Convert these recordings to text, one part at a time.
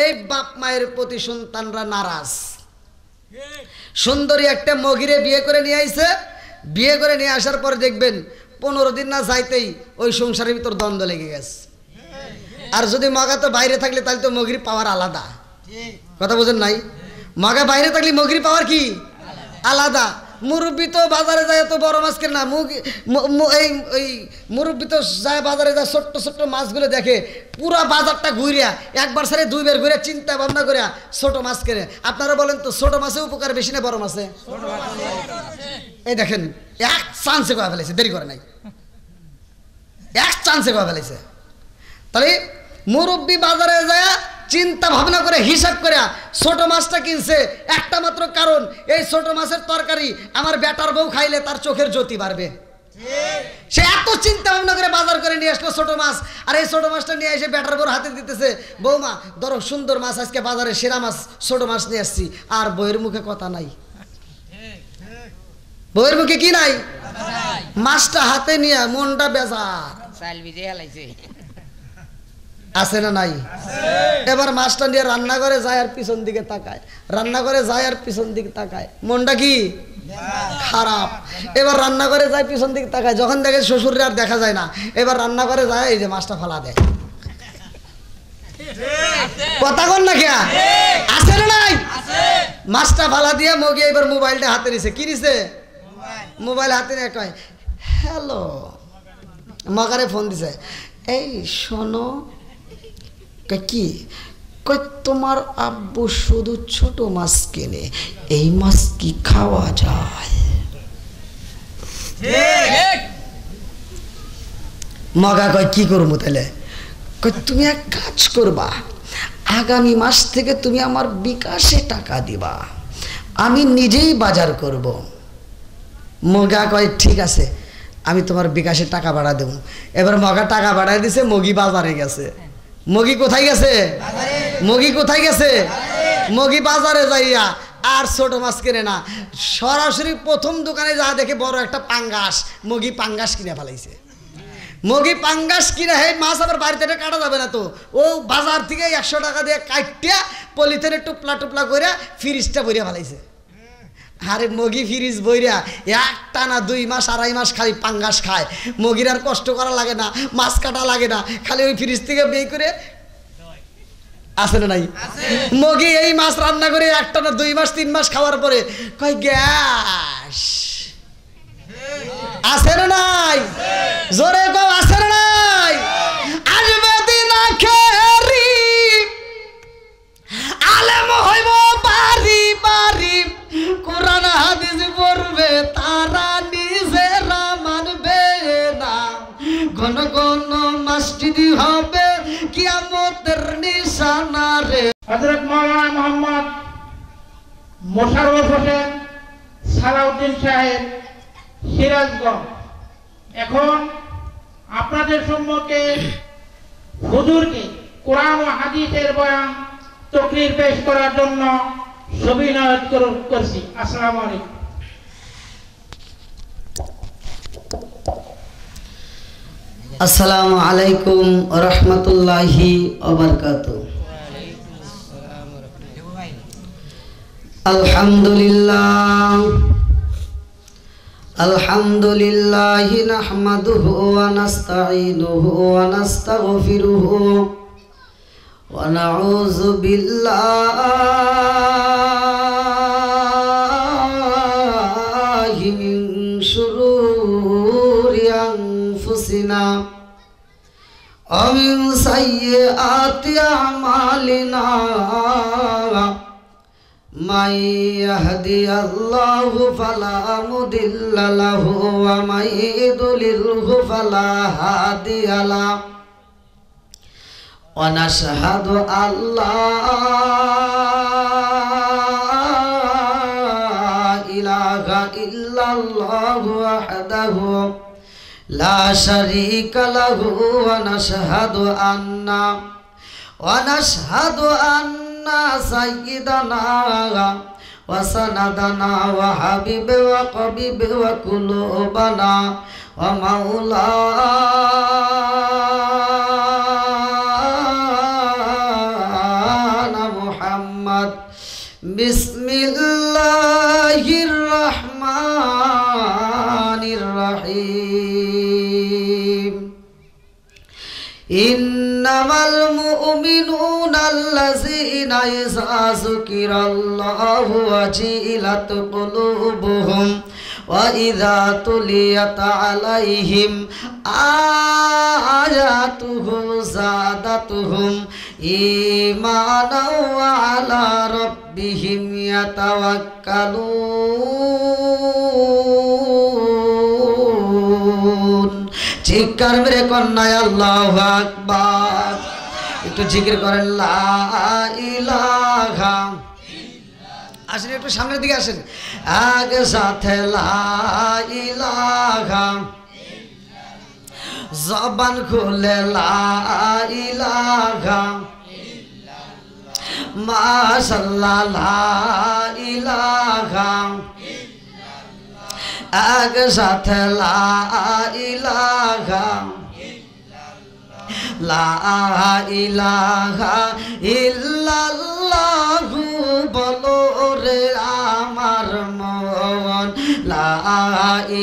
এই বাপ মায়ের প্রতি সন্তানরা নারাজ। সুন্দরী একটা মগিরে বিয়ে করে নিয়ে আইছে, বিয়ে করে নিয়ে আসার পর দেখবেন 15 দিন না যাইতেই ওই সংসারের ভিতর দ্বন্দ্ব লেগে গেছে। আর যদি মগা তো বাইরে থাকলে তাহলে তো মগির পাওয়ার আলাদা, কথা বোঝেন নাই? মগা বাইরে থাকলে মগির পাওয়ার কি আলাদা। মুরব্বী তো বাজারে যায় তো বড় মাছ কেনে না, এই মুরব্বী তো যায় বাজারে যায় ছোট্ট ছোট্ট মাছগুলো দেখে, পুরা বাজারটা ঘুরিয়া একবার সারে 2 বার ঘুরে চিন্তা ভাবনা করিয়া ছোট মাছ কেনে। আপনারা বলেন তো ছোট মাছে উপকার বেশি না বড় মাছে? এই দেখেন এক চান্সে কয়া ফেলেছে, দেরি করে নাই, এক চান্সে কয়া ফেলেছে। তাহলে মুরব্বী বাজারে যায় চিন্তা ভাবনা করে হিসাব করে ছোট মাছটা কিনছে একটা মাত্র কারণ, এই ছোট মাছের তরকারি আমার বেটার বউ খাইলে তার চোখের জ্যোতি বাড়বে। সে এত চিন্তা ভাবনা করে বাজার করে নিয়ে আসলো ছোট মাছ, আর এই ছোট মাছটা নিয়ে এসে বেটার বউর হাতে দিতেছে, বৌমা ধরো সুন্দর মাছ, আজকে বাজারে সেরা মাছ ছোট মাছ নিয়ে আসছি। আর বউয়ের মুখে কথা নাই, বউয়ের মুখে কি নাই? মাছটা হাতে নিয়ে মনটা বেজার আছে না নাই? এবার মাছটা নিয়ে রান্না করে যায় আর পিছন দিকে তাকায়, রান্না করে যায় আর পিছন দিকে তাকায়, মনটা কি খারাপ। এবার রান্না করে যায় পিছন দিকে তাকায়, যখন দেখে শ্বশুরের আর দেখা যায় না, এবার রান্না করে যায় এই যে মাছটা ফালা দেয়। কথা কন না খেয়া আছে না নাই? মাছটা ফালা দিয়ে মগি এবার মোবাইলটা হাতে নিছে। কি নিছে? মোবাইল হাতে নিয়ে কয় হ্যালো, মগারে ফোন দিছে, এই শোনো। কি কই? তোমার আব্বু শুধু ছোট মাছ কেনে, এই মাছ কি খাওয়া যায়? মগা কয় কি করবো তাহলে? কই তুমি এক কাজ করবা, আগামী মাস থেকে তুমি আমার বিকাশে টাকা দিবা, আমি নিজেই বাজার করব। মগা কয় ঠিক আছে, আমি তোমার বিকাশে টাকা বাড়া দেবো। এবার মগা টাকা বাড়াই দিছে, মগি বাজারে গেছে। মগি কোথায় গেছে? মগি কোথায় গেছে? মগি বাজারে যাইয়া আর ছোট মাছ কিনে না, সরাসরি প্রথম দোকানে যা দেখে বড় একটা পাঙ্গাস, মগি পাঙ্গাস কিনে ফেলাইছে। মগি পাঙ্গাস কিনে, হে মাছ আবার বাড়িতে কাটা যাবে না তো, ও বাজার থেকে 100 টাকা দিয়ে কাটিয়া পলিথিনে টুপলা টুপলা করে ফ্রিজটা ভরিয়া ফেলাইছে। আরে মগি ফ্রিজ বইরা এক টানা 2 মাস 2.5 মাস খালি পাঙ্গাস খায়। মগির আর কষ্ট করা লাগে না, মাছ কাটা লাগে না, খালি ওই ফ্রিজ থেকে বের করে আছে না নাই? মগি এই মাছ রান্না করে এক টানা 2 মাস 3 মাস খাওয়ার পরে কয় গ্যাস আছে না নাই? জোরে কও আছে না নাই? আসবে দিন আখেরি আলেম হইব বাড়ি বাড়ি, কোরআন হাদিস পড়বে তারা নিজেরা মানবে না, ঘন ঘন মসজিদ হবে কিয়ামতের নিশানা রে। হযরত মাওলানা মুহাম্মদ মোশাররফ হোসেন সালাউদ্দিন সাহেব, সিরাজগঞ্জ। এখন আপনাদের সম্মুখে হুজুরকে কোরআন ও হাদিসের বয়ান তাকরীর পেশ করার জন্য সবিনয় করছি। আসসালামু আলাইকুম। আসসালামু আলাইকুম ওয়া রাহমাতুল্লাহি ওয়া বারাকাতুহু। আলহামদুলিল্লাহ আলহামদুলিল্লাহি নাহমাদুহু ওয়া নাস্তাঈনুহু ওয়া নাস্তাগফিরুহু ওয়া নাউযু বিল্লাহি মিন শুরুরি আনফুসিনা ওয়া মিন সাইয়্যাতি আমালিনা। من يهدي الله فلا مضل له ومن يضلله فلا هادي له ونشهد أن لا إله إلا الله وحده لا شريك له ونشهد أن سيدنا وسندنا وحبيب وقبيب وقلوبنا ومولانا মুহাম্মদ। বিসমিল্লাহির রহমানির রহিম। ইন্নামাল মুমিনুনা আল্লাযীনা ইযা যুকিরাল্লাহু ওয়াজিলাত কুলুবুহুম ওয়া ইযা তুলিয়াত আলাইহিম আয়াতুহু যাদাতুহুম ঈমানাও ওয়া আলা রাব্বিহিম ইয়াতাওয়াক্কালুন। চিৎকার মেরে কন্যায় আল্লাহু আকবার। একটু জিকির করেন লা ইলাহা। আসেন একটু সামনের দিকে আসেন, এক সাথে লা ইলাহা। জবান খুলে লা ইলাহা, মাশাআল্লাহ লা ইলাহা। এক সাথে লা ইলাহা, লা ইলাহা ইল্লাল্লাহু বলো রে আমার মন, লা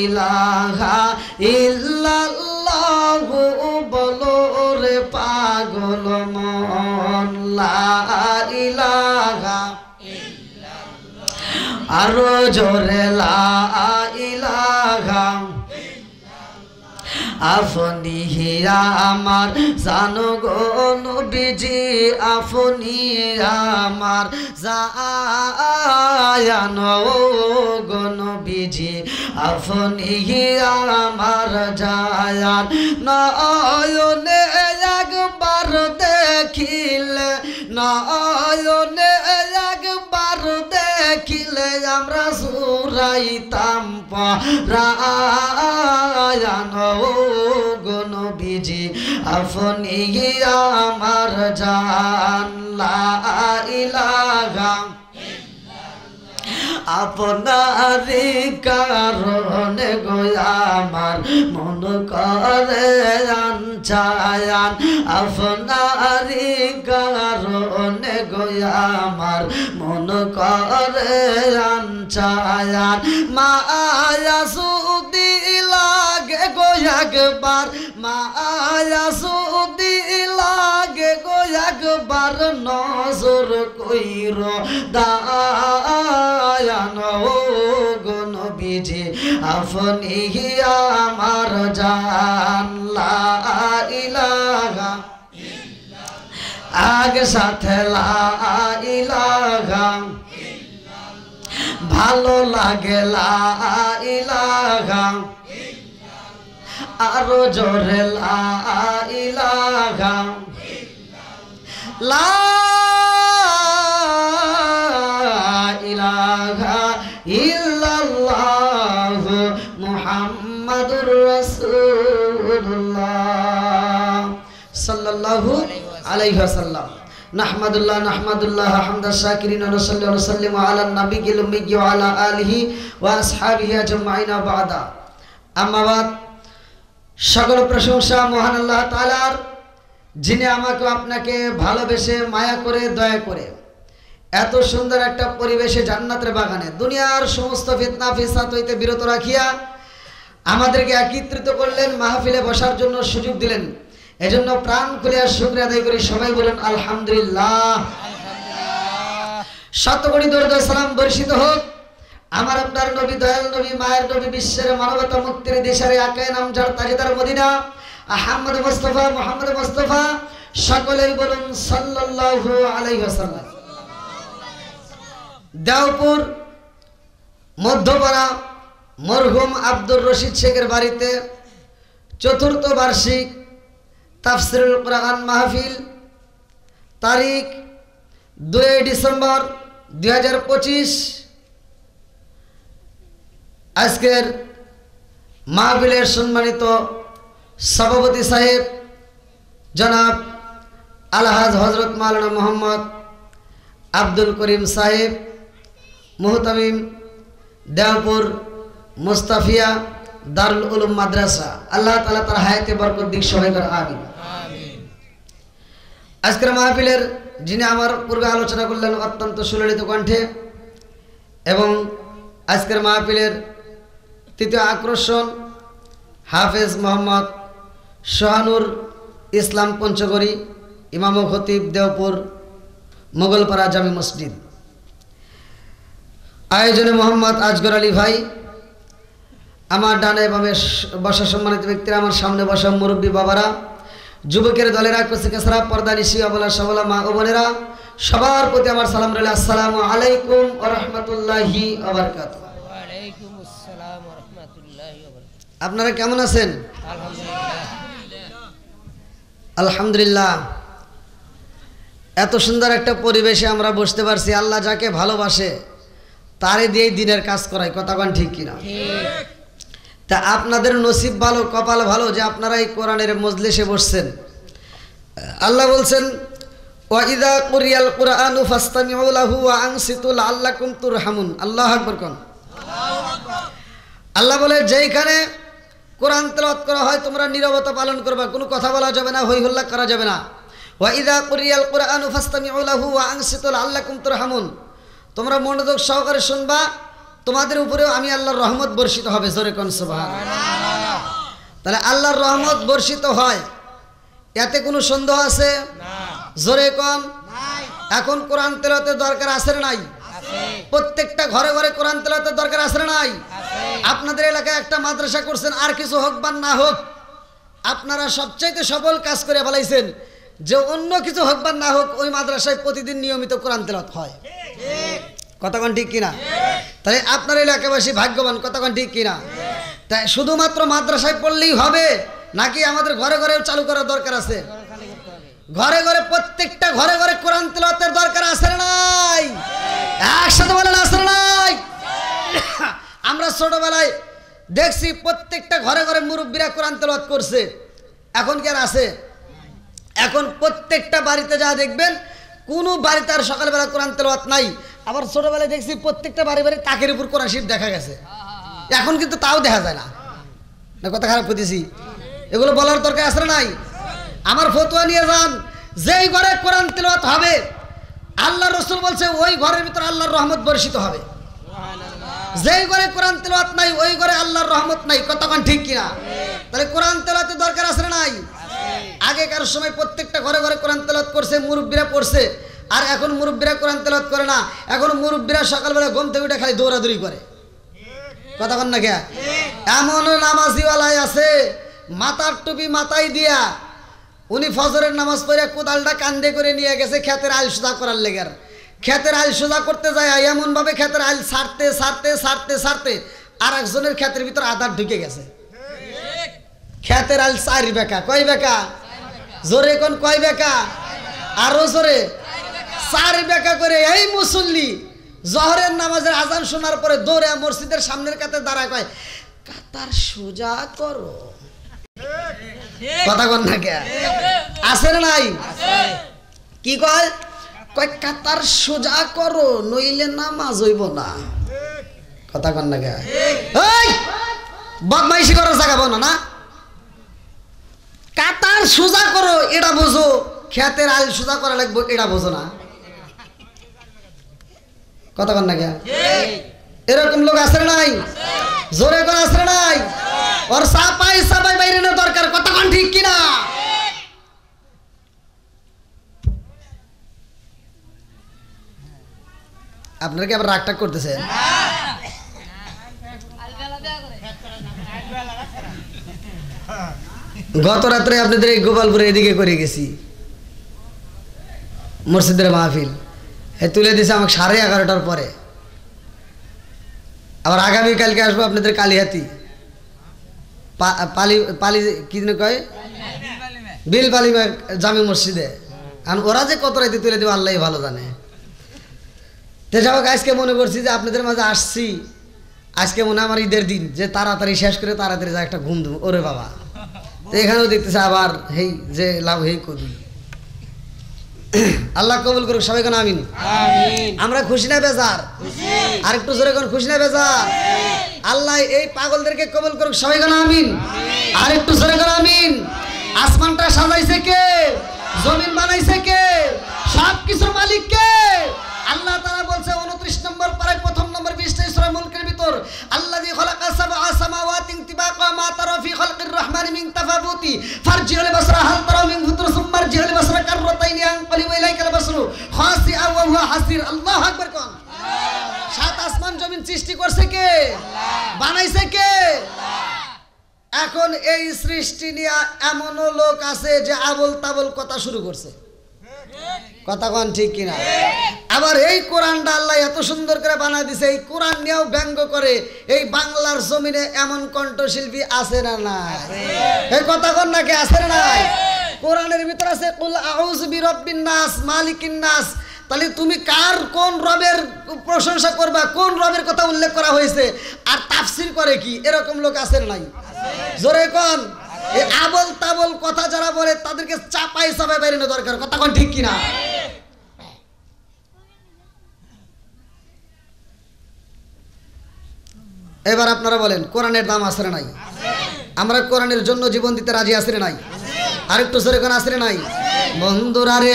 ইলাহা ইল্লাল্লাহু বলো রে পাগল মন, লা ইলাহা। আরো জোরে লা ইলাহা। আপনি আমার জানো গো নবীজি, আপনি আমার জায়ান গো নবীজি, আপনি আমার জায়ান। নয়নে একবার দেখিলে, নয়নে একবার দেখিলে আমরা সুরাইতাম পরায়ান গো নবীজি, আপনি আমার জান। লা ইলাহা আপনারি কারণে গো আমার মন করে আনছায়ান, আপনারি কারণে গো আমার মন করে আনছায়ান। মায়া সুদি লাগে গো একবার, মায়া সুদি লাগে গো একবার নজর কইর দায়ান গো নবীজি, আপনি আমার জান। লা ইলাহা আগ সাথে লা ইলাহা। ভালো লাগে লা ইলাহা, আরো জোরে লা ইলাহা। লা ইলাহা ইল্লাল্লাহু মুহাম্মাদুর রাসূলুল্লাহ সাল্লাল্লাহু আলাইহি ওয়াসাল্লাম। নাহমাদুল্লাহ নাহমাদুল্লাহ হামদাশ শাকিরিন ওয়া নুসাল্লি ওয়া নুসাল্লিমু আলা নাবিয়িল উম্মি ওয়া আলা আলিহি ওয়া আসহাবিহি আজমাইন বা'দা। আম্মা বাদ। সকল প্রশংসা মহান আল্লাহ তাআলার, যিনি আমাকে আপনাকে ভালোবেসে মায়া করে দয়া করে এত সুন্দর একটা পরিবেশে জান্নাতের বাগানে দুনিয়ার সমস্ত ফিতনা ফিসাদ হইতে বিরত রাখিয়া আমাদেরকে একত্রিত করলেন, মাহফিলে বসার জন্য সুযোগ দিলেন। এজন্য প্রাণ খুলে শুকরিয়া আদায় করি। সবাই বলেন আলহামদুলিল্লাহ। শতকোটি দরুদ ও সালাম বর্ষিত হোক আমার আপনার নবী, দয়াল নবী, মায়ের নবী, বিশ্বের মানবতা মুক্তির দিশারি আকায়ে নামজার তাজদার মদিনা আহমদ মুস্তাফা মুহাম্মদ মুস্তাফা। সকলেই বলুন সাল্লাল্লাহু আলাইহি ওয়াসাল্লাম। দেওপুর মধ্যপাড়া মরহুম আব্দুর রশিদ শেখের বাড়িতে চতুর্থ বার্ষিক তাফসিরুল কোরআন মাহফিল, তারিখ 2 ডিসেম্বর 2025। আজকের মাহফিলের সম্মানিত সভাপতি সাহেব জনাব আলহাজ হজরত মাওলানা মোহাম্মদ আব্দুল করিম সাহেব, মুহতামিম দেওপুর মুস্তাফিয়া দারুল উলুম মাদ্রাসা। আল্লাহ তাআলা তার হায়াতে বরকত দিক, সবাই করে আমিন। আজকের মাহফিলের যিনি আমার পূর্বে আলোচনা করলেন অত্যন্ত সুললিত কণ্ঠে, এবং আজকের মাহফিলের তৃতীয় আকর্ষণ হাফেজ মোহাম্মদ সোহানুর ইসলাম পঞ্চগড়ি, ইমাম ও খতিব দেওপুর মোগলপাড়া জামি মসজিদ। আয়োজনে মোহাম্মদ আজগর আলী ভাই, আমার ডানে বামে বসা সম্মানিত ব্যক্তিরা, আমার সামনে বসা মুরব্বী বাবারা, যুবকের দলেরা, কচিকাছারা, পর্দা নিশি, অবলা সবলা মা ও বোনেরা, সবার প্রতি আমার সালাম রইল। আসসালামু আলাইকুম ওয়া রাহমাতুল্লাহি ওয়া বারাকাতুহু। ওয়া আলাইকুম আসসালাম ওয়া রাহমাতুল্লাহি ওয়া বারাকাতুহু। আপনারা কেমন আছেন? আলহামদুলিল্লাহ। এত সুন্দর একটা পরিবেশে আমরা বসতে পারছি। আল্লাহ যাকে ভালোবাসে তারে দিয়েই দিনের কাজ করায়, কথা কোন ঠিক কিনা? তা আপনাদের নসিব ভালো, কপাল ভালো যে আপনারা এই কোরআনের মজলিসে বসছেন। আল্লাহ বলছেন ওয়া ইযা কুরিয়াল কুরআনু ফাসতামিউ লাহু ওয়া আনসিতু লাআল্লাকুম তুরহামুন। আল্লাহু আকবার কোন। আল্লাহ বলে যেইখানে কোরআন তেলাওয়াত করা হয় তোমরা নীরবতা পালন করবা, কোনো কথা বলা যাবে না, হই হল্লা করা যাবে না। ওয়া ইযা কুরিয়াল কুরআনু ফাসতামিউ লাহু ওয়া আনসিতু লাআল্লাকুম তুরহামুন। তোমরা মনোযোগ সহকারে শুনবা, তোমাদের উপরেও আমি আল্লাহর রহমত বর্ষিত হবে। জোরে কোন সুবহানাল্লাহ। তাহলে আল্লাহর রহমত বর্ষিত হয়, এতে কোনো সন্দেহ আছে? জোরে কোন। এখন কোরআন তেলাওয়াতের দরকার আছে না নাই? প্রত্যেকটা ঘরে ঘরে কোরআন তেলাওয়াতের দরকার আছে না নাই? আপনাদের এলাকায় একটা মাদ্রাসা করছেন, আর কিছু হোক বা না হোক, আপনারা সবচাইতে সফল কাজ করে ফেলাইছেন যে অন্য কিছু হোক বা না হোক ওই মাদ্রাসায় প্রতিদিন নিয়মিত কোরআন তেলাওয়াত হয়। কথা কোন ঠিক কিনা? তাই আপনার এলাকাবাসী ভাগ্যবান, কথা কোন ঠিক কিনা? তাই শুধুমাত্র মাদ্রাসায় পড়লেই হবে নাকি আমাদের ঘরে ঘরে চালু করার দরকার আছে? ঘরে ঘরে, প্রত্যেকটা ঘরে ঘরে কোরআন তেলাওয়াতের দরকার আছে না নাই? একসাথে বলেন আছে না নাই? আমরা ছোটবেলায় দেখছি প্রত্যেকটা ঘরে ঘরে মুরব্বীরা কোরআন তেলাওয়াত করছে। এখন কি আর আছে? এখন প্রত্যেকটা বাড়িতে যা দেখবেন, কোনো বাড়িতে আর সকালবেলা কোরআন তেলাওয়াত নাই। আবার ছোটবেলায় দেখছি প্রত্যেকটা বাড়ি বাড়ি তাকের উপর কোরআন শরীফ দেখা গেছে। এখন কিন্তু তাও দেখা যায় না। না কথা খারাপ করতেছি? এগুলো বলার দরকার আছে না নাই? আমার ফতোয়া নিয়ে যান, যেই ঘরে কোরআন তেলাওয়াত হবে আল্লাহ রাসূল বলছে ওই ঘরের ভিতর আল্লাহর রহমত বর্ষিত হবে। যেই ঘরে কোরআন তেলাওয়াত নাই ওই ঘরে আল্লাহর রহমত নাই। কথা কোন ঠিক কিনা? তাহলে কোরআন তেলাওয়াতের দরকার আছে না নাই? আগেকার সময় প্রত্যেকটা ঘরে ঘরে কোরআন তেলাওয়াত করছে, মুরব্বীরা পড়ছে। আর এখন মুরব্বীরা কোরআন তেলাওয়াত করে না, এখন মুরব্বীরা সকালবেলা ঘুম থেকে উঠে খালি দৌড়াদৌড়ি করে। কথা কন না কে? এমন নামাজিওয়ালাই আছে মাথার টুপি মাথায় দিয়া, উনি ফজরের নামাজ পড়ে কোদালটা কান্দে করে নিয়ে গেছে ক্ষেতের আইল সোজা করার লেগার। ক্ষেতের আইল সোজা করতে যায় এমন ভাবে ক্ষেতের আইল ছাড়তে ছাড়তে ছাড়তে ছাড়তে আর একজনের ক্ষেতের ভিতর আধার ঢুকে গেছে। ক্ষেতের আইল 4 বেকা। কয় বেকা? জোরে কোন কয় বেকা? আরো জোরে। 4 বেকা করে এই মুসল্লি জহরের নামাজের আজান শোনার পরে দৌড়ে মসজিদের সামনের কাতারে দাঁড়ায়, কয় কাতার সোজা করো। কথা কন না কে? আছে না নাই? কি কয়? কয় কাতার সোজা করো নইলে নামাজ হইব না। কথা কন না কে? এই বদমাইশি করার জায়গা বলো না। কাতার সোজা করো এটা বোঝো, ক্ষেতের আইল সোজা করা লাগবে এটা বোঝো না। কথা কন না কে? এরকম লোক আছে না নাই? জোরে কোন আছে না নাই? ওর সাপাই সাপাই বাইরে না দরকার। কথা কোন ঠিক কিনা? আপনারা কি আবার রাগটাগ করতেছেন? গত রাত্রে আপনাদের এই গোপালপুরে এদিকে করে গেছি মসজিদের মাহফিল, তুলে দিয়েছে আমাকে 11:30টার পরে। আবার আগামীকালকে আসবো আপনাদের কালিহাতি পালি পালি কি কয় বিল পালিমা জামি মসজিদে। কারণ ওরা যে কত রাইতে তুলে দেবে আল্লাহ ভালো জানে। তো যাই হোক, আজকে মনে করছি যে আপনাদের মাঝে আসছি, আজকে মনে হয় আমার ঈদের দিন, যে তাড়াতাড়ি শেষ করে তাড়াতাড়ি যা একটা ঘুম দেবো। ওরে বাবা, তো এখানেও দেখতেছে আবার হেই যে লাভ হেই কবি। আল্লাহ কবুল করুক, সবাই কোন আমিন। আমরা খুশি না বেজার? আর একটু জোরে কোন খুশি না বেজার? আল্লাহ এই পাগলদেরকে কবুল করুক, সবাই কোন আমিন। আর একটু জোরে কোন আমিন। আসমানটা সাজাইছে কে? জমিন বানাইছে কে? সবকিছুর মালিক কে? আল্লাহ তাআলা বলছে 29 নম্বর পারায় প্রথম নম্বর 20 সূরা মুলকের ভিতর, আল্লাযী খালাকা সাবআ সামাওয়াতিন তিবাকা মা তারা ফি খালকির রহমানি মিন তাফাবুতি ফারজিউল বাসরা হাল তারা মিন ফুতুর সুম্মা রজিউল বাসরা কাররাতাইনি আনকালিবু ইলাইকাল বাসরু খাসিআ ওয়া হুয়া হাসির। আল্লাহু আকবার কোন। সাত আসমান জমিন সৃষ্টি করছে কে? বানাইছে কে? এখন এই সৃষ্টি নিয়ে এমনও লোক আছে যে আবল তাবল কথা শুরু করছে, কথা কোন ঠিক কিনা? আবার এই কোরআনটা আল্লাহ এত সুন্দর করে বানায় দিছে, এই কোরআন নিয়েও ব্যঙ্গ করে। এই বাংলার জমিনে এমন কণ্ঠশিল্পী আছে না নাই? এই কথা কোন নাকি আছে না নাই? কোরআনের ভিতর আছে কুল আউযু বিরাব্বিন নাস মালিকিন নাস। তাহলে তুমি কার কোন রবের প্রশংসা করবা, কোন রবের কথা উল্লেখ করা হয়েছে, আর তাফসীর করে কি? এরকম লোক আছে না নাই? জোরে কোন। এই আবল তাবল কথা যারা বলে তাদেরকে চাপাই চাপাই বেরোনো দরকার, কথা কোন ঠিক কিনা? এবার আপনারা বলেন কোরআনের দাম আছে না নাই? আমরা কোরআনের জন্য জীবন দিতে রাজি আছি না নাই? আরেকটু জোরে কোন আছে না নাই? বন্ধুরা রে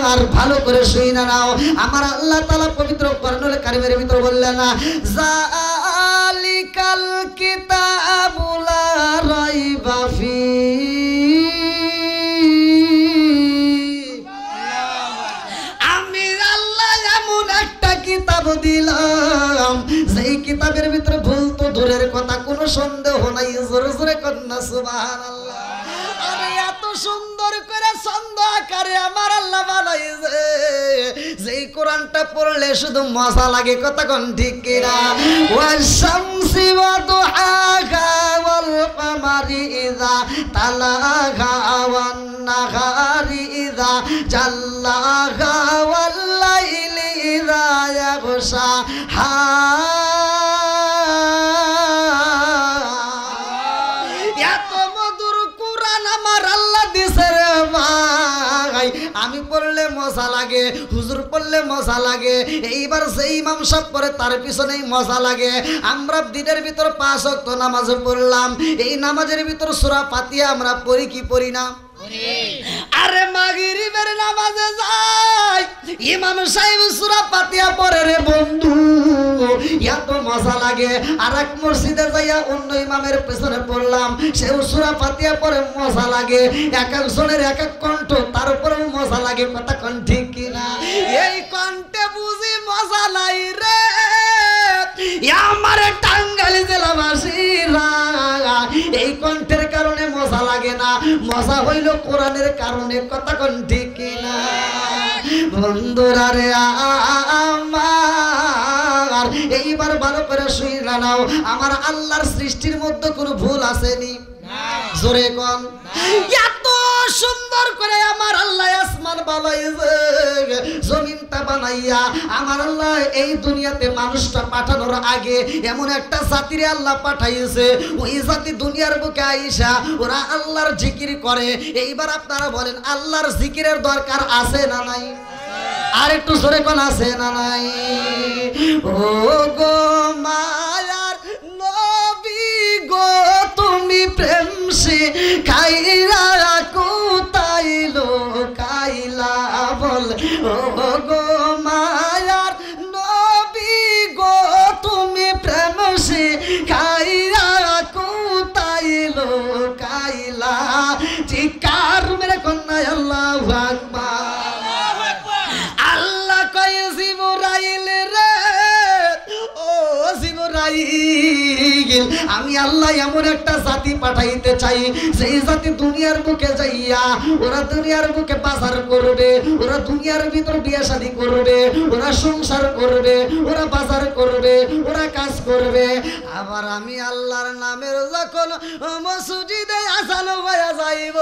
আমার ভালো করে শুইনা নাও, আমার আল্লাহ তাআলা পবিত্র কোরআনুল কারীমের ভিতর বললেন না, জালিকাল কিতাবু লা রাইবা ফি। আমি আল্লাহ এমন একটা কিতাব দিলাম যেই কিতাবের ভিতরে ভুল তো দূরের কথা, কোনো সন্দেহ নাই। জোরে জোরে কন্যা সুবহানাল্লাহ। আরে এত সুন্দর করে ছন্দ আকারে আমার আল্লাহ বানাইছে, যেই কোরআনটা পড়লে শুধু মজা লাগে, কথা কোন ঠিক কিনা? ওয়াশ-শামসি ওয়া দুহাহা ওয়াল কামারি ইযা তালাহা ওয়ান নাহারি ইযা জাল্লাহা ওয়াল লাইলি ইযা ইয়াগশাহা। আমি পড়লে মজা লাগে, হুজুর পড়লে মজা লাগে, এইবার সেই ইমাম সাহেব পড়ে তার পিছনেই মজা লাগে। আমরা দিনের ভিতর 5 ওয়াক্ত নামাজ পড়লাম, এই নামাজের ভিতর সূরা ফাতিহা আমরা পড়ি কি পড়ি না? আরে মাগরিবের নামাজে যাই, ইমাম সাহেব সূরা ফাতিহা পড়ে রে বন্ধু, এত মজা লাগে। আর এক মসজিদে যাইয়া অন্য ইমামের পেছনে পড়লাম, সেও সূরা ফাতিহা পড়ে, মজা লাগে। এক একজনের এক এক কণ্ঠ, তার উপরেও মজা লাগে, কথা কোন ঠিক কিনা? এই কণ্ঠে বুঝি মজা নাই রে আমার টাঙ্গাইল জেলাবাসীরা, এই কণ্ঠের কারণে মজা লাগে না, মজা হইল কোরআনের কারণে, কথা কোন ঠিক কিনা? বন্ধুরা রে আমার এইবার ভালো করে শুইনা নাও, আমার আল্লাহর সৃষ্টির মধ্যে কোনো ভুল আসেনি? জোরে কোন। এত সুন্দর করে আমার আল্লাহ আসমান বানাইছে, জমিনটা বানাইয়া আমার আল্লাহ এই দুনিয়াতে মানুষটা পাঠানোর আগে এমন একটা জাতিরে আল্লাহ পাঠাইছে, ওই জাতি দুনিয়ার বুকে আইসা ওরা আল্লাহর জিকির করে। এইবার আপনারা বলেন আল্লাহর জিকিরের দরকার আছে না নাই? আর একটু জোরে কোন আছে না নাই? ও গো মায়ার নবী গো, তুমি প্রেম শিখাইলা কোথায় লুকাইলা বল। ও গো মায়ার নবী গো, তুমি প্রেম শিখাইলা কোথায় লুকাইলা। চিৎকার মেরে কন্যা আল্লাহু আকবার। আল্লাহ কয় জিবরাইল রে, ও জিবরাইল, আমি আল্লাহ এমন একটা জাতি পাঠাইতে চাই, সেই জাতি দুনিয়ার বুকে যাইয়া ওরা দুনিয়ার বুকে বাজার করবে, ওরা দুনিয়ার ভিতর বিয়ে শাদী করবে, ওরা সংসার করবে, ওরা বাজার করবে, ওরা কাজ করবে। আবার আমি আল্লাহর নামের যখন মসজিদে আযান হয়ে যাইব,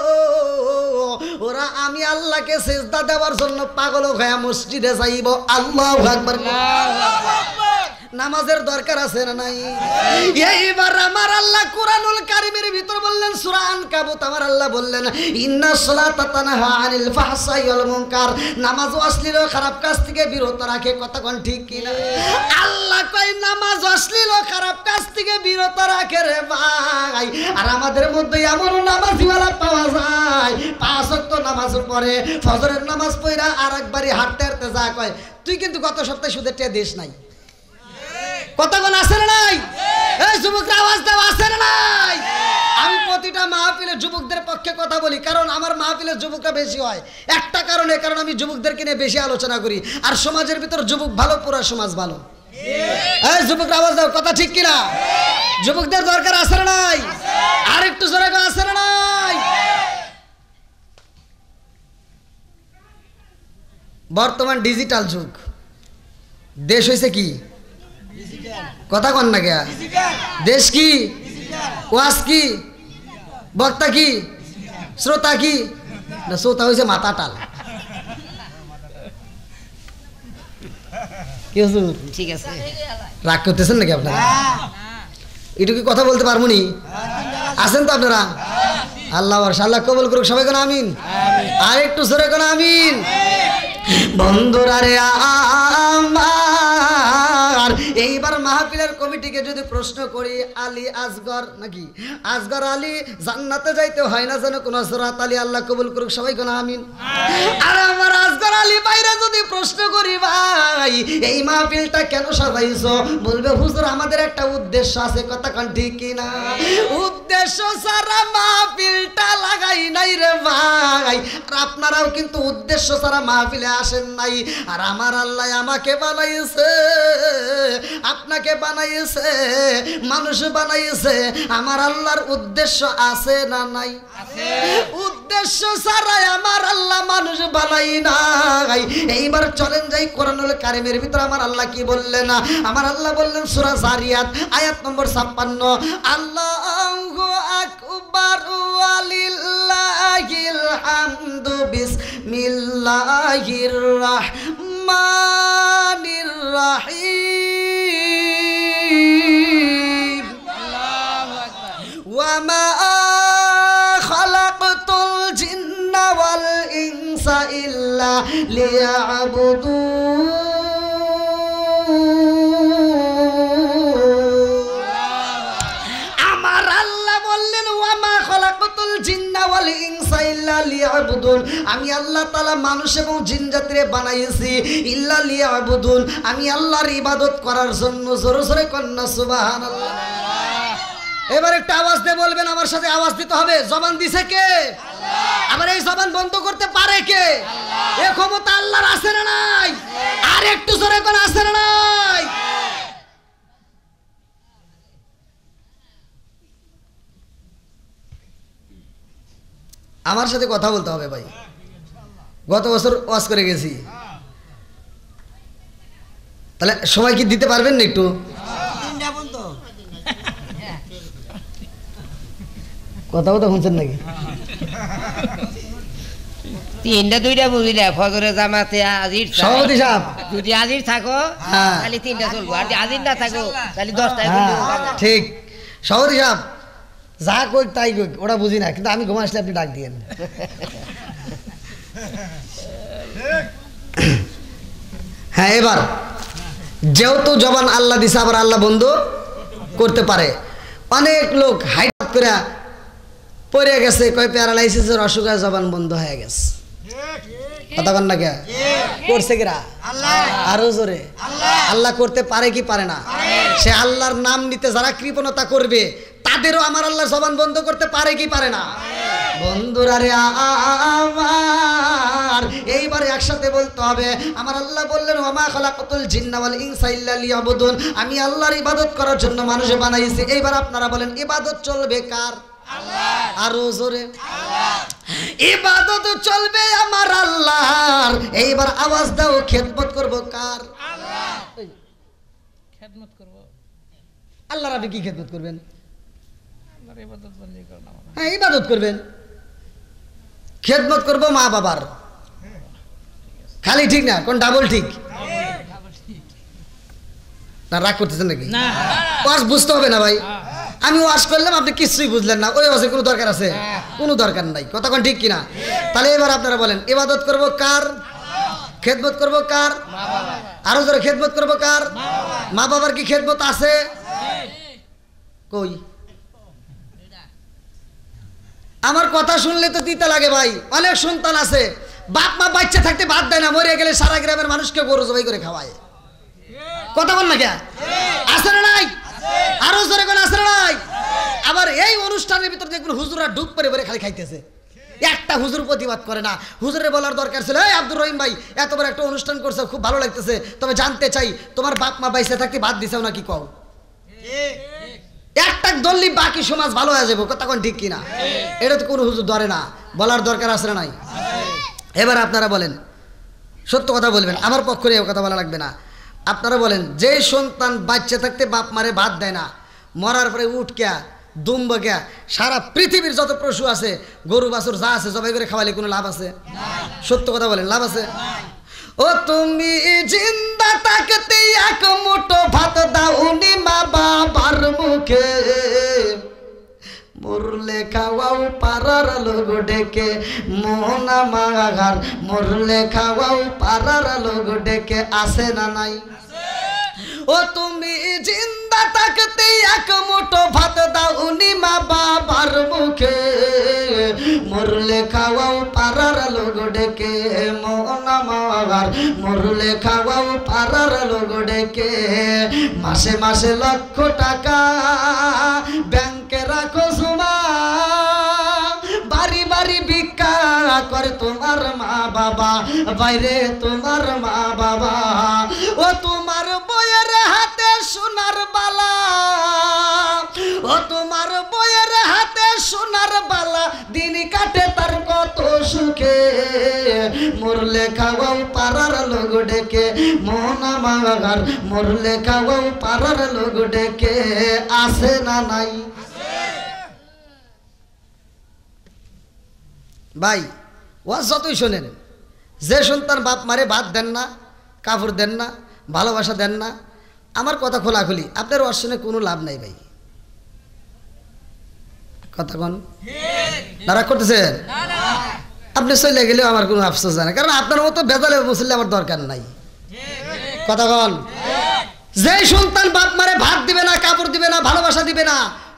ওরা আমি আল্লাহকে সিজদা দেওয়ার জন্য পাগল হয়ে মসজিদে যাইব। আল্লাহু আকবার। নামাজের দরকার আছে না নাই? এইবার আমার আল্লাহ কোরআনুল কারীমের ভিতর বললেন সূরা আনকাবুত আমার আল্লাহ বললেন ইন্নাস সালাতা তানহা আনিল ফাহশাই ওয়াল মুনকার, নামাজ অশ্লীল ও খারাপ কাজ থেকে বিরত রাখে। কথা কোন ঠিক কি না? আল্লাহ কয় নামাজ অশ্লীল ও খারাপ কাজ থেকে বিরত রাখে রে ভাই। আর আমাদের মধ্যে এমন নামাজিওয়ালা পাওয়া যায় 5 ওয়াক্ত নামাজ পড়ে, ফজরের নামাজ পড়া আরেকবারই হাঁটতে হাঁটতে যা কয় তুই কিন্তু গত সপ্তাহে সুদের টাকা দিস নাই। কথা কোন আছে না নাই? এই যুবকরা আওয়াজ দাও, আছে না নাই? আমি প্রতিটা মাহফিলে যুবকদের পক্ষে কথা বলি, কারণ আমার মাহফিলের যুবকরা বেশি হয় একটা কারণে, কারণ আমি যুবকদেরকে নিয়ে বেশি আলোচনা করি। আর সমাজের ভিতর যুবক ভালো, পুরো সমাজ ভালো। এই যুবকরা আওয়াজ দাও, কথা ঠিক কিনা? যুবকদের দরকার আছে না নাই? আর একটু জোরে গো, আছে না নাই? বর্তমান ডিজিটাল যুগ, দেশ হয়েছে কি? কথা কন না কে? দেশ কি? ওয়াজ কি? বক্তা কি? শ্রোতা কি? না, শ্রোতা হয়েছে মাথা টাল। ঠিক আছে, রাগ করতেছেন নাকি আপনারা? একটু কি কথা বলতে পারবো নি? আছেন তো আপনারা? আল্লাহ আল্লাহ কবুল করুক সবাই, কোন আমিন। আর একটু জোরে কোন আমিন। বন্ধুরা রে আমার, এইবার মাহফিলের কমিটিকে যদি প্রশ্ন করি আলী আসগর নাকি আসগর আলী জান্নাতে যাইতে হয় না যেন কোন সুরাত আলী, আল্লাহ কবুল করুক সবাই কোন আমিন। আর আমার আসগর আলী বাইরে যদি প্রশ্ন করি ভাই এই মাহফিলটা কেন সাজাইছো, বলবে হুজুর আমাদের একটা উদ্দেশ্য আছে। কথা কোন ঠিক কি না? উদ্দেশ্য ছাড়া মাহফিলটা লাগাই নাই রে ভাই। আর আপনারাও কিন্তু উদ্দেশ্য ছাড়া মাহফিলে আসেন নাই। আর আমার আল্লাহ আমাকে বানাইছে, আপনাকে বানাইছে, মানুষ বানাইছে। আমার আল্লাহর উদ্দেশ্য আছে না নাই? উদ্দেশ্য ছাড়াই আমার আল্লাহ মানুষ বানাই নাই। এইবার চলেন যাই কোরআনুল কারীমের ভিতরে আমার আল্লাহ কি বললেন? আমার আল্লাহ বললেন সূরা জারিয়াত আয়াত নম্বর 56, আল্লাহু আকবার ওয়ালিল্লাহিল হামদু বিসমিল্লাহির রাহমানির রাহিম। আল্লাহু আকবার। ওয়া মা খালাকতুল জিন্না ওয়াল ইনসা ইল্লা লিয়াবুদুন। আমার আল্লাহ বললেন ওয়া মা খালাকতুল জিন্না ওয়াল ইনসা ইল্লা লিয়াবুদুন, আমি আল্লাহ তাআলা মানুষ এবং জিন জাতিরে বানাইছি ইল্লা লিয়াবুদুন, আমি আল্লাহর ইবাদত করার জন্য। জোরে জোরে কন্না সুবহানাল্লাহ। এবার একটা আওয়াজ দিয়ে বলবেন, আমার সাথে আওয়াজ দিতে হবে। জবান দিছে কে? আল্লাহ। আবার এই জবান বন্ধ করতে পারে কে? আল্লাহ। এই ক্ষমতা আল্লাহর আছে না নাই? আর একটু জোরে কোন আছে না নাই? আমার সাথে কথা বলতে হবে ভাই। গত বছর ওয়াজ করে গেছি, তাহলে সময় কি দিতে পারবেন না একটু? কথা কথা শুনছেন নাকি? 3টা 2টা বুঝিলে ফজরে জামাতে আজির সভাপতি সাহেব যদি আজির থাকো তাহলে 3টা চলবো, আর যদি আজির না থাকো তাহলে 10টায়। ঠিক সভাপতি সাহেব, যা কই তাই কই, ওটা বুঝি না, কিন্তু আমি ঘুমা আসলে আপনি ডাক দিয়েন। হ্যাঁ, এবার যেহেতু জবান আল্লাহ দিছে, আবার আল্লাহ বন্ধ করতে পারে। অনেক লোক হাইট করে পড়ে গেছে, কয় প্যারালাইসিসের অসুখে জবান বন্ধ হয়ে গেছে। কথা বল না কে? করছে কিরা? আরো জোরে। আল্লাহ করতে পারে কি পারে না? সে আল্লাহর নাম নিতে যারা কৃপণতা করবে তাদেরও আমার আল্লাহ জবান বন্ধ করতে পারে কি পারে না? বন্ধুরা রে আমার, এইবারে একসাথে বলতে হবে। আমার আল্লাহ বললেন ওয়া মা খালাকাতুল জিন্না ওয়াল ইনসা ইল্লা লিয়াবুদুন, আমি আল্লাহর ইবাদত করার জন্য মানুষ বানাইছি। এইবার আপনারা বলেন ইবাদত চলবে কার? আল্লাহ। আরো জোরে। আল্লাহ। ইবাদত চলবে আমার আল্লাহর। এইবার আওয়াজ দাও, খেদমত করব কার? আল্লাহ। খেদমত করব আল্লাহর। আপনি কি খেদমত করবেন? আল্লাহর ইবাদত বন্দেগী করব। হ্যাঁ, ইবাদত করবেন। খেদমত করব মা বাবার। খালি ঠিক না, কোন ডাবল ঠিক? না রাগ করতেছেন নাকি? ওয়াজ বুঝতে হবে না ভাই, আমি ওয়াজ করলাম আপনি কিছুই বুঝলেন না, ওই ওয়াজের কোনো দরকার আছে? কোনো দরকার নাই। কথা কোন ঠিক কিনা? তাহলে এবার আপনারা বলেন, ইবাদত করব কার? খেদমত করব কার? আরো জোরে, খেদমত করব কার? মা বাবার কি খেদমত আছে? কই? আমার কথা শুনলে তো তিতা লাগে ভাই। অনেক সন্তান আছে বাপ মা বাচ্চা থাকতে বাদ দেয় না, মরে গেলে সারা গ্রামের মানুষকে গরু জবাই করে খাওয়ায়। কথা বল না কে? আছে না নাই? আরো জোরে কোন আছে না নাই? আবার এই অনুষ্ঠানের ভিতর দেখবেন হুজুররা ডুব করে করে খালি খাইতেছে, একটা হুজুর প্রতিবাদ করে না। হুজুরের বলার দরকার ছিল, এই আব্দুর রহিম ভাই এত বড় একটা অনুষ্ঠান করছো, খুব ভালো লাগতেছে, তবে জানতে চাই তোমার বাপ মা বাইসে থাকতে বাদ দিছাও নাকি কও? একটা দললি বাকি সমাজ ভালো হয়ে যাবো। কথা কোন ঠিক কিনা? এটা তো কোনো হুজুর ধরে না, বলার দরকার আছে না নাই? এবার আপনারা বলেন, সত্য কথা বলবেন, আমার পক্ষ নিয়ে কথা বলা লাগবে না। আপনারা বলেন, যে সন্তান বাচ্চা থাকতে বাপ মারে ভাত দেয় না, মরার পরে উঠ কে দুম্ব কে, সারা পৃথিবীর যত পশু আছে গরু বাছুর যা আছে জবাই করে খাওয়ালে কোনো লাভ আছে? সত্য কথা বলেন, লাভ আছে? ও তুমি জিন্দা থাকতে এক মুঠো ভাত দাওনি মা বাবার মুখে, মরলে খাওয়াও পাড়ার লোক ডেকে, মোহনা মাগার মরলে খাওয়াও পাড়ার লোক ডেকে, আসে না নাই? ও তুমি জিন্দা থাকতে এক মুঠো ভাত দাওনি মা বাবার মুখে, মরলে খাওয়াও পাড়ার লোক ডেকে, মোহনা মাগার মরলে খাওয়াও পাড়ার লোক ডেকে, মাসে মাসে লক্ষ টাকা ব্যাংকে রাখো জমা, বাড়ি বাড়ি ভিক্ষা করে তোমার মা বাবা, বাইরে তোমার মা বাবা। ও তোমার বইয়ের হাতে সোনার বালা, ও তোমার বইয়ের হাতে সোনার বালা, দিন কাটে তার কত সুখে, মরলে খাওয়াও পাড়ার লোক ডেকে, মোহনা মাগার মরলে খাওয়াও পাড়ার লোক ডেকে, আসে না নাই? ভাই ওয়াজ যতই শোনেন, যে সন্তান বাপ মারে ভাত দেন না, কাপড় দেন না, ভালোবাসা দেন না, আমার কথা খোলাখুলি, আপনার ওয়াজ শুনে কোনো লাভ নাই ভাই। কথা কন, নারাজ করতেছেন? আপনি চলে গেলেও আমার কোনো আফসোস হয় না, কারণ আপনার মতো বেজালে বসলে আমার দরকার নাই। কথা কন, যে সন্তান বাপ মারে ভাত দিবে না, কাপড় দিবে না, ভালোবাসা দিবে না,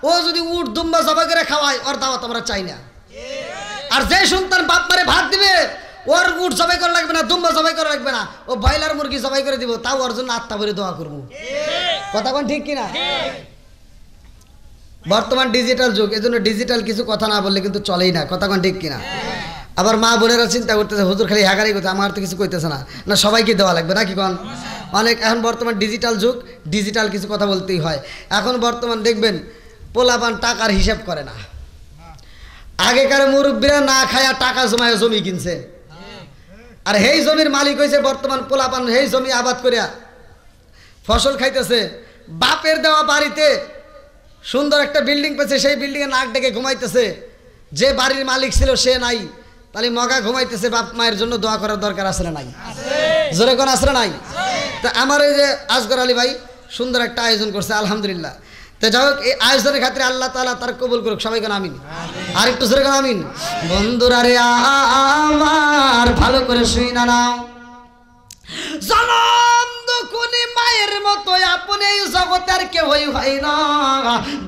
ও যদি উট দুম্বা জবাই করে খাওয়ায়, ওর দাওয়াত আমরা চাই না। আর যে সন্তান বাপ মারে ভাত দিবে, ওর উট জবাই করা লাগবে না, দুম্বা জবাই করা লাগবে না, ও ব্রয়লার মুরগি জবাই করে দিব, তাও ওর জন্য আত্মা ভরে দোয়া করবো। কথা কোন ঠিক কিনা? বর্তমান ডিজিটাল যুগ, এজন্য ডিজিটাল কিছু কথা না বললে কিন্তু চলেই না। কথা কোন ঠিক কিনা? আবার মা বোনেরা চিন্তা করতেছে, হুজুর খালি হ্যাগারি করতে, আমার তো কিছু কইতেছে না, না সবাইকে দেওয়া লাগবে নাকি কোন? অনেক এখন বর্তমান ডিজিটাল যুগ, ডিজিটাল কিছু কথা বলতেই হয়। এখন বর্তমান দেখবেন পোলাপান টাকার হিসাব করে না। আগেকার মুরব্বীরা না খায়া টাকা জমায় জমি কিনছে, আর এই জমির মালিক হয়েছে বর্তমান পোলাপান, এই জমি আবাদ করিয়া ফসল খাইতেছে। বাপের দেওয়া বাড়িতে সুন্দর একটা বিল্ডিং পেয়েছে, সেই বিল্ডিংয়ে নাক ডেকে ঘুমাইতেছে। যে বাড়ির মালিক ছিল সে নাই, তাহলে মগা ঘুমাইতেছে। বাপ মায়ের জন্য দোয়া করার দরকার আছে না নাই? জোরে কোন আছে না নাই? তা আমার এই যে আসগর আলী ভাই সুন্দর একটা আয়োজন করছে, আলহামদুলিল্লাহ। তো যাই হোক, এই আয়োজনের খাতিরে আল্লাহ তাআলা তার কবুল করুক, সবাই কোন আমিন। আর একটু জোরে কোন আমিন। বন্ধুরা রে আমার ভালো করে শুই না নাও, জনম দুকুনি মায়ের মতো আপনি এই জগতে আর কেউই হয় না,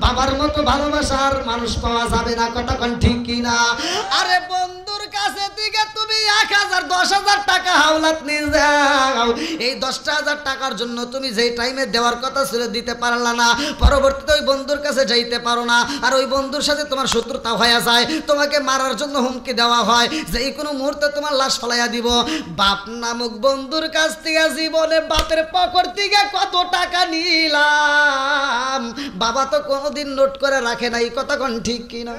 বাবার মতো ভালোবাসার মানুষ পাওয়া যাবে না। কথা কোন ঠিক কিনা? আরে বন্ধুর কাছে থেকে তুমি 1000 10,000 টাকা হাওলাত নিয়ে যাও, এই 10,000 টাকার জন্য তুমি যেই টাইমে দেওয়ার কথা ছিল দিতে পারলা না, পরবর্তীতে ওই বন্ধুর কাছে যাইতে পারো না, আর ওই বন্ধুর সাথে তোমার শত্রুতা হয়ে যায়, তোমাকে মারার জন্য হুমকি দেওয়া হয়, যেই কোনো মুহূর্তে তোমার লাশ ফালাইয়া দিব। বাপ নামক বন্ধুর কাছ থেকে জীবনে বাপের পকেট থেকে কত টাকা নিলাম, বাবা তো কোনোদিন নোট করে রাখে নাই। কথা কোন ঠিক কিনা?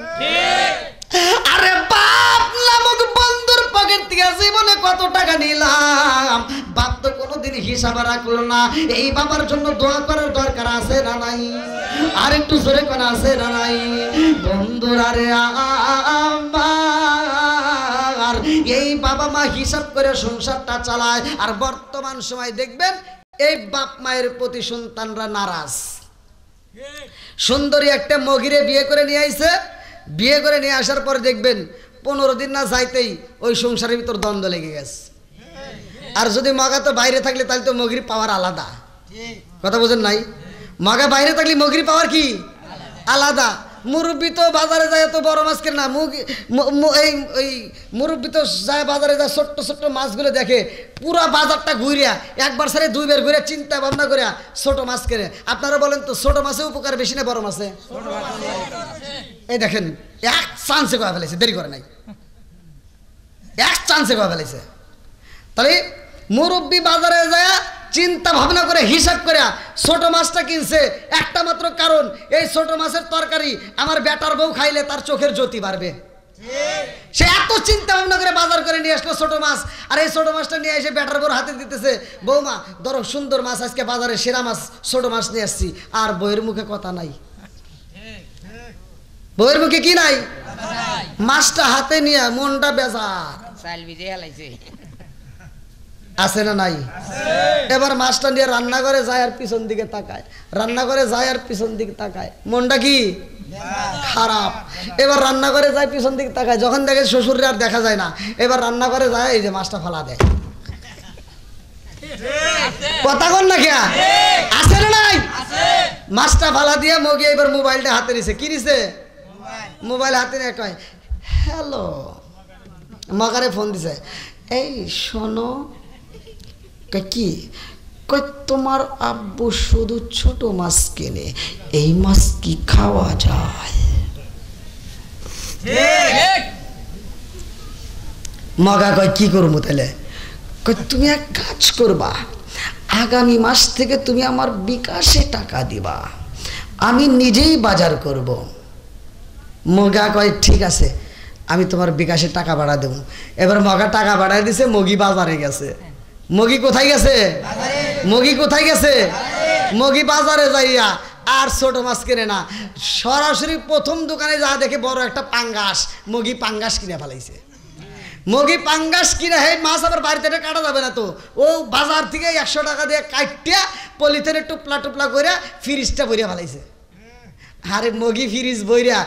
আরে বাপ নামক বন্ধুর পকেট থেকে জীবনে কত টাকা নিলাম, বাপ তো কোনোদিন হিসাব রাখলো না। এই বাবার জন্য দোয়া করার দরকার আছে না নাই? আর একটু জোরে কোন আছে না নাই? বন্ধুরা রে আমার, এই বাবা মা হিসাব করে সংসারটা চালায়। আর বর্তমান সময় দেখবেন এই বাপ মায়ের প্রতি সন্তানরা নারাজ। সুন্দরী একটা মগিরে বিয়ে করে নিয়ে আইছে, বিয়ে করে নিয়ে আসার পর দেখবেন 15 দিন না যাইতেই ওই সংসারের ভিতর দ্বন্দ্ব লেগে গেছে। আর যদি মগা তো বাইরে থাকলে তাহলে তো মগির পাওয়ার আলাদা। কথা বোঝেন নাই? মগা বাইরে থাকলে মগির পাওয়ার কি আলাদা। মুরব্বী তো বাজারে যায় তো বড় মাছ কেনে না, এই মুরব্বী তো যায় বাজারে যায় ছোট্ট ছোট্ট মাছগুলো দেখে, পুরা বাজারটা ঘুরিয়া একবার সারে দুইবার ঘুরে চিন্তা ভাবনা করে ছোট মাছ কেনে। আপনারা বলেন তো ছোট মাছে উপকার বেশি না বড় মাছে? এই দেখেন এক চান্সে কয়া ফেলেছে, দেরি করে নাই, এক চান্সে কয়া ফেলেছে। তাহলে মুরব্বী বাজারে যায় চিন্তা ভাবনা করে হিসাব করে ছোট মাছটা কিনছে একটা মাত্র কারণ, এই ছোট মাছের তরকারি আমার বেটার বউ খাইলে তার চোখের জ্যোতি বাড়বে। সে এত চিন্তা ভাবনা করে বাজার করে নিয়ে আসলো ছোট মাছ, আর এই ছোট মাছটা নিয়ে এসে বেটার বউর হাতে দিতেছে, বৌমা ধরো সুন্দর মাছ, আজকে বাজারে সেরা মাছ ছোট মাছ নিয়ে আসছি। আর বউয়ের মুখে কথা নাই, বউয়ের মুখে কি নাই? মাছটা হাতে নিয়ে মনটা বেজার আছে না নাই? এবার মাছটা নিয়ে রান্নাঘরে যায় আর পিছন দিকে তাকায়, রান্নাঘরে যায় আর পিছন দিকে তাকায়, মনটা কি খারাপ। এবার রান্নাঘরে যায় পিছন দিকে তাকায়, যখন দেখে শ্বশুরে আর দেখা যায় না, এবার রান্নাঘরে যায় এই যে মাছটা ফালা দেয়। কথা কন না কে আছে না নাই? মাছটা ফালা দিয়ে মগি এবার মোবাইলটা হাতে নিছে। কি নিছে? মোবাইল হাতে নিয়ে কয় হ্যালো, মগারে ফোন দিছে, এই শোনো। কি কই? তোমার আব্বু শুধু ছোট মাছ কেনে, এই মাছ কি খাওয়া যায়? মগা কয় কি করবো তাহলে? কই তুমি এক কাজ করবা, আগামী মাস থেকে তুমি আমার বিকাশে টাকা দিবা, আমি নিজেই বাজার করব। মগা কয় ঠিক আছে, আমি তোমার বিকাশে টাকা বাড়া দেব। এবার মগা টাকা বাড়াই দিছে, মগি বাজারে গেছে। মগি কোথায় গেছে? মগি কোথায় গেছে? মগি বাজারে যাইয়া আর ছোট মাছ কিনে না, সরাসরি প্রথম দোকানে যা দেখে বড় একটা পাঙ্গাস, মগি পাঙ্গাস কিনে ফেলাইছে। মগি পাঙ্গাস কিনে হে মাছ আবার বাড়িতে কাটা যাবে না, তো ও বাজার থেকে 100 টাকা দিয়ে কাটিয়া পলিথিনে টুপলা টুপলা করে ফ্রিজটা ভরিয়া ফেলাইছে। আরে মগি ফ্রিজ বইরা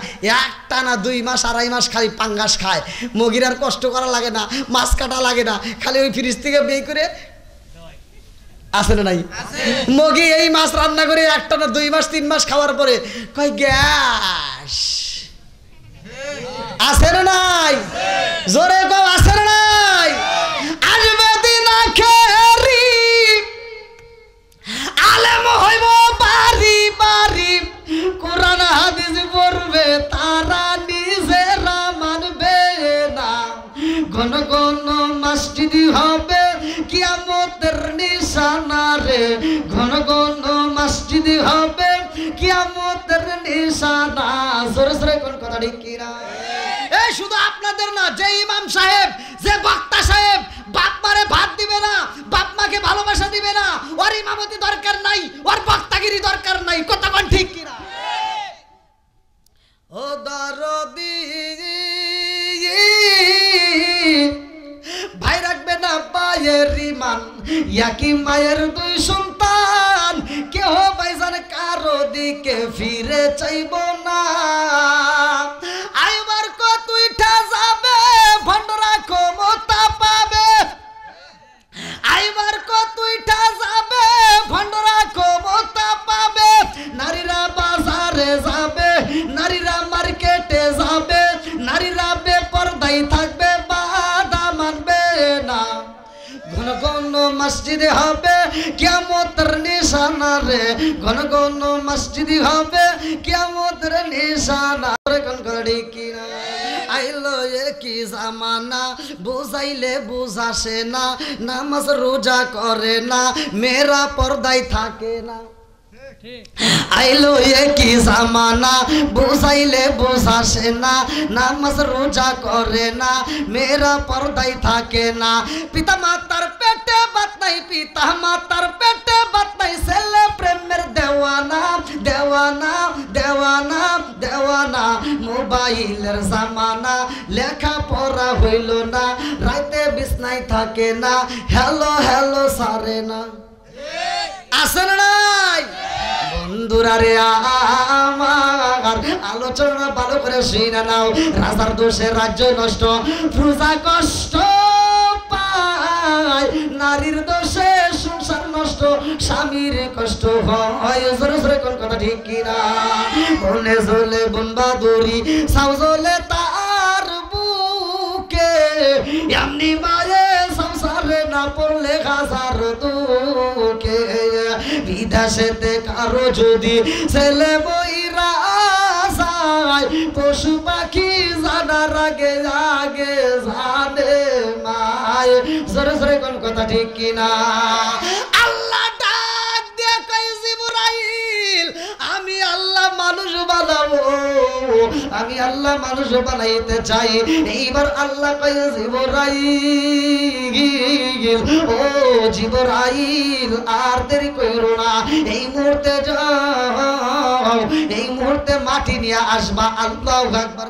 একটা না 2 মাস 2.5 মাস খালি পাঙ্গাস খায়। মগির আর কষ্ট করা লাগে না, মাছ কাটা লাগে না, খালি ওই ফ্রিজ থেকে বের করে আছে না নাই? মগি এই মাছ রান্না করে একটা না 2 মাস 3 মাস খাওয়ার পরে কয় গ্যাস আছে না নাই? জোরে কও আছে না নাই? আসবে দিন আখেরি আলেম হইব বাড়ি বাড়ি, কোরআন হাদিস পড়বে তারা নিজেরা মানবে না, ঘন ঘন মসজিদ হবে কিয়ামতের নিশানা রে, ঘন ঘন মসজিদ হবে কিয়ামতের নিশানা। জোরে জোরে কোন কথা ঠিক কি না? এই শুধু আপনাদের না, যে ইমাম সাহেব, যে বক্তা সাহেব বাপ মারে ভাত দিবে না, বাপ মাকে ভালোবাসা দিবে না, ওর ইমামতি দরকার নাই, ওর বক্তাগিরি দরকার নাই। কথা কোন ঠিক কি না? ও দরদি ভাই রাখবে না পায়ের রিমান, ইয়াকি মায়ের 2 সন্তান, কেহ ভাইজান কারো দিকে ফিরে চাইব না। আইবার কত উঠা যাবে, ভন্ডরা ক্ষমতা পাবে, আইবার কত উঠা যাবে, ভন্ডরা ক্ষমতা পাবে, নারীরা বাজারে যাবে, নারীরা মার্কেটে যাবে, নারীরা বেপরদাই থাকবে, বাধা মানবে না, ঘন ঘন মসজিদে হবে কিয়ামতের নিশানা রে, ঘন ঘন মসজিদে হবে কিয়ামতের নিশানা। কোন করে কি না? আইলো কি জামানা, বুঝাইলে বুঝাসে না, নামাজ রোজা করে না, মেয়েরা পর্দায় থাকে না। আইলো কি জামানা, বুঝাইলে বুঝাসে না, নামাজ রোজা করে না, মেয়েরা পর্দায় থাকে না, পিতা মাতার পেটে বাত নাই, পিতা মাতার পেটে বাত নাই, ছেলে প্রেমের দেওয়ানা দেওয়ানা দেওয়ানা দেওয়ানা, মোবাইলের জামানা, লেখা পড়া হইল না, রাতে বিছনায় থাকে না, হ্যালো হ্যালো সারে না। আছে না নাই? বন্ধুরা রে আমার আলোচনা ভালো করে শুনে নাও। রাজার দোষে রাজ্য নষ্ট, প্রজা কষ্ট পায়, নারীর দোষে সংসার নষ্ট, স্বামীর কষ্ট হয়। জোরে জোরে কোন কথা ঠিক কিনা? বনে জ্বলে বন বাদুরি, সাউ জ্বলে তার বুকে, এমনি মায়ে সংসারে না পড়লে হাজার দুঃখে। বিদেশেতে কারো যদি ছেলে বইরা যায়, পশু পাখি জানার আগে আগে জানে মায়। জোরে জোরে কোন কথা ঠিক কিনা? আল্লাহ ডাক দিয়ে কই জিবরাইল, আমি আল্লাহ মানুষ বানাবো, আমি আল্লাহ মানুষ বানাইতে চাই। এইবার আল্লাহ কই জিবরাইল, ও জিবরাইল আর দেরি কইরো না, এই মুহূর্তে যাও, এই মুহূর্তে মাটি নিয়ে আসবা। আল্লাহু আকবার।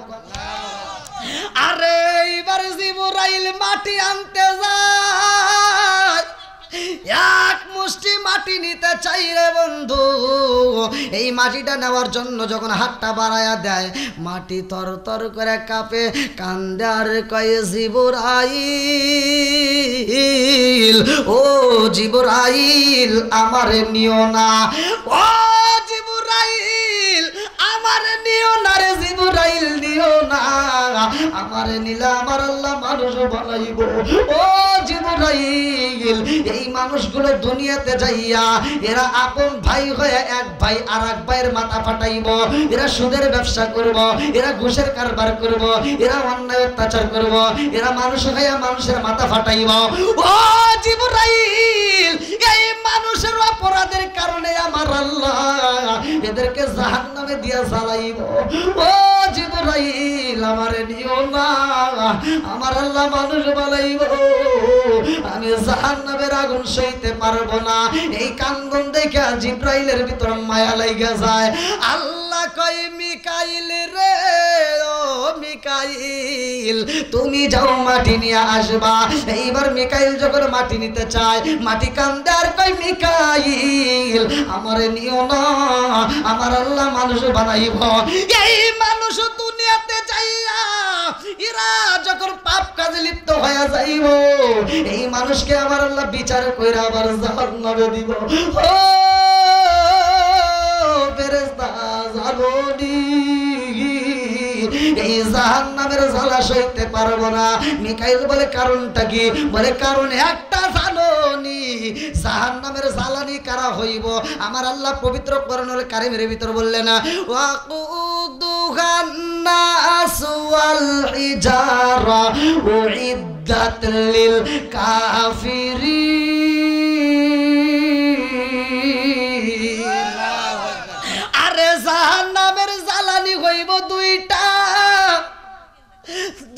আরে এইবার জিবরাইল মাটি আনতে যায়, এক মুষ্টি মাটি নিতে চাই রে বন্ধু। এই মাটিটা নেওয়ার জন্য যখন হাতটা বাড়ায়া দেয়, মাটি তর তর করে কাঁপে, কান্দে আর কয়ে জিবরাইল, ও জিবরাইল আমারে নিও না, ও জিবরাইল আমারে নিও না রে, জিবরাইল নিও না, আমারে নিলে আমার আল্লাহ মানুষ বানাইব। ও জিবরাইল, এই মানুষগুলো দুনিয়াতে যাইয়া এরা আপন ভাই হয়ে এক ভাই আর এক ভাইয়ের মাথা ফাটাইব, এরা সুদের ব্যবসা করব, এরা ঘুষের কারবার করব, এরা অন্যায় অত্যাচার করব, এরা মানুষ হয়ে মানুষের মাথা ফাটাইব। ও জিবরাইল, এই মানুষের অপরাধের কারণে আমার আল্লাহ এদেরকে জাহান্নামে দিয়া জ্বালাইব। ও জিবরাইল আমারে নিও না, আমার আল্লাহ মানুষ বানাইব, আমি জাহান্নামের আগুন সইতে পারবো না। এই কান্দন দেখে জিবরাইলের ভিতর মায়া লাগা যায়। আল্লাহ কই মিকাইল রে, ও মিকাইল তুমি যাও মাটি নিয়ে আসবা। এইবার মিকাইল যখন মাটি নিতে চায়, মাটি কান্দে আর কই মিকাইল আমারে নিও না, আমার আল্লাহ মানুষ বানাইব। এই মানুষ দুনিয়াতে যাইয়া এরা যখন পাপ কাজে লিপ্ত হয়ে যাইব, এই মানুষকে আমার আল্লাহ বিচার কইরা আবার জাহান্নামে দিব। ও ফেরেশতা জানোনি, এই জাহান্নামের জ্বালা সইতে পারবো না। মিকাইল বলে কারণটা কি? বলে কারণ একটা, জানোনি জাহান্নামের জ্বালানি কারা হইব? আমার আল্লাহ পবিত্র কোরআনুল কারীমের ভিতর বললেন, ওয়াকুদুহান নাস ওয়াল হিজারা উইদ্দাত লিল কাফিরিন। আরে জাহান্নামের জ্বালানি হইব দুইটা,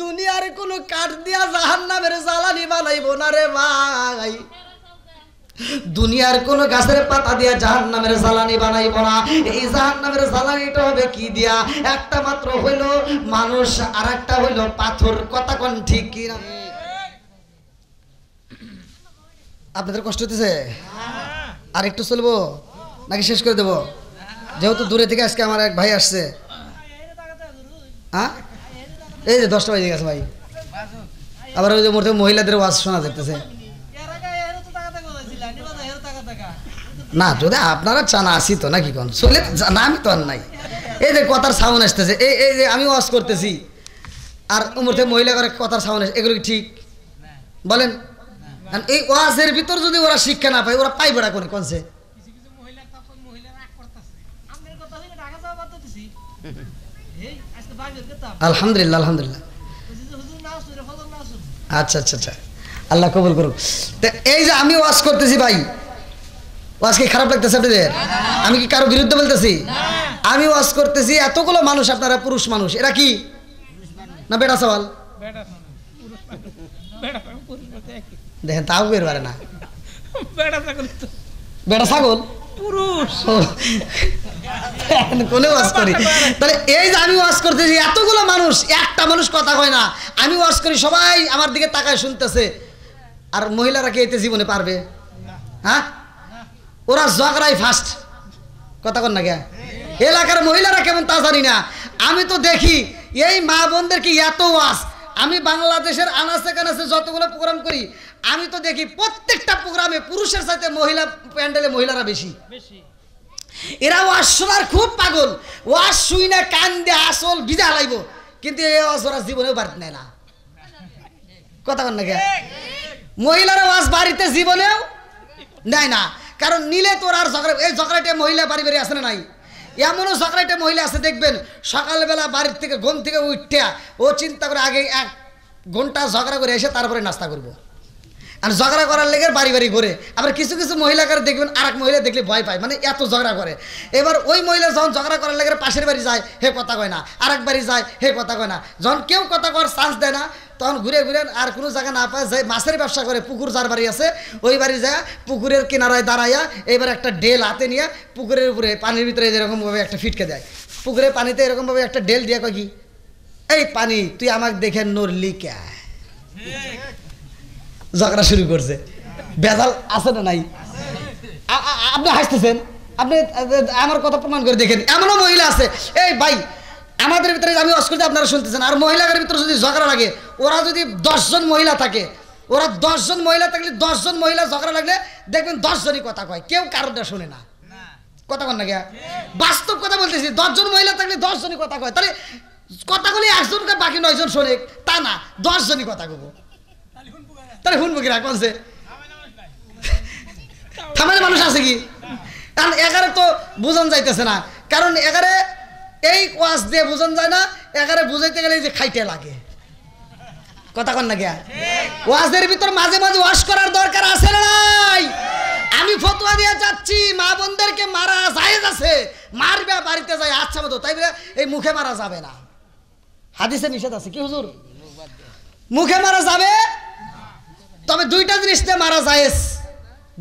দুনিয়ার কোনো কাঠ দিয়া জাহান্নামের জ্বালানি বানাইব না রে ভাই। দুনিয়ার কোন গাছের পাতা দিয়া জাহান্নামের জ্বালানি বানাইব না। এই জাহান্নামের জ্বালানিটা হবে কি দিয়া? একটা মাত্র হইল মানুষ, আর একটা হইল পাথর। কথা কোন ঠিক কি না? আপনাদের কষ্ট হতেছে? আর একটু চলবো নাকি শেষ করে দেবো? যেহেতু দূরে থেকে আজকে আমার এক ভাই আসছে। হ্যাঁ, এই যে 10টা বাজে গেছে ভাই, আবার ওই যে মহিলাদের ওয়াজ শোনা যাইতেছে। না যদি আপনারা চান আসি তো নাকি কোন চলে না, আমি তো আর নাই। এই যে কথার সাউন্ড আসতেছে, এই যে আমি ওয়াজ করতেছি আর উমর থেকে মহিলা করে কথার সাউন্ড আসে, এগুলো কি ঠিক বলেন? এই ওয়াজের ভিতর যদি ওরা শিক্ষা না পায়, ওরা পাইবে না কোন কোনছে? আলহামদুলিল্লাহ, আলহামদুলিল্লাহ, আচ্ছা আচ্ছা আচ্ছা, আল্লাহ কবুল করুক। তো এই যে আমি ওয়াজ করতেছি ভাই, ওয়াজ কি খারাপ লাগতেছে আপনাদের? আমি কি কারো বিরুদ্ধে বলতেছি? আমি ওয়াজ করতেছি, এতগুলো মানুষ, আপনারা পুরুষ মানুষ, এরা কি না বেটা সওয়াল? দেখেন তাও বের পারে না, বেটা ছাগল পুরুষ কোনে ওয়াজ করি। তাহলে এই যে আমি ওয়াজ করতেছি, এতগুলো মানুষ, একটা মানুষ কথা কয় না। আমি ওয়াজ করি, সবাই আমার দিকে তাকায় শুনতেছে, আর মহিলারা কি এতে জীবনে পারবে? হ্যাঁ, ওরা ঝগড়াই ফার্স্ট, কথা কন না কে? এলাকার মহিলারা কেমন তা জানি না, আমি তো দেখি এই মা বোনদের কি এত ওয়াজ। আমি বাংলাদেশের আনাচে কানাচে যতগুলো প্রোগ্রাম করি, আমি তো দেখি প্রত্যেকটা প্রোগ্রামে পুরুষের সাথে মহিলা প্যান্ডেলে মহিলারা বেশি। এরা ওয়াজ শোনার খুব পাগল, ওয়াজ শুই না কান দিয়ে আসল ভিজা লাইব, কিন্তু এই ওয়াজ ওরা জীবনেও বাড়িতে নেয় না, কথা কন না কে? মহিলারা ওয়াজ বাড়িতে জীবনেও নেয় না, কারণ নিলে তোর আর ঝগড়া। এই ঝগড়াটে মহিলা বাড়ি বাড়ি আসে না নাই? এমনও ঝগড়াটে মহিলা আছে দেখবেন, সকালবেলা বাড়ির থেকে ঘুম থেকে উঠতে ও চিন্তা করে আগে 1 ঘন্টা ঝগড়া করে এসে তারপরে নাস্তা করবো, আর ঝগড়া করার লেগে বাড়ি বাড়ি ঘুরে। আবার কিছু কিছু মহিলাকে দেখবেন আরেক মহিলা দেখলে ভয় পায়, মানে এত ঝগড়া করে। এবার ওই মহিলা যখন ঝগড়া করার লেগে পাশের বাড়ি যায়, হে কথা কয় না, আরেক বাড়ি যায়, হে কথা কয় না। যখন কেউ কথা করার চান্স দেয় না, তখন ঘুরে ঘুরে আর কোনো জায়গা না পায়, যায় মাছের ব্যবসা করে। পুকুর যার বাড়ি আছে ওই বাড়ি যায়, পুকুরের কিনারায় দাঁড়াইয়া এবার একটা ডেল হাতে নিয়ে পুকুরের উপরে পানির ভিতরে এরকমভাবে একটা ফিটকে দেয়। পুকুরের পানিতে এরকমভাবে একটা ডেল দিয়ে কয় কি, এই পানি তুই আমাকে দেখে নড়লি কে? ঝগড়া শুরু করছে। বেজাল আছে না নাই? আপনি হাসতেছেন, আপনি আমার কথা প্রমাণ করে দেখেন। এমনও মহিলা আছে, এই ভাই আমাদের ভিতরে আমি অস্কৃতি আপনারা শুনতেছেন, আর মহিলাদের ভিতরে যদি ঝগড়া লাগে, ওরা যদি 10 জন মহিলা থাকে, ওরা 10 জন মহিলা থাকলে 10 জন মহিলা ঝগড়া লাগলে দেখবেন 10 জনই কথা কয়, কেউ কারোটা শোনে না, কথা কন না কে? বাস্তব কথা বলতেছি, 10 জন মহিলা থাকলে 10 জনই কথা কয়। তাহলে কথাগুলি একজনকে বাকি 9 জন শোনে, তা না, 10 জনই কথা কব। তাহলে শুনবো কি রাখছে? থামালে মানুষ আছে কি? কারণ 11 তো বুঝান যাইতেছে না, কারণ 11 এই ওয়াজ দিয়ে বুঝান যায় না, 11 বুঝাইতে গেলে যে খাইতে লাগে, কথা কন না কে? ওয়াজের ভিতর মাঝে মাঝে ওয়াজ করার দরকার আছে না নাই? আমি ফতোয়া দিয়ে যাচ্ছি, মা বোনদেরকে মারা জায়েজ আছে, মারবে বাড়িতে যায় আচ্ছা মতো, তাই বলে এই মুখে মারা যাবে না, হাদিসে নিষেধ আছে কি হুজুর? মুখে মারা যাবে, তবে 2টা জিনিস দিয়ে মারা জায়েজ।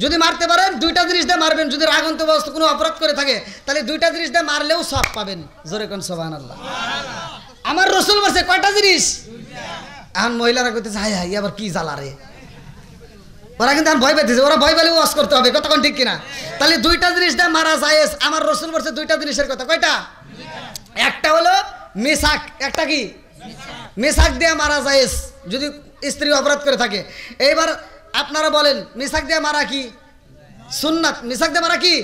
যদি মারতে পারেন 2টা জিনিস দিয়ে মারবেন। যদি রাগন্ত অবস্থা কোনো অপরাধ করে থাকে, তাহলে 2টা জিনিস দিয়ে মারলেও সওয়াব পাবেন। জোরে কোন সুবহানাল্লাহ। আমার রাসূল বলেছে কয়টা জিনিস? এখন মহিলারা কইতেছে হাই হাই আবার কি জ্বালা রে, ওরা কিন্তু ভয় পেতেছে, ওরা ভয় পেলে ওয়াজ করতে হবে, কথা কোন ঠিক কিনা? তাহলে 2টা জিনিস দিয়ে মারা জায়েজ। আমার রাসূল বলেছে 2টা জিনিসের কথা, কয়টা? একটা হলো মিসাক, একটা কি? মিসাক দিয়ে মারা জায়েজ, যদি স্ত্রী অপরাধ করে থাকে। এইবার আপনারা বলেন মিসাক দিয়ে মারা কি সুন্নাত? মিসাক দিয়ে মারা কি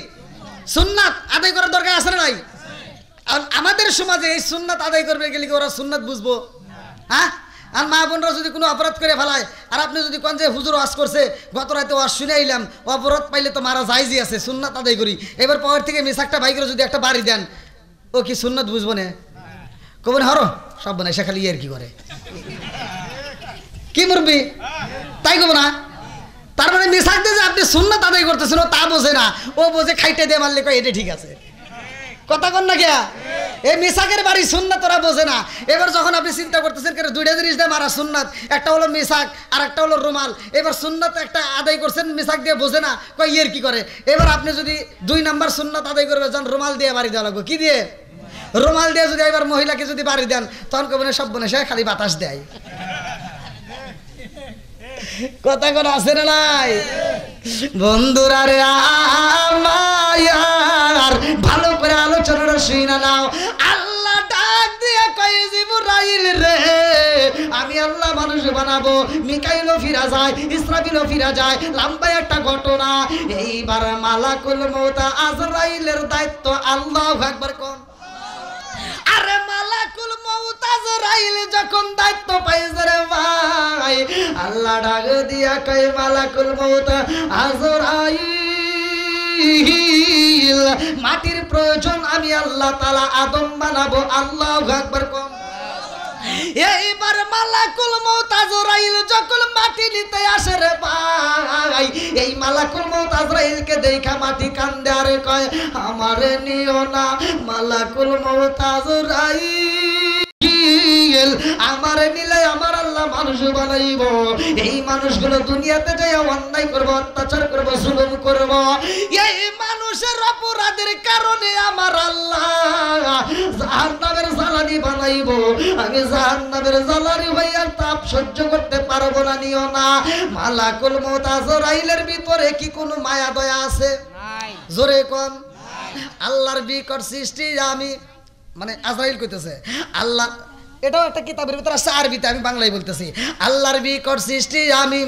সুন্নাত? আদায় করার দরকার আছে না নাই? আমাদের সমাজে এই সুন্নাত আদায় করবে গেলে কি ওরা সুন্নাত বুঝবো? হ্যাঁ, আর মা বোনরা যদি কোনো অপরাধ করে ফেলায়, আর আপনি যদি কোন যে হুজুর ওয়াজ করছে, গত রাতে ওয়াজ শুনে আইলাম, অপরাধ পাইলে তো মারা জায়েজই আছে, সুন্নাত আদায় করি। এবার পাওয়ার থেকে মিসাকটা বাইকের যদি একটা বাড়ি দেন, ও কি সুন্নাত বুঝবো না? কবেন হরো সব বানাই, সে খালি ইয়ের কি করে কি মুরবি, তাই কব না? তার মানে মিসাক দিয়ে যে আপনি সুন্নাত আদায় করতেছেন, ও তা বোঝে না, ও বোঝে খাইতে দিয়ে মারলে কয় এটা ঠিক আছে, কথা কন না কে? এই মিসাকের বাড়ি সুন্নাত ওরা বোঝে না। এবার যখন আপনি চিন্তা করতেছেন কেন 2টা জিনিস দিয়ে মারা সুন্নাত, একটা হলো মিসাক আর একটা হলো রুমাল। এবার সুন্নাত একটা আদায় করছেন, মিসাক দিয়ে বোঝে না, কয় ইয়ের কি করে। এবার আপনি যদি 2 নাম্বার সুন্নাত আদায় করবে যান, রুমাল দিয়ে বাড়ি দেওয়া লাগবে। কি দিয়ে? রুমাল দিয়ে যদি এবার মহিলাকে যদি বাড়ি দেন, তখন কবেন সব বনে সে খালি বাতাস দেয়, কথা কোন আছে না নাই? বন্ধুরা রে আমার ভালো করে আলোচনাটা শুনে নাও। আল্লাহ ডাক দিয়ে কয় জিবরাইল রে, আমি আল্লাহ মানুষ বানাবো। মিকাইলও ফিরা যায়, ইসরাফিলও ফিরা যায়, লম্বা একটা ঘটনা। এইবার মালাকুল মউত আজরাইলের দায়িত্ব, আল্লাহু আকবার কোন। আরে মালাকুল মউত আজরাইল যখন দায়িত্ব পাইছে রে ভাই, আল্লাহ ডাক দিয়া কয় মালাকুল মউত আজরাইল, মাটির প্রয়োজন, আমি আল্লাহ তাআলা আদম বানাবো। আল্লাহু আকবার কোন। এইবার মালাকুল মউত আজরাইল যখন মাটি নিতে আসে রে ভাই, এই মালাকুল মউত আজরাইলকে দেখা মাটি কান্দে আর কয় আমারে নিও না মালাকুল মউত আজরাইল, আমারে নিলে আমার আল্লাহ মানুষ বানাইব। এই মানুষগুলো দুনিয়াতে যায় অন্যায় করবো, অত্যাচার করবো, জুলুম করবো। এই মানুষের অপরাধের কারণে আমার আল্লাহ জাহান্নামের জ্বালানি বানাইব। আমি জাহান্নামের জ্বালানি ভাইয়া তাপ সহ্য করতে পারবো না, নিও না। মালাকুল মউত আজরাইলের ভিতরে কি কোনো মায়া দয়া আছে? জোরে কোন আল্লাহর বিকট সৃষ্টি আমি, মানে আজরাইল কইতেছে আল্লাহ, এটাও একটা কিতাবের ভিতরে আছে আরবিতে, আমি বাংলায় বলতেছি। আল্লাহর বিকট সৃষ্টি আমি,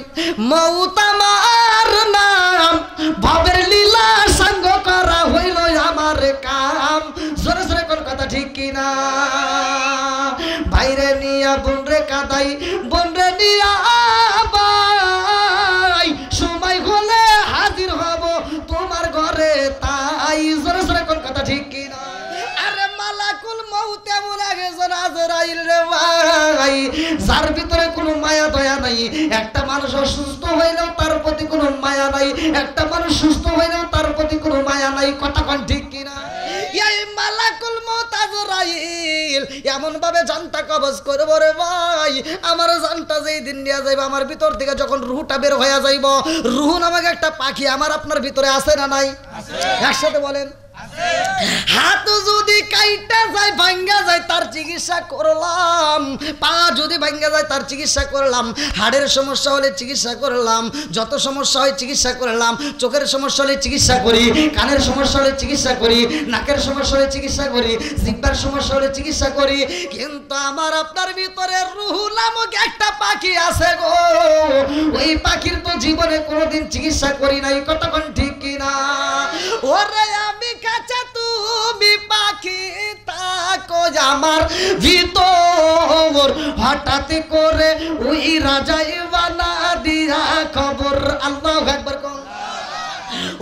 মউত আমার নাম, ভবের লীলা সঙ্গ করা হইল আমার কাম। জোরে জোরে কোন কথা ঠিক কিনা? বাইরে নিয়া বনরে কাদাই, বনরে নিয়া বাই, সময় হলে হাজির হব তোমার ঘরে তাই। জোরে জোরে কোন কথা ঠিক কিনা? আরে মালাকুল মউত এমন একজন আজরাইল রে ভাই, যার ভিতরে কোনো মায়া দয়া নাই। একটা মানুষ অসুস্থ হইলেও তার প্রতি কোনো মায়া নাই, একটা মানুষ সুস্থ হইলেও তার প্রতি কোনো মায়া নাই। কথা কোন ঠিক কিনা? এই মালাকুল মউত আজরাইল এমন ভাবে জানটা কবজ করব রে ভাই, আমার জানটা যেই দিন নিয়ে যাইব, আমার ভিতর থেকে যখন রুহটা বের হয়ে যাইব, রুহ নামক একটা পাখি আমার আপনার ভিতরে আছে না নাই? একসাথে বলেন। হাত যদি কাইটা যায় ভাঙ্গা যায় তার চিকিৎসা করলাম, পা যদি ভাঙ্গা যায় তার চিকিৎসা করলাম, হাড়ের সমস্যা হলে চিকিৎসা করলাম, যত সমস্যা হয় চিকিৎসা করলাম, চোখের সমস্যা হলে চিকিৎসা করি, কানের সমস্যা হলে চিকিৎসা করি, নাকের সমস্যা হলে চিকিৎসা করি, জিহ্বার সমস্যা হলে চিকিৎসা করি। কিন্তু আমার আপনার ভিতরে রূহ নামক একটা পাখি আছে গো, ওই পাখির তো জীবনে কোনোদিন চিকিৎসা করি নাই। কতক্ষণ ঠিক কিনা? ওরে আমি কাঁচা তুমি পাখি তাকো আমার ভিতর, হঠাৎ করে ওই রাজাই বানা দিয়া খবর। আল্লাহু আকবার কোন।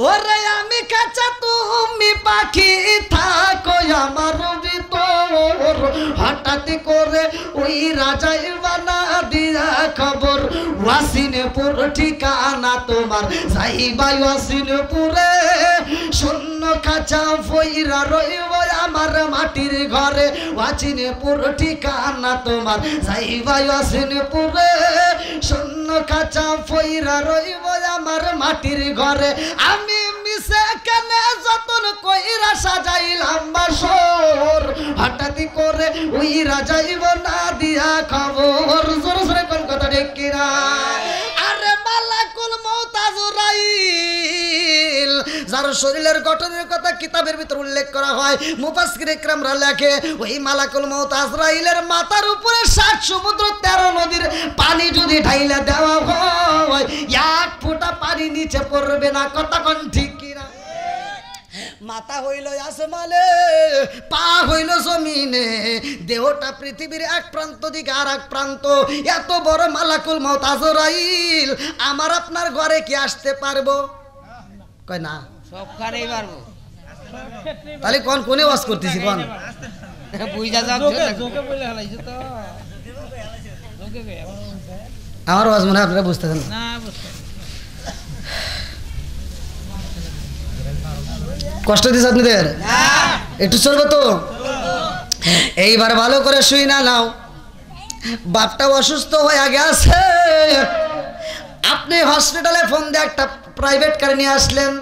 ওরে আমি কাঁচা তুমি পাখি থাকো আমার ভিতর, হঠাৎ করে ওই রাজাই বানা দিয়া খবর। ওয়াসিনপুর ঠিকানা তোমার, যাইবা ওয়াসিনপুরে, শূন্য কাঁচা ফইরা রইব আমার মাটির ঘরে। ওয়াসিনপুর ঠিকানা তোমার, যাইবা ওয়াসিনপুরে, শূন্য কাঁচা ফইরা রইব আমার মাটির ঘরে। আমি মিশে কেনে যতন কইরা সাজাইলাম বাসর, হঠাৎ করে ওই রাজাইব না দিয়া খবর। জোরে জোরে কোন কথা ঠিক কিনা? আরে মালাকুল মউত আজরাইল, যার শরীরের গঠনের কথা কিতাবের ভিতর উল্লেখ করা হয়, মুফাসসির ইকরামরা লেখে ওই মালাকুল মউত আজরাইলের মাথার উপরে 7 সমুদ্র 13 নদীর পানি যদি ঢাইলা দেওয়া হয়, এক ফোঁটা পানি নিচে পড়বে না। কতক্ষণ ঠিক কিনা? মাথা হইল আসমানে, পা হইল জমিনে, দেহটা পৃথিবীর এক প্রান্ত দিকে আর এক প্রান্ত। এত বড় মালাকুল মউত আজরাইল আমার আপনার ঘরে কি আসতে পারবো? কয় না, সবখানেই পারবো। তাহলে কোন কোনে ওয়াজ করতেছি কোন? বুঝা যাক আমার ওয়াজ মনে হয় আপনারা বুঝতেছেন না। কষ্ট দিচ্ছে আপনাদের? একটু চলবে তো? এইবার ভালো করে শুই না নাও। বাপটা অসুস্থ হয়ে গেছে, আপনি হসপিটালে ফোন দিয়ে একটা প্রাইভেট কার নিয়ে আসলেন,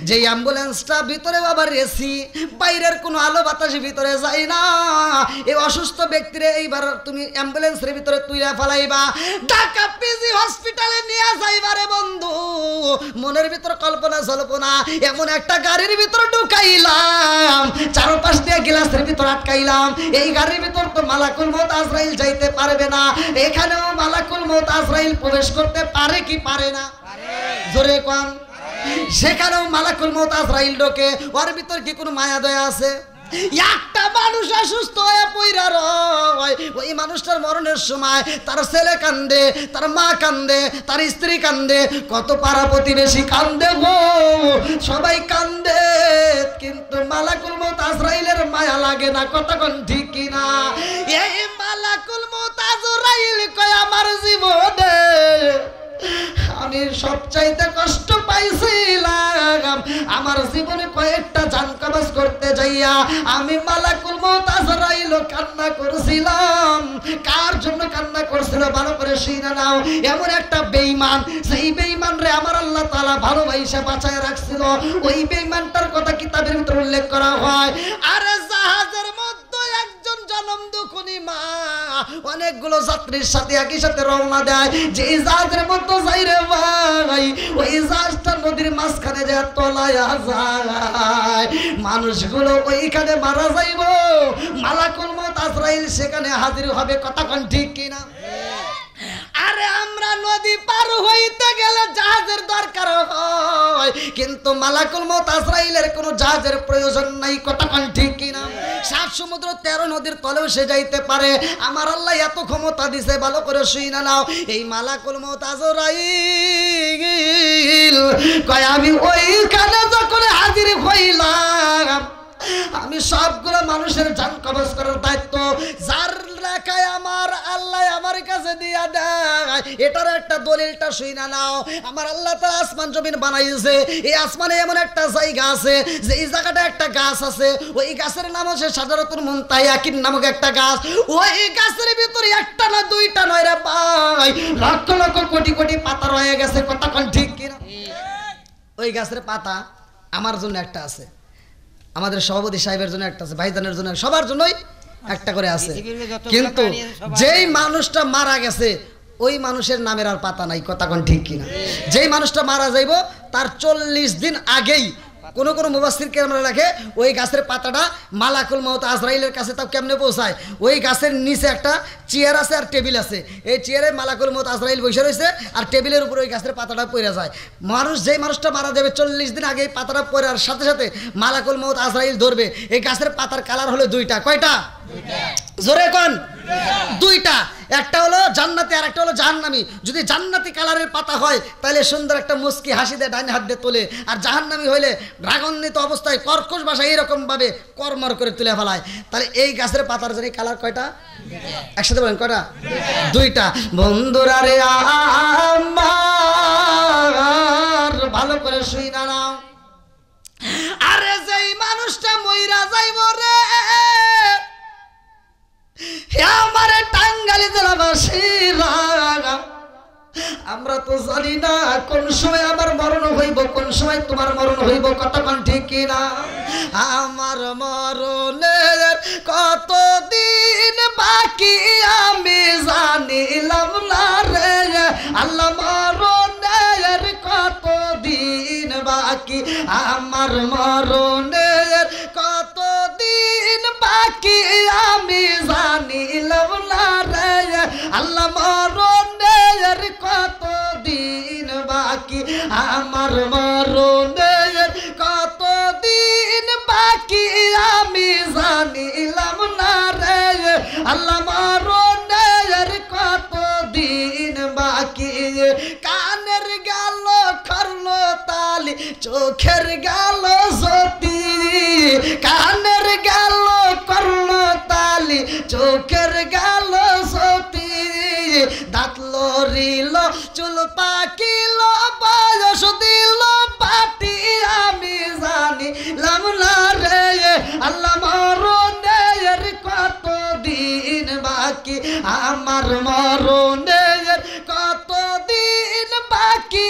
যে অ্যাম্বুলেন্সটা ভিতরে আবার এসি, বাইরের কোনো আলো বাতাস ভিতরে যায় না। এই অসুস্থ ব্যক্তিরে এইবার তুমি অ্যাম্বুলেন্সের ভিতরে তুইলা ফেলাইবা, ঢাকা পিজি হসপিটালে নিয়ে যাইবারে বন্ধু। মনের ভিতর কল্পনা জল্পনা, এমন একটা গাড়ির ভিতর ঢুকাইলাম, চারপাশ দিয়ে গ্লাসের ভিতর আটকাইলাম। এই গাড়ির ভিতর তো মালাকুল মউত আজরাইল যাইতে পারবে না, এখানেও মালাকুল মউত আজরাইল প্রবেশ করতে পারে কি পারে না? জোরে কোন। সেখানেও মালাকুল মউত আজরাইল ঢোকে, ওর ভিতর কি কোনো মায়া দয়া আছে? একটা মানুষ অসুস্থ হয়ে পইরা রয়, ওই মানুষটার মরণের সময় তার ছেলে কান্দে, তার মা কান্দে, তার স্ত্রী কান্দে, কত পাড়া প্রতিবেশী কান্দে গো, সবাই কান্দে, কিন্তু মালাকুল মউত আজরাইলের মায়া লাগে না। কতক্ষণ ঠিক কিনা? এই মালাকুল মউত আজরাইল কয় আমার জীবনে আমি সবচাইতে কষ্ট পাইছিলাম, আমার জীবনে কয়েকটা জান কবজ করতে যাইয়া আমি মালাকুল মউত আজরাইল কান্না করছিলাম। কার জন্য কান্না করছিল ভালো করে শুনে নাও। এমন একটা বেঈমান, সেই বেঈমান রে আমার আল্লাহ তাআলা ভালোবাসা বাঁচায় রাখছিল। ওই বেঈমানটার কথা কিতাবের ভিতরে উল্লেখ করা হয়। আরে জাহাজের মধ্যে একজন জনম দুখুনি মা অনেকগুলো যাত্রীর সাথে একই সাথে রওনা দেয়। যে জাহাজের মধ্যে যাই রে ভাই, ওই জাহাজটা নদীর মাঝখানে যে তলায়া যায়, মানুষগুলো ওইখানে মারা যাইব, মালাকুল মউত আজরাইল সেখানে হাজির হবে। কথা কোন ঠিক কিনা? আরে আমরা নদী পার হইতে গেলে জাহাজের দরকার হয়, কিন্তু মালাকুল মউত আজরাইলের কোনো জাহাজের প্রয়োজন নাই। কথা কোন ঠিক কিনা? 7 সমুদ্র 13 নদীর তলেও সে যাইতে পারে। আমার আল্লাহ এত ক্ষমতা দিছে, ভালো করে শুইনা নাও। এই মালাকুল মউত আজরাইল কয় আমি ওইখানে যখন হাজির হইলাম, আমি সবগুলো মানুষের জান কবজ করার দায়িত্ব যার রাখায় আমার আল্লাহ আমার কাছে দিয়া দেয়। এটার একটা দলিলটা শুইনা নাও। আমার আল্লাহ তো আসমান জমিন বানাইছে, এই আসমানে এমন একটা জায়গা আছে যে এই জায়গাটা একটা গাছ আছে, ওই গাছের নাম হচ্ছে শাজারাতুল মুনতাহিয়াকিন নামক একটা গাছ। ওই গাছের ভিতরে একটা না দুইটা নয় রে ভাই, লক্ষ লক্ষ কোটি কোটি পাতা রয়ে গেছে। কথা কোন ঠিক কিনা? ওই গাছের পাতা আমার জন্য একটা আছে, আমাদের সভাপতি সাহেবের জন্য একটা আছে, ভাইজানের জন্য, সবার জন্যই একটা করে আছে। কিন্তু যেই মানুষটা মারা গেছে ওই মানুষের নামের আর পাতা নাই। কথা কোন ঠিক কিনা? যেই মানুষটা মারা যাইব তার 40 দিন আগেই কোনো কোনো মুফাসসির কেরামরা লেখে ওই গাছের পাতাটা মালাকুল মউত আজরাইলের কাছে তাও কেমনে পৌঁছায়। ওই গাছের নিচে একটা চেয়ার আছে আর টেবিল আছে, এই চেয়ারে মালাকুল মউত আজরাইল বসে রয়েছে আর টেবিলের উপরে ওই গাছের পাতাটা পড়ে যায়। মানুষ যেই মানুষটা মারা যাবে 40 দিন আগে এই পাতাটা পড়ার সাথে সাথে মালাকুল মউত আজরাইল ধরবে। এই গাছের পাতার কালার হলো দুইটা। কয়টা? জোরে কোন? দুইটা। একটা হলো জান্নাতি আর একটা হলো জাহান্নামী। যদি জান্নাতি কালারের পাতা হয় তাহলে সুন্দর একটা মুস্কি হাসি দিয়ে ডাইনে হাত দিয়ে তোলে, আর জাহান্নামী হইলে রাগান্বিত অবস্থায় কর্কশ ভাষায় এইরকম ভাবে কর্মর করে তুলে ফেলায়। তাহলে এই গাছের পাতার জানি কালার কয়টা? একসাথে বলেন কয়টা? দুইটা। বন্ধুরা রে আমার ভালো করে শুই না নাও। আরে যেই মানুষটা মইরা যাইব রে, আমার টাঙ্গাইল জেলাবাসীরা, আমরা তো জানি না কোন সময় আমার মরণ হইব, কোন সময় তোমার মরণ হইব। কথা কোন ঠিক কিনা? আমার মরণের কতদিন বাকি আমি জানিলাম না রে আল্লাহ, মরণের কতদিন বাকি, আমার মরণের কতদিন বাকি আমি জানিলাম না রে আল্লাহ, মরণের কতদিন বাকি, আমার মরণের কতদিন বাকি আমি জানিলাম না রে আল্লাহ, মরণের কতদিন বাকি। কানের গেল খর্ল তালি, চোখের গেল জ্যোতি, কানের গেল করল তালি, চোখের গেল জ্যোতি, দাঁত লড়িল চুল পাকিল বয়স দিল পাটি আমি জানিলাম না রে আল্লাহ, মরণের কতদিন বাকি, আমার মরণের কতদিন বাকি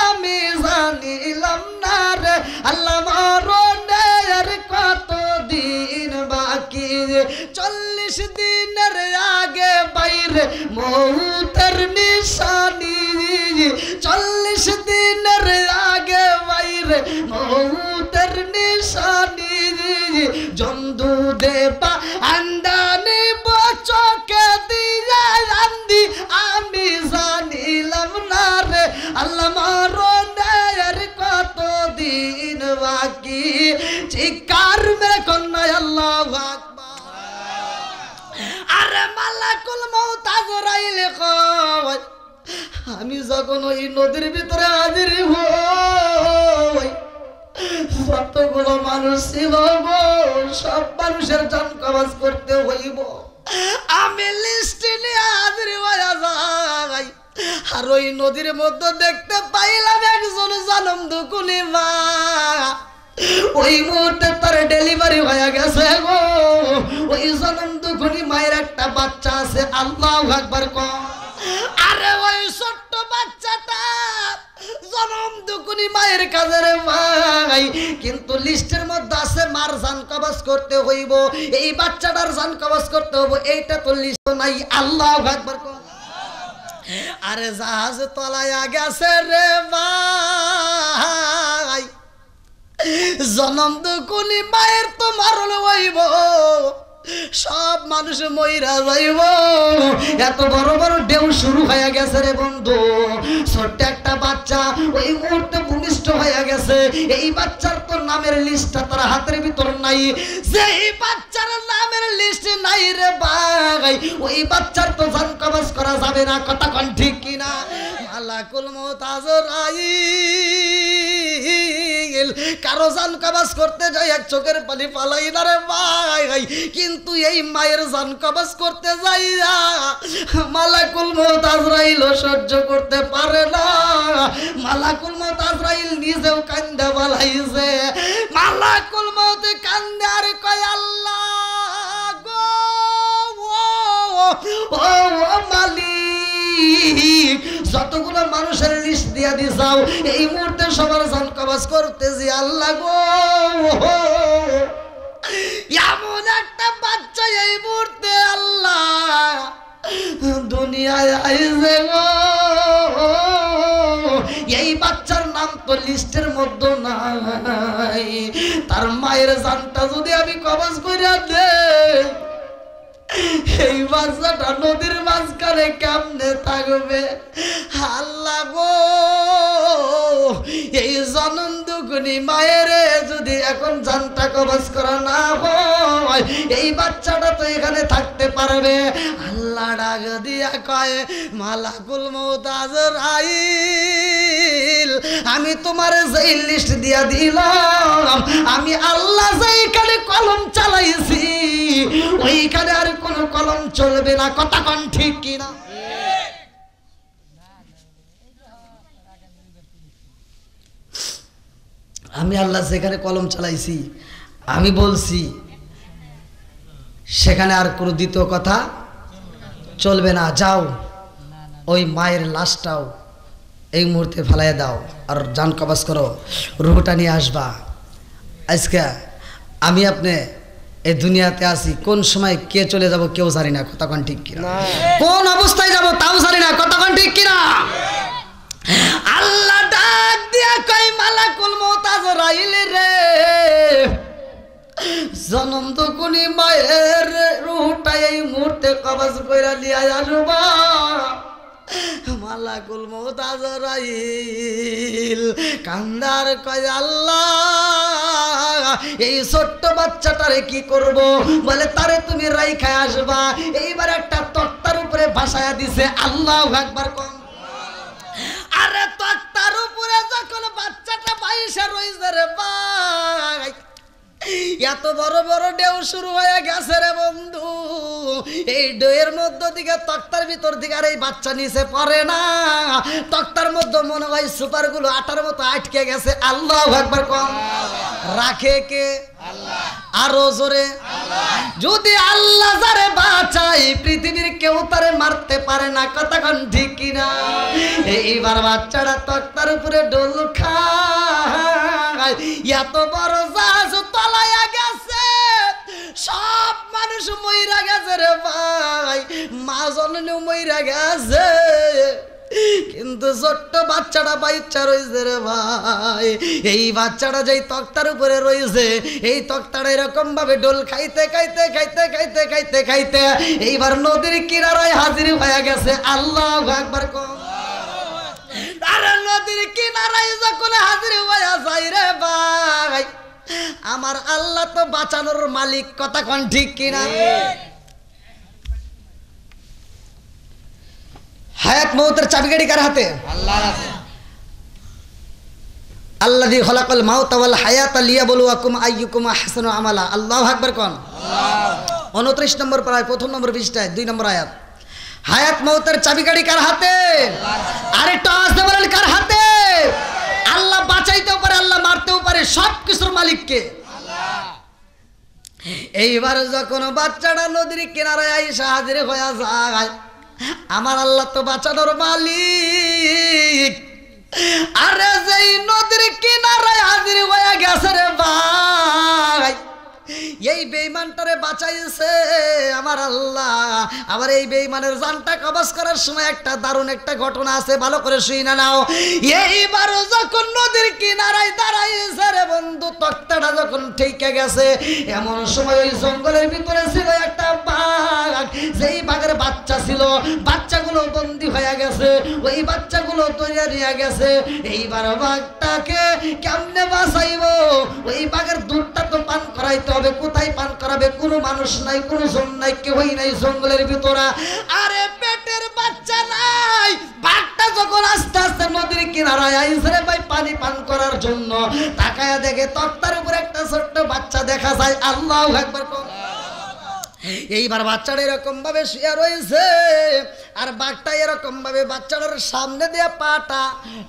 আমি জানিলাম না রে আল্লাহ, মরণের কতদিন বাকি। 40 দিনের আগে বাইরে মউতের নিশানি, 40 দিনের আগে বাইরে মউতের নিশানি, জন্দু দেবা আন্দানি বচকে দিয়া আন্দি আমি জানিলাম না রে আল্লাহ, মরণের কতদিন বাকি। চিৎকার মেরে কন্যা আল্লাহু আকবার। আরে মালাকুল মউত আজরাইল কয় আমি যখন ওই নদীর ভিতরে হাজির হই, যতগুলো মানুষ ছিল সব মানুষের জান কবজ করতে হইব। আমি লিস্ট নিয়ে হাজির হয়ে যাই, আর ওই নদীর মধ্যে দেখতে পাইলাম একজন জানম দুকুনি মা। ওই মুহূর্তে তার ডেলিভারি হয়ে গেছে গো। ওই জানম দুকুনি মায়ের একটা বাচ্চা আছে। আল্লাহু আকবার কও। আরে ওই ছোট্ট বাচ্চাটা জনম দুকুনি মায়ের কাছে রে ভাই, কিন্তু লিস্টের মধ্যে আছে মার জান কবজ করতে হইব, এই বাচ্চাটার জান কবজ করতে হইব, এইটা তো লিস্ট নাই। আল্লাহু আকবার। আরে জাহাজ তলায়া গেছে রে ভাই, জনম দুকুনি মায়ের তো মারল হইব, সব মানুষ মইরা যাইব। এত বড় বড় ঢেউ শুরু হয়ে গেছে রে বন্ধু। ছোট্ট একটা বাচ্চা ওই মুহূর্তে ভূমিষ্ঠ হয়ে গেছে। এই বাচ্চার তো নামের লিস্টটা তার হাতের ভিতর নাই। যেই বাচ্চার নামের লিস্ট নাই রে ভাই, ওই বাচ্চার তো জান কবজ করা যাবে না। কথা কোন ঠিক কিনা? মালাকুল মউত আজরাইল কারো জান কবজ করতে যায় এক চোখের পানি ফালাই না রে ভাই, কিন্তু এই মায়ের জান কবজ করতে যাইয়া মালাকুল মউত আজরাইল সহ্য করতে পারে না। মালাকুল মউত আজরাইল নিজেও কান্দা বালাইছে। মালাকুল মউত কান্দে আর কয় আল্লাহ গো ও মালিক, যতগুলো মানুষের লিস্ট দিয়া দিছাও এই মুহূর্তে সবার জান কবজ করতেছি। আল্লাহ গো এমন একটা বাচ্চা এই মুহূর্তে আল্লাহ দুনিয়ায় আইছে গো, এই বাচ্চার নাম তো লিস্টের মধ্যে নাই। তার মায়ের জানটা যদি আমি কবজ কইরা দেই, এই বাচ্চাটা নদীর মাঝখানে কেমনে থাকবে? আল্লাহ গো এই জনম দুগুনি মায়ের যদি এখন জানটা কবজ করা না হয়, এই বাচ্চাটা তো এখানে থাকতে পারবে। আল্লাহ ডাক দিয়া কয় মালাকুল মউত আজরাইল, আমি তোমার যেই লিস্ট দিয়া দিলাম, আমি আল্লাহ যেইখানে কলম চালাইছি ওইখানে আর কোনো কলম চলবে না। কথা কোন ঠিক কিনা? আমি আল্লাহ যেখানে কলম চালাইছি, আমি বলছি সেখানে আর কোনো দ্বিতীয় কথা চলবে না। যাও ওই মায়ের লাশটাও এই মুহূর্তে ফেলাইয়া দাও আর জান কবজ করো, রুহটা নিয়ে আসবা। আজকে আমি আপনি এই দুনিয়াতে আসি, কোন সময় কে চলে যাব কেউ জানি না। কথা কোন ঠিক কিনা? কোন অবস্থায় যাব তাও জানি না। কথা কোন ঠিক কিনা? আল্লাহ ডাক দিয়া কয় মালাকুল মউত আজরাইল রে, জনম দুকুনি মায়ের রুহটা এই মুহূর্তে কবজ কইরা লিয়া আসবা। মালাকুল মউত আজরাইল কান্দার কয় আল্লাহ এই ছোট্ট বাচ্চাটারে কি করব? বলে তারে তুমি রাইখা আসবা। এইবার একটা তক্তার উপরে ভাসায়া দিছে। আল্লাহু আকবার কোন। আরে তক্তার উপরে যখন বাচ্চাটা বাইসা রইছে রে ভাই, এত বড় বড় ঢেউ শুরু হয়ে গেছে রে বন্ধু। এই ঢেউয়ের মধ্য দিকে তক্তার ভিতর দিকে আর এই বাচ্চা নিচে পড়ে না। তক্তার মধ্যে মনে হয় সুপার গুলো আটার মতো আটকে গেছে। আল্লাহু আকবার কোন। রাখে কে? আল্লাহ। আরো জোরে আল্লাহ। যদি আল্লাহ যারে বাঁচায় পৃথিবীর কেউ তারে মারতে পারে না। কথা কোন ঠিক কিনা? এইবার বাচ্চাটা তক্তার উপরে ডোল খায়, এত বড় জাহাজ তলায়া গেছে, সব মানুষ মইরা গেছে রে ভাই, মা জননীও মইরা গেছে, কিন্তু ছোট্ট বাচ্চাটা বাচ্চা রয়েছে রে ভাই। এই বাচ্চাটা যেই তক্তার উপরে রয়েছে, এই তক্তাটা এরকম ভাবে ডোল খাইতে খাইতে খাইতে খাইতে খাইতে খাইতে এইবার নদীর কিনারায় হাজির হয়ে গেছে। আল্লাহু আকবার কোন। আরে নদীর কিনারায় যখন হাজির হয়ে যায় রে ভাই, আমার আল্লাহ তো বাঁচানোর মালিক। কথা কোন ঠিক কিনা? হায়াত মউতের চাবিকাঠি কার হাতে? আল্লাহর হাতে। আল্লাযী খালাকাল মাউতা ওয়াল হায়াতা লিয়াবলুয়াকুম আইয়ুকুম আহসানু আমালা। আল্লাহু আকবার কোন। 29 নম্বর পারায় প্রথম নম্বর পৃষ্ঠায় 2 নম্বর আয়াত। হায়াত মউতের চাবিকাঠি কার হাতে? আরে টস দিয়ে বলেন কার হাতে? আল্লাহ বাঁচাইতেও পারে, আল্লাহ মারতেও পারে, সব কিছুর মালিক কে? আল্লাহ। এইবার যখন বাচ্চাটা নদীর কিনারায় আইসা হাজির হয়ে যায়, আমার আল্লাহ তো বাঁচানোর মালিক। আরে যেই নদীর কিনারায় হাজির হয়ে গেছে রে ভাই, এই বেঈমানটারে বাঁচাইছে আমার আমার আল্লাহ আবার এই বেঈমানের জানটা কবজ করার সময় একটা দারুণ একটা ঘটনা আছে, ভালো করে শুনে নাও। এইবার যখন নদীর কিনারায় দাঁড়াইছে রে বন্ধু, তক্তাটা যখন ঠেকে গেছে, এমন সময় ওই জঙ্গলের ভিতরে ছিল একটা বাঘ। যেই বাঘের বাচ্চা ছিল, বাচ্চাগুলো বন্দী হয়ে গেছে, ওই বাচ্চাগুলো তৈরি নিয়ে গেছে। এইবার বাঘটাকে কেমনে বাঁচাইবো? ওই বাঘের দুধটা তো পান করাইতে হবে। কোথায় পান করাবে? কোনো মানুষ নাই, কোনো জন নাই, কেউই নাই জঙ্গলের ভিতরে। আরে পেটের বাচ্চা নাই। বাঘটা যখন আস্তে আস্তে নদীর কিনারায় আইছে রে ভাই পানি পান করার জন্য, তাকায়া দেখে তক্তার উপর একটা ছোট্ট বাচ্চা দেখা যায়। আল্লাহু আকবার। এইবার বাচ্চাটা এরকম ভাবে শুয়ে রয়েছে, আর বাঘটা এরকম ভাবে বাচ্চাটার সামনে দিয়ে পাটা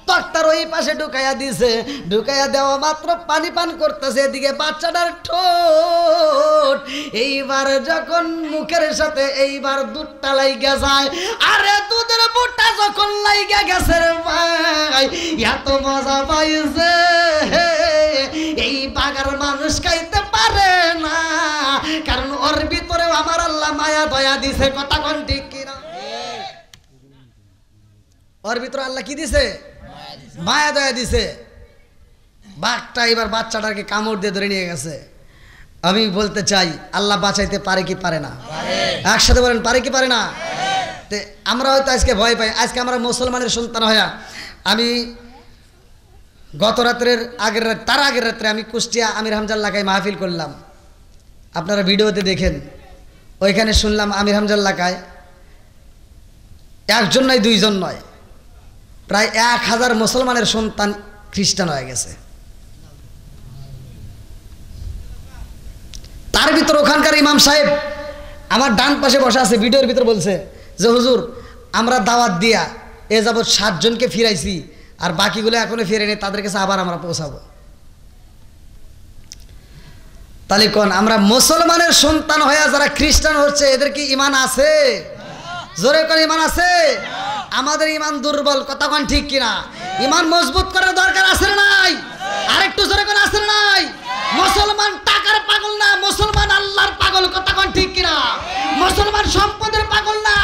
তক্তার ওই পাশে ঢুকাইয়া দিছে। ঢুকাইয়া দেওয়া মাত্র পানি পান করতেছে, এদিকে বাচ্চাটার ঠোঁট এইবার যখন মুখের সাথে এইবার দুধটা লাইগা যায়। আরে দুধের বুটটা যখন লাইগা গেছে রে ভাই, এত মজা পাইছে এই বাঘার মানুষ খাইতে পারে না, কারণ ওর ভিতরে আমার আল্লাহ মায়া দয়া দিছে। কথা কোন ঠিক কিনা? ওর ভিতরে আল্লাহ কি দিছে? মায়া দয়া দিছে। বাঘটা এবার বাচ্চাটাকে কামড় দিয়ে ধরে নিয়ে গেছে। আমি বলতে চাই, আল্লাহ বাঁচাইতে পারে কি পারে না? একসাথে বলেন, পারে কি পারে না? আমরা হয়তো আজকে ভয় পাই। আজকে আমরা মুসলমানের সন্তান হইয়া, আমি গত রাত্রের আগের রাত, তার আগের রাত্রে আমি কুষ্টিয়া আমির হামজার এলাকায় মাহফিল করলাম। আপনারা ভিডিওতে দেখেন, ওইখানে শুনলাম আমির হামজার এলাকায় একজন নয়, দুইজন নয়, প্রায় 1000 মুসলমানের সন্তান খ্রিস্টান হয়ে গেছে। তার ভিতর ওখানকার ইমাম সাহেব আমার ডান পাশে বসা আছে, ভিডিওর ভিতর বলছে যে হুজুর আমরা দাওয়াত দিয়া এ যাবৎ 7 জনকে ফিরাইছি, আর বাকিগুলো এখনো ফিরেনি, তাদের কাছে আবার আমরা পৌঁছাবো। তাহলে কোন আমরা মুসলমানের সন্তান হয়ে যারা খ্রিস্টান হচ্ছে, এদের কি ঈমান আছে? জোরে করে ঈমান আছে? আমাদের ঈমান দুর্বল। কথা কোন ঠিক কিনা? ঈমান মজবুত করার দরকার আছে না নাই? আরেকটু জোরে করে আছে না নাই? মুসলমান টাকার পাগল না, মুসলমান আল্লাহর পাগল। কথা কোন ঠিক কিনা? মুসলমান সম্পদের পাগল না,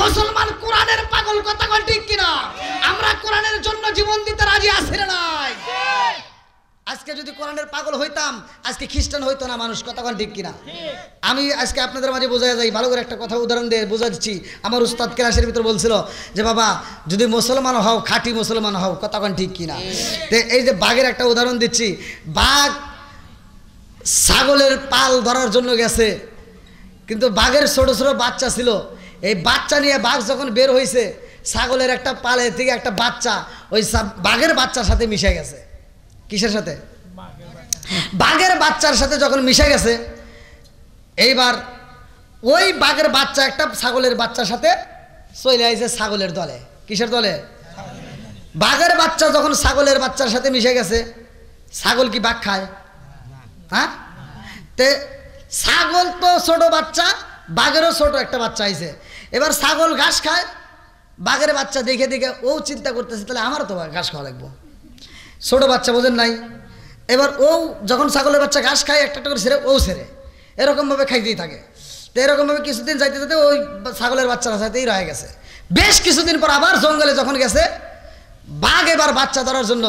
মুসলমান কোরআনের পাগল। কথা কোন ঠিক কিনা? আমরা কোরআনের জন্য জীবন দিতে রাজি আছি না নাই? আজকে যদি কোরআনের পাগল হইতাম, আজকে খ্রিস্টান হইতো না মানুষ। কথা কোন ঠিক কিনা? আমি আজকে আপনাদের মাঝে বোঝা যাই, ভালো করে একটা কথা উদাহরণ দিয়ে বোঝা দিচ্ছি। আমার উস্তাদ ক্লাসের ভিতর বলছিল যে বাবা যদি মুসলমান হও, খাঁটি মুসলমান হও। কথা কোন ঠিক কিনা? তো এই যে বাঘের একটা উদাহরণ দিচ্ছি। বাঘ ছাগলের পাল ধরার জন্য গেছে, কিন্তু বাঘের ছোট ছোট বাচ্চা ছিল। এই বাচ্চা নিয়ে বাঘ যখন বের হয়েছে, ছাগলের একটা পালের থেকে একটা বাচ্চা ওই বাঘের বাচ্চার সাথে মিশে গেছে। কিসের সাথে? বাঘের বাচ্চার সাথে যখন মিশে গেছে, এইবার ওই বাঘের বাচ্চা একটা ছাগলের বাচ্চার সাথে চলে আইছে ছাগলের দলে। কিসের দলে? বাঘের বাচ্চা যখন ছাগলের বাচ্চার সাথে মিশে গেছে, ছাগল কি বাঘ খায়? হ্যাঁ, তে ছাগল তো ছোট বাচ্চা, বাঘেরও ছোট একটা বাচ্চা আইছে। এবার ছাগল ঘাস খায়, বাঘের বাচ্চা দেখে দেখে ও চিন্তা করতেছে তাহলে আমারও তো ঘাস খাওয়া লাগবো। ছোট বাচ্চা বোঝেন নাই? এবার ও যখন ছাগলের বাচ্চা ঘাস খায়, একটা করে ছেড়ে ও ছেড়ে এরকমভাবে খাইতেই থাকে। তো এরকমভাবে কিছুদিন যাইতে যেতে ওই ছাগলের বাচ্চারা সাথেই রয়ে গেছে। বেশ কিছুদিন পর আবার জঙ্গলে যখন গেছে, বাঘ এবার বাচ্চা ধরার জন্য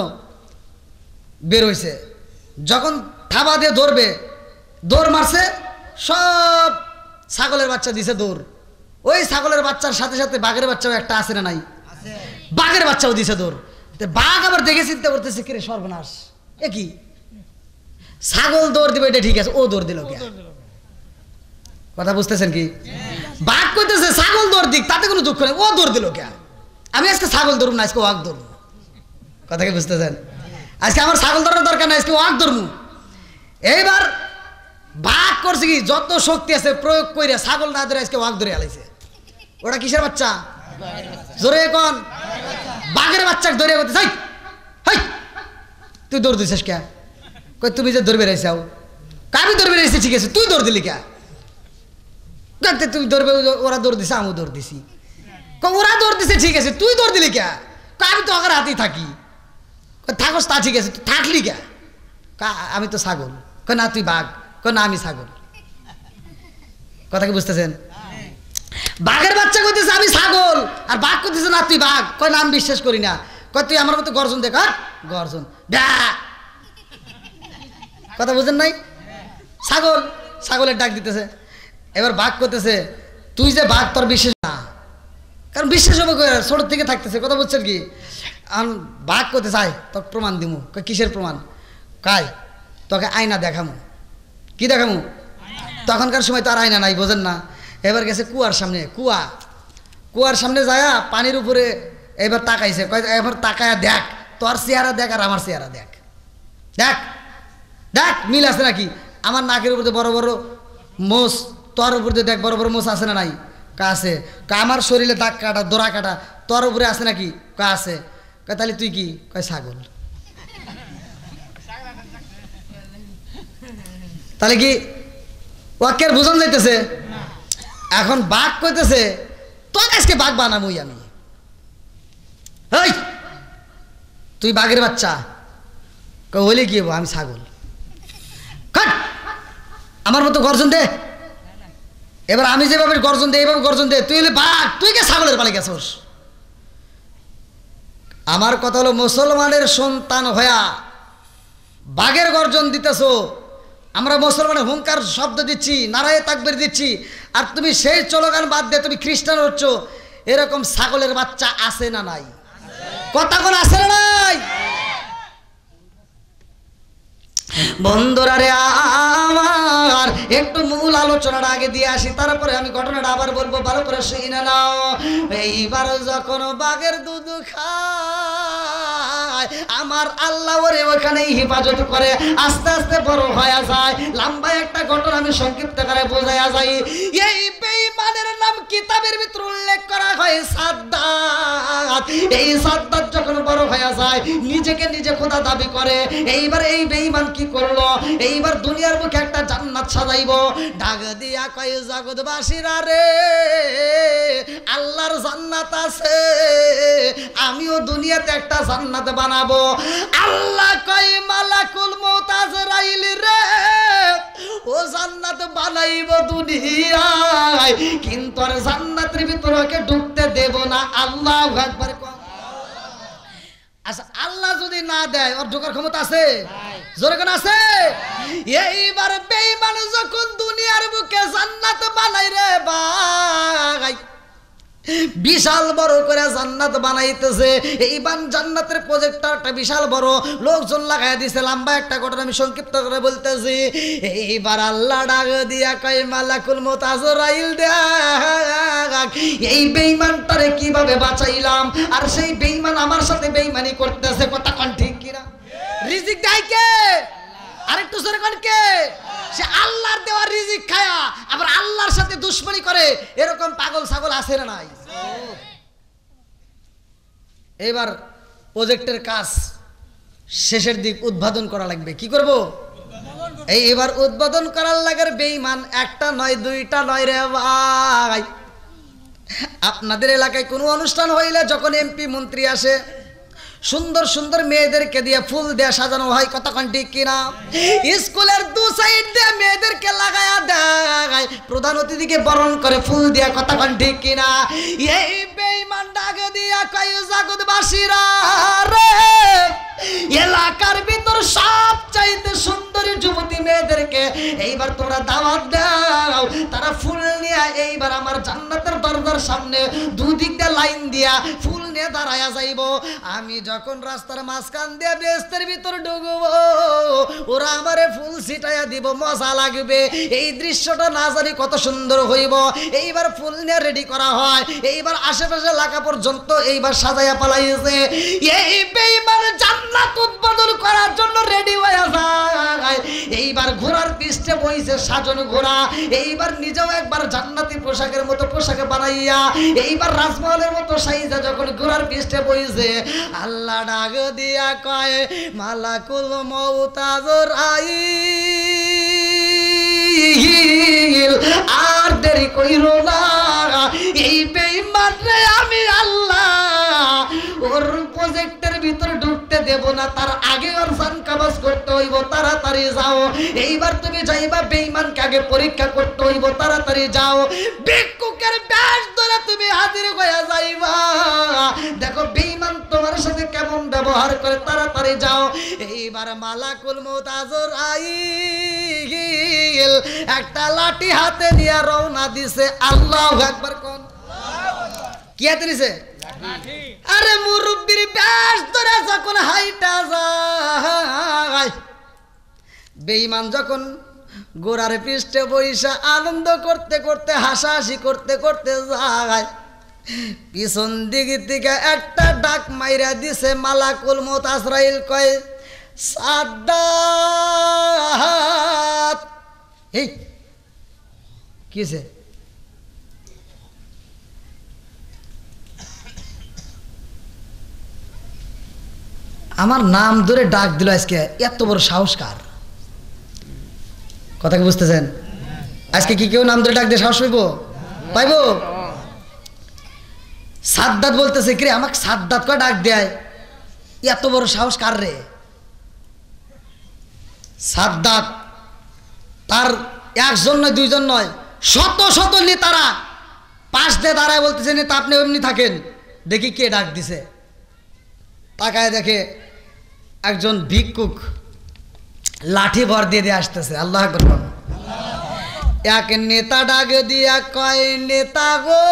বের হয়েছে। যখন থাবা দিয়ে ধরবে, দৌড় মারছে, সব ছাগলের বাচ্চা দিছে দৌড়। ওই ছাগলের বাচ্চার সাথে সাথে বাঘের বাচ্চাও একটা আছে না নাই? বাঘের বাচ্চাও দিছে দৌড়। বাঘ আবার দেখে চিন্তা করতেছে, কিরে সর্বনাশ, এ কি ছাগল দৌড় দিবে এটা ঠিক আছে, ও দৌড় দিল কে? কথা বুঝতেছেন কি? বাঘ কইতেছে ছাগল দৌড় দিক, তাতে কোনো দুঃখ নেই, ও দৌড় দিল কে? আমি আজকে ছাগল ধরুম না, আজকে ওয়াক ধরবো। কথা কি বুঝতেছেন? আজকে আমার ছাগল ধরার দরকার নাই, আজকে ওয়াক ধরবো। এইবার বাঘ করছে কি, যত শক্তি আছে প্রয়োগ করে ছাগল না ধরে আজকে ওয়াক ধরে আলাইছে। ওটা কিসের বাচ্চা? জোরে কোন? বাঘের বাচ্চা ধরে করতে চাই। তুই দৌড় দিছিস কে? কই তুমি যে ধরবে রাইছাও, আমি ধরবে রাইছি, ঠিক আছে, তুই দৌড় দিলি কে? তুমি ধরবে, ওরা দৌড় দিছে, আমি দৌড় দিছি। ওরা দৌড় দিছে ঠিক আছে, তুই দৌড় দিলি কে? আমি তো ওখানে হাতেই থাকি। থাকস তা ঠিক আছে, তুই থাকলি কে? আমি তো ছাগল। না তুই বাঘ। না আমি ছাগল। কথা কি বুঝতেছেন? বাঘের বাচ্চা কইতেছে আমি ছাগল, আর বাঘ কইতেছে না তুই বাঘ। কয় না আমি বিশ্বাস করি না। কয় তুই আমার মতো গর্জন দেখ। গর্জন কথা বুঝেন নাই? ছাগল, ছাগলের ডাক দিতেছে। এবার বাঘ করতেছে তুই যে বাঘ তোর বিশ্বাস না, কারণ বিশ্বাস হবে ছোট থেকে থাকতেছে। কথা বুঝছেন কি? বাঘ করতে চাই তোকে প্রমাণ দিমু। কিসের প্রমাণ? কাই তোকে আয়না দেখামু। কি দেখামু? তখনকার সময় তো আর আয়না নাই, বোঝেন না। এবার গেছে কুয়ার সামনে, কুয়ার সামনে যায় পানির উপরে এবার তাকাইছে। এবার তাকায়া দেখ তোর চেহারা দেখ আর আমার চেহারা দেখ, দেখ দেখ মিল আছে নাকি? আমার নাকের উপরে বড় বড় মোষ, তোর উপরে দেখ বড় বড় মোষ আছে না নাই? আছে। আমার শরীরে দাগ কাটা দোরা কাটা, তোর উপরে আছে নাকি? আছে। তাহলে তুই কি? কয় ছাগল। তাহলে কি ওয়াক্যের বোঝানো যাইতেছে? এখন বাঘ কইতেছে তোর আজকে বাঘ বানাবই আমি। তুই বাঘের বাচ্চা। হলে কি হবো? আমি ছাগল। আমার মতো গর্জন দে। এবার আমি যেভাবে গর্জন দে এইভাবে গর্জন দে। তুই হলে বাঘ, তুই কে ছাগলের পালে গেছস? আমার কথা হলো মুসলমানের সন্তান হয়া বাঘের গর্জন দিতেছ। আমরা মুসলমানের হুঙ্কার শব্দ দিচ্ছি, নারায়ে তাকবীর দিচ্ছি, আর তুমি সেই স্লোগান বাদ দিয়ে তুমি খ্রিস্টান হচ্ছ। এরকম ছাগলের বাচ্চা আছে না নাই? কথা কোন আছে না নাই? বন্ধুরা রে আমার, একটু মূল আলোচনাটা আগে দিয়ে আসি, তারপরে আমি ঘটনাটা আবার বলবো, ভালো করে শুনে নাও। এইবার যখন বাঘের দুধ খায় আমার আল্লাহ ওরে ওখানেই হেফাজত করে, আস্তে আস্তে বড় হয়ে যায়। লম্বা একটা ঘটনা আমি সংক্ষিপ্ত করে বোঝায়া যাই। এই বেঈমানের নাম কিতাবের ভিতর উল্লেখ করা হয় সাদ্দাত। এই সাদ্দাত যখন বড় হয়ে যায় নিজেকে নিজে খোদা দাবি করে। এইবার এই বেঈমান কি করলো? এইবার দুনিয়ার মুখে একটা জান্নাত সাজাইব। ডাক দিয়া কয় জগৎবাসীরা রে, আল্লাহর জান্নাত আছে, আমিও দুনিয়াতে একটা জান্নাত বানাবো। আল্লাহ কয় মালাকুল মউত আজরাইল রে, ও জান্নাত বানাইব দুনিয়ায়, কিন্তু আর জান্নাতের ভিতরে ঢুকতে দেব না। আল্লাহু আকবার। আচ্ছা আল্লাহ যদি না দেয় ওর ঢোকার ক্ষমতা আছে? জোরে কোন আছে? এইবার বেঈমান যখন দুনিয়ার বুকে জান্নাত বানাই রে ভাই, বিশাল বড় করে জান্নাত বানাইতেছে। এইবার জান্নাতের প্রজেক্টরটা বিশাল বড়, লোকজন লাগাই দিছে। লম্বা একটা ঘটনা আমি সংক্ষিপ্ত করে বলতেছি। এইবার আল্লাহ ডাক দিয়া কয় মালাকুল মউত আজরাইল দেখ, এই বেঈমানটারে কিভাবে বাঁচাইলাম? আর সেই বেঈমান আমার সাথে বেঈমানি করতেছে। কথা কোন ঠিক কিনা? রিজিক দেয় কে? আরেকটু জোরে কোন কে? সে আল্লাহর দেওয়া রিজিক খায়া আবার আল্লাহর সাথে দুশমনি করে। এরকম পাগল ছাগল আছে না নাই? এবার প্রজেক্টের কাজ শেষের দিক, উদ্বোধন করা লাগবে। কি করব? এবার উদ্বোধন করার লাগে বেঈমান একটা নয় দুইটা নয় রে ভাই। আপনাদের এলাকায় কোনো অনুষ্ঠান হইলে যখন এমপি মন্ত্রী আসে, সুন্দর সুন্দর মেয়েদেরকে দিয়ে ফুল দিয়ে সাজানো হয়। কতক্ষণ ঠিক কিনা? স্কুলের দু সাইড দিয়ে মেয়েদেরকে লাগায়া দেয়, প্রধান অতিথিকে বরণ করে ফুল দিয়ে। কতক্ষণ ঠিক কিনা? এই বেঈমান ডাক দিয়া কয় জগৎবাসীরা রে, এলাকার ভিতর সবচাইতে সুন্দরী যুবতী মেয়েদেরকে এইবার তোমরা দাওয়াত দাও। তারা ফুল নিয়ে এইবার আমার জান্নাতের দরজার সামনে দুদিক দিয়ে লাইন দিয়া ফুল নিয়ে দাঁড়ায়া যাইব। আমি যখন রাস্তার মাঝখান দিয়ে বেস্তের ভিতর ঢুকবো, ওরা আমারে ফুল ছিটাইয়া দিব, মজা লাগবে। এই দৃশ্যটা না জানি কত সুন্দর হইব। এইবার ফুল নিয়ে রেডি করা হয়। এইবার আশেপাশে এলাকা পর্যন্ত এইবার সাজাইয়া পালাইছে। এই বেঈমান জান্নাত উদ্বোধন করার জন্য রেডি হয়ে যায়। এইবার ঘোড়ার পিষ্টে বইছে সাজন ঘোড়া। এইবার নিজেও একবার জান্নাতি পোশাকের মতো পোশাকে বানাইয়া এইবার রাজমহলের মতো সাইজা যখন ঘোড়ার পিষ্টে বইছে, আল্লাহ ডাক দিয়া কয় মালাকুল মউত আজরাইল, আর দেরি কইরো না। এই বেঈমান রে আমি আল্লাহ ওর প্রজেক্টের ভিতরে ঢুকতে দেব না, তার আগে ওর জান কবজ করতে হইব, তাড়াতাড়ি যাও। এইবার তুমি যাইবা বেঈমানকে আগে পরীক্ষা করতে হইব, তাড়াতাড়ি যাও। ভিক্ষুকের বেশ ধরে তুমি হাজির হইয়া যাইবা, দেখো বেঈমান তোমার সাথে কেমন ব্যবহার করে, তাড়াতাড়ি যাও। এইবার মালাকুল মউত আজরাইল একটা লাঠি হাতে নিয়ে রওনা দিছে। আল্লাহু আকবার কোন কি হাতে নিছে? আরে মুরব্বির বেশ ধরে যখন হাইটা যায়, বেঈমান যখন গোড়ার পৃষ্ঠে বইসা আনন্দ করতে করতে হাসাহাসি করতে করতে যায়, পিছন দিক থেকে একটা ডাক মাইরা দিছে। মালাকুল মউত আজরাইল কয়, সাদ্দাত। এই কিছে? আমার নাম ধরে ডাক দিল আজকে, এত বড় সাহস কার? কথা কি বুঝতেছেন? আজকে কি কেউ নাম ধরে ডাক দিয়ে সাহস পাইব? সাদ্দাত বলতেছে, কি রে আমাকে সাদ্দাত করে ডাক দেয়, এত বড় সাহস কার রে? সাদ্দাত তার একজন নয়, দুইজন নয়, শত শত নেতারা পাশ দিয়ে দাঁড়ায় বলতেছে, নেতা আপনি এমনি থাকেন, দেখি কে ডাক দিছে। তাকায় দেখে একজন ভিক্ষুক লাঠি ভর দিয়ে দিয়ে আসতেছে। আল্লাহ আকবার। এক নেতা ডাক দিয়া কয়, নেতা গো,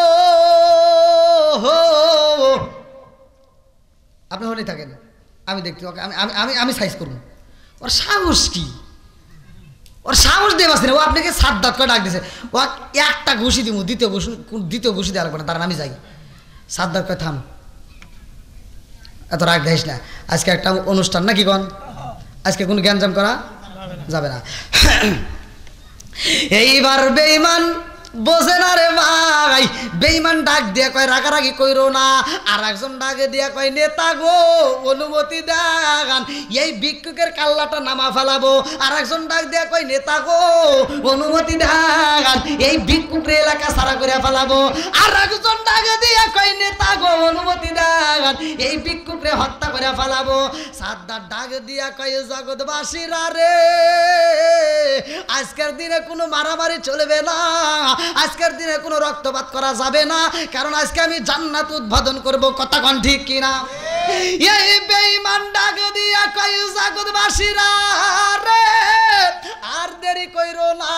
আপনি হলেই থাকেন, আমি দেখতে, আমি সাইজ করব। ওর সাহস কি? ওর সাহস দিয়ে বাঁচছে না, ও আপনাকে সাদ্দাত করে ডাক দিছে। ও একটা ঘুষি দিব, দ্বিতীয় ঘুষি দেওয়া লাগবে না, তার আমি যাই। সাদ্দাত কয়, থাম, এত রাগ দেখিস না, আজকে একটা অনুষ্ঠান নাকি কন, আজকে কোনো জ্ঞানজাম করা যাবে না। এইবার বেঈমান বোঝে না রে ভাই, বেঈমান ডাক দিয়া কয়, রাগারাগি কইরো না। আর একজন ডাকে দিয়া কয়, নেতা গো অনুমতি দেন, এই ভিক্ষুকের কাল্লাটা নামা ফেলাবো। আর একজন ডাক দিয়া কয়, নেতা গো অনুমতি দেন, এই ভিক্ষুকের এলাকা সারা করে ফেলাবো। আর একজন ডাকে দিয়া কয়, নেতা গো অনুমতি দেন, এই ভিক্ষুকরে হত্যা করে ফেলাবো। সাদ্দাত ডাক দিয়া কয়, জগৎবাসীরা রে, আজকের দিনে কোনো মারামারি চলবে না, আজকের দিনে কোনো রক্তপাত করা যাবে না, কারণ আজকে আমি জান্নাত উদ্বোধন করব। কথা কোন ঠিক কিনা? এই বেঈমান ডাক দিয়া কয়, জগৎবাসীরা রে, আর দেরি কইরো না,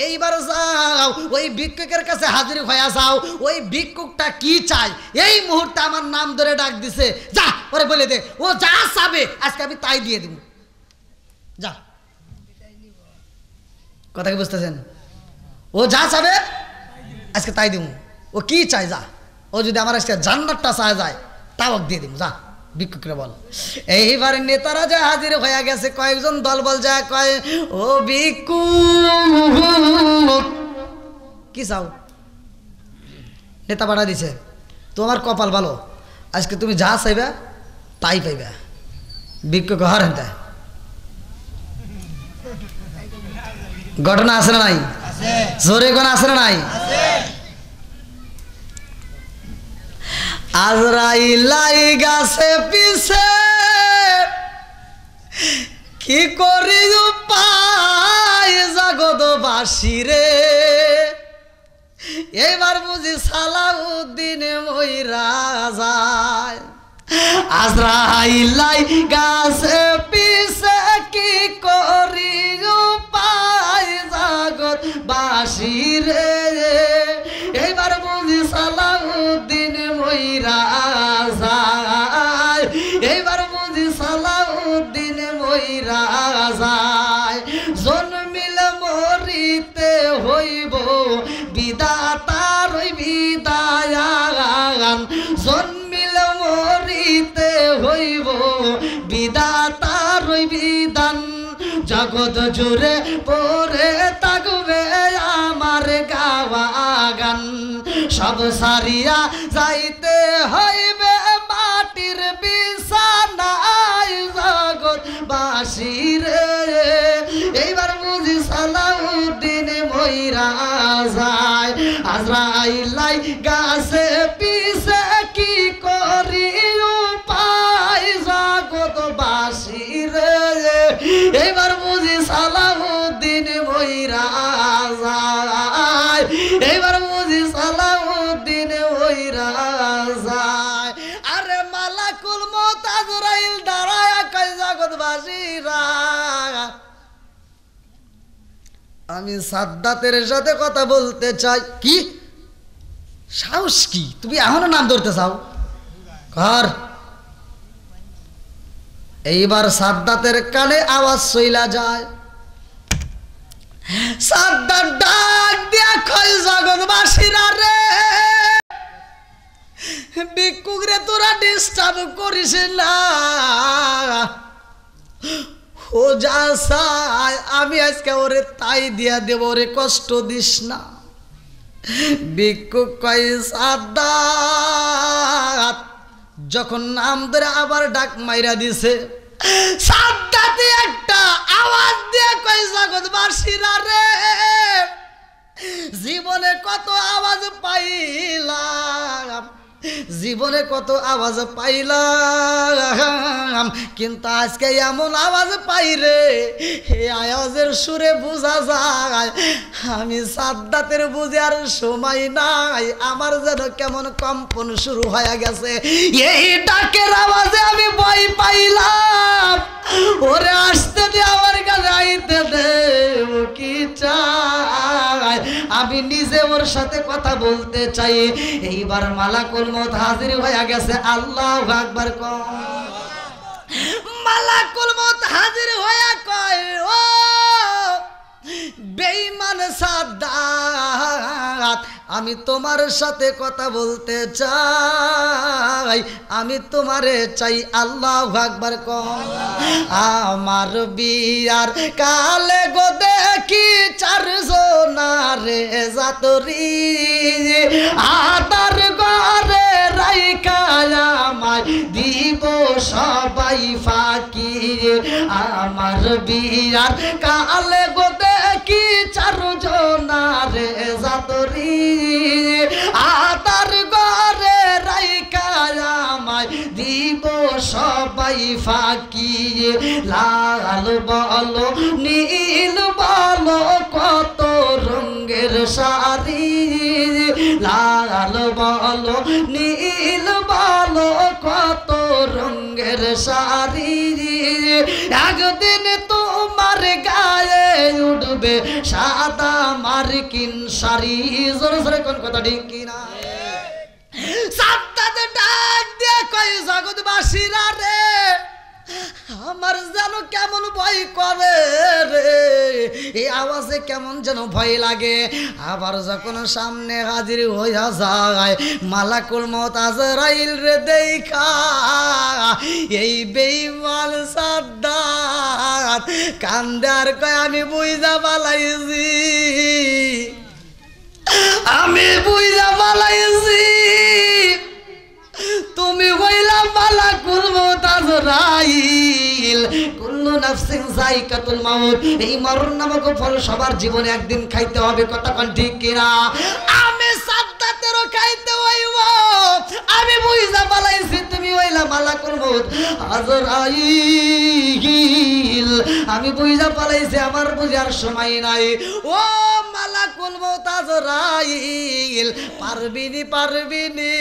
এইবার যাও ওই ভিক্ষুকের কাছে হাজির হয়ে যাও। ওই ভিক্ষুকটা কি চাই এই মুহূর্তে আমার নাম ধরে ডাক দিছে, যা ওরে বলে দে, ও যা চাবে আজকে আমি তাই দিয়ে দেব, যা। কথা কি বুঝতেছেন? ও যা চাবে আজকে তাই দিব। ও কি চাই, যা। ও যদি আমার আজকে জান্নাতটা চায় যায়, তাও দিয়ে দিব, যা ভিক্ষুকরে বল। এইবার নেতারা যা হাজির হয়ে গেছে, কয়েকজন দল বল যায় কয়, ও ভিক্ষুক কি চাও? নেতা পাঠা দিছে, তোমার কপাল ভালো, আজকে তুমি যা চাইবে তাই পাইবে। ভিক্ষুক হারেন, ঘটনা আছে না নাই? জোরে কোন আছে না নাই? আজরাইলাই গাছে পিছে কি করি উপায় জগৎবাসী রে, এবার বুঝি সালাউদ্দিন মইরা যায়। আজরাইলাই গাছে পিছে কি করি উপায় জগৎবাসী রে, এবার বুঝি সালাউদ্দিন মইরা যায়, এবার বুঝি সালাউদ্দিন মইরা যায়। জন্মিল মরিতে হইব বিধাতার বিদায়ান, জন্মিল মরিতে হইব বিধাতার বিধান, জগৎ জুড়ে পড়ে থাকবে আমার গাওয়া গান, সব সারিয়া যাইতে হইবে মাটির বিছানায় জগৎবাসী রে, এইবার বুঝি সালাউদ্দিন মইরা যায়। আজরাইলাই গাছে পিছে কি করি উপায় জগৎবাসী রে, এইবার বুঝি সালাউদ্দিন মইরা যায়, এইবার বুঝি সালাউদ্দিন মইরা যায়। আরে মালাকুল মউত আজরাইল দাঁড়ায়া কয় জগৎবাসীরা, আমি সাদ্দাতের সাথে কথা বলতে চাই। কি সাহস কি, তুমি এখনো নাম ধরতে চাও? কর। এইবার সাদ্দাতের কানে আওয়াজ চইলা যায়, সাদ্দাত ডাক দিয়া কয় জগৎবাসীরা রে, ভিক্ষুক রে তোরা ডিস্টার্ব করিস না, ও যা চায় আমি আজকে ওরে তাই দিয়া দেব, ওরে কষ্ট দিস না। ভিক্ষুক কয় সাদ্দাত, যখন নাম ধরে আবার ডাক মাইরা দিছে, সাদ্দাতে একটা আওয়াজ দিয়ে কয় জগৎবাসীরা রে, জীবনে কত আওয়াজ পাইলাম, জীবনে কত আওয়াজ পাইলাম, কিন্তু আজকে এমন আওয়াজ পাই রে, এই আওয়াজের সুরে বোঝা যায় আমি সাদ্দাতের বুঝে আর সময় নাই, আমার যেন কেমন কম্পন শুরু হয়ে গেছে। এই ডাকের আওয়াজে আমি ভয় পাইলাম, ওরে আসতে দে, আমার কাছে আইতে দে, ও কি চাই, আমি নিজে ওর সাথে কথা বলতে চাই। এইবার মালাকুল মউত হাজির হয়ে গেছে। আল্লাহু আকবার কয়। মালাকুল মউত হাজির হয়ে কয়, ও বেঈমান সাদ্দাত, আমি তোমার সাথে কথা বলতে চাই, আমি তোমারে চাই। আল্লাহু আকবার কয়। আমার বিয়ার কালে গো দেখি চারজনারে যাতরি, আদার ঘরে রাইখা আমায় দিব সবাই ফাঁকি, আমার বিয়ার কালে গো দেখি চারজনারে যাতরি, আদার ঘরে রাইখা আমায় দিব সবাই ফাঁকি, লাল বলো নীল বলো কত রঙের শাড়ি, লাল বলো নীল বলো কত রঙের শাড়ি, একদিন তোমার গায়ে উঠবে সাদা মার্কিন শাড়ি। জোরে জোরে কোন কথা ঠিক কিনা? সাদ্দাত ডাক দিয়ে কয় জগৎবাসীরা রে, আমার যেন কেমন ভয় করে রে, এই আওয়াজে কেমন যেন ভয় লাগে। আবার যখন সামনে হাজির হইয়া যায় মালাকুল মউত আজরাইল রে দেখা, এই বেঈমান সাদ্দাত কান্দে আর কয়, আমি বুঝা পালাইছি, আমি বুঝা পালাইছি, তুমি হইলা মালাকুল মউত আজরাইল, কুল্লু নাফসিন যায়কাতুল মাউত, এই মরণ নামক ফল সবার জীবনে একদিন খাইতে হবে। কথা কোন ঠিক কিনা? আমি সাদ্দাতেরও খাইতে হইব, আমি বুঝা পালাইছি তুমি হইলা মালাকুল মউত আজরাইল, আমি বুঝা পালাইছি, আমার বুঝার সময় নাই। ও মালাকুল মউত আজরাইল, পারবিনি পারবিনি,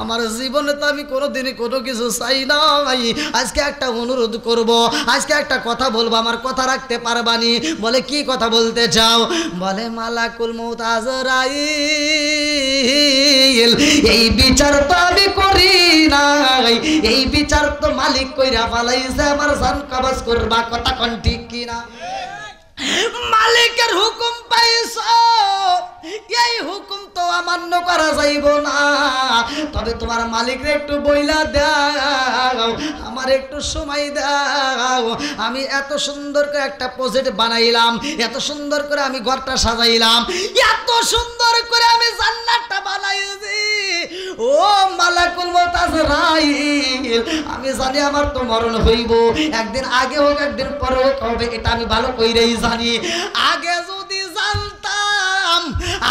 আমার জীবনে তো আমি কোনোদিন কোনো কিছু চাই নাই, আজকে একটা অনুরোধ করব, আজকে একটা কথা বলবো, আমার কথা রাখতে পারবানি? বলে কি কথা বলতে চাও? বলে মালাকুল মউত আজরাইল, এই বিচার তো আমি করি নাই, এই বিচার তো মালিক কইরা ফালাইছে, আমার জান কবজ করবা। কথা কোন ঠিক কিনা? মালিকের হুকুম পাইছো, এই হুকুম তো অমান্য করা যাইব না, তবে তোমার মালিকরে একটু বইলা দাও, আমার একটু সময় দাও, আমি এত সুন্দর করে একটা প্রজেক্ট বানাইলাম, এত সুন্দর করে আমি ঘরটা সাজাইলাম, এত সুন্দর করে আমি জান্নাতটা বানাইছি, ও মালাকুল মউত আজরাইল, আমি জানি আমার তো মরণ হইব, একদিন আগে হোক একদিন পরে হোক হবে, এটা আমি ভালো কইরেই জানি। আগে যদি জানতাম,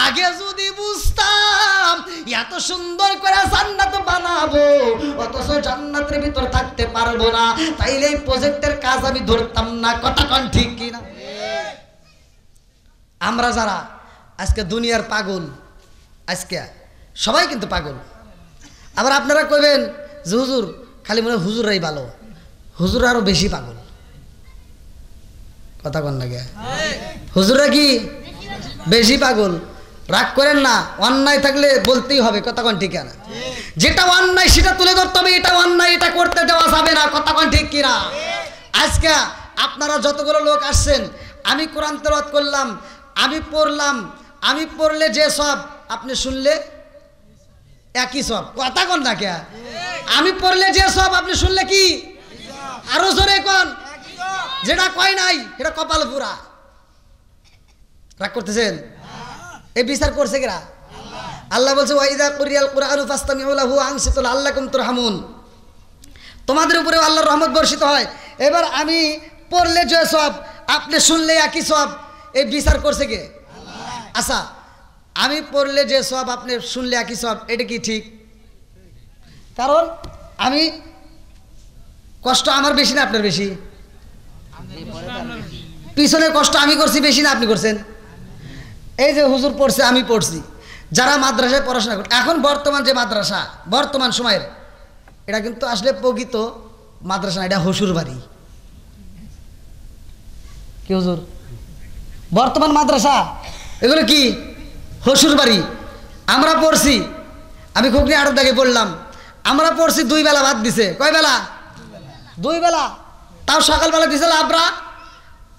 আগে যদি বুঝতাম এত সুন্দর করে জান্নাত বানাবো অথচ জান্নাতের ভিতর থাকতে পারবো না, তাইলে এই প্রজেক্টের কাজ আমি ধরতাম না। কথা কোন ঠিক কি না? আমরা যারা আজকে দুনিয়ার পাগল, আজকে সবাই কিন্তু পাগল। আবার আপনারা কইবেন যে হুজুর খালি মনে হয় হুজুররাই ভালো, হুজুর আরো বেশি পাগল। কথা কন না গে, হুজুররা কি বেশি পাগল? রাগ করেন না, অন্যায় থাকলে বলতেই হবে। কথা কন ঠিক না? যেটা অন্যায় সেটা তুলে ধরতে হবে, এটা অন্যায়, এটা করতে দেওয়া যাবে না। কথা কন ঠিক কিনা? আজকে আপনারা যতগুলো লোক আসছেন, আমি কোরআন তেলাওয়াত করলাম, আমি পড়লাম, আমি পড়লে যে সব আপনি শুনলে একই সব। কথা কন না কে? আমি পড়লে যে সব আপনি শুনলে কি? আরো জোরে কোন। যেটা কয় নাই এটা কপাল পুরা। রাগ করতেছেন? এই বিচার করছে কিরা? আল্লাহ বলছে ওয়াইদা কুরিয়াল কুরআনু ফাসতামিউ লাহু আনসিতু লাআল্লাকুম তুরহামুন। তোমাদের উপরে আল্লাহর রহমত বর্ষিত হয়। এবার আমি পড়লে যে সব আপনি শুনলে একই সব, এই বিচার করছে কে? আচ্ছা, আমি পড়লে যে সব আপনি শুনলে একই সব, এটা কি ঠিক? কারণ আমি কষ্ট আমার বেশি না আপনার বেশি? পিছনে কষ্ট আমি করছি বেশি না আপনি করছেন? এই যে হুজুর পড়ছে, আমি পড়ছি, যারা মাদ্রাসায় পড়াশোনা করে, এখন বর্তমান যে মাদ্রাসা বর্তমান সময়ের, এটা কিন্তু আসলে প্রকৃত মাদ্রাসা না, এটা হসুর বাড়ি। কি হুজুর? বর্তমান মাদ্রাসা এগুলো কি হসুর বাড়ি। আমরা পড়ছি, আমি খুবই আরো দাগে পড়লাম, আমরা পড়ছি 2 বেলা ভাত দিছে। কয় বেলা? 2 বেলা। তাও সকালবেলা দিছে লাবড়া,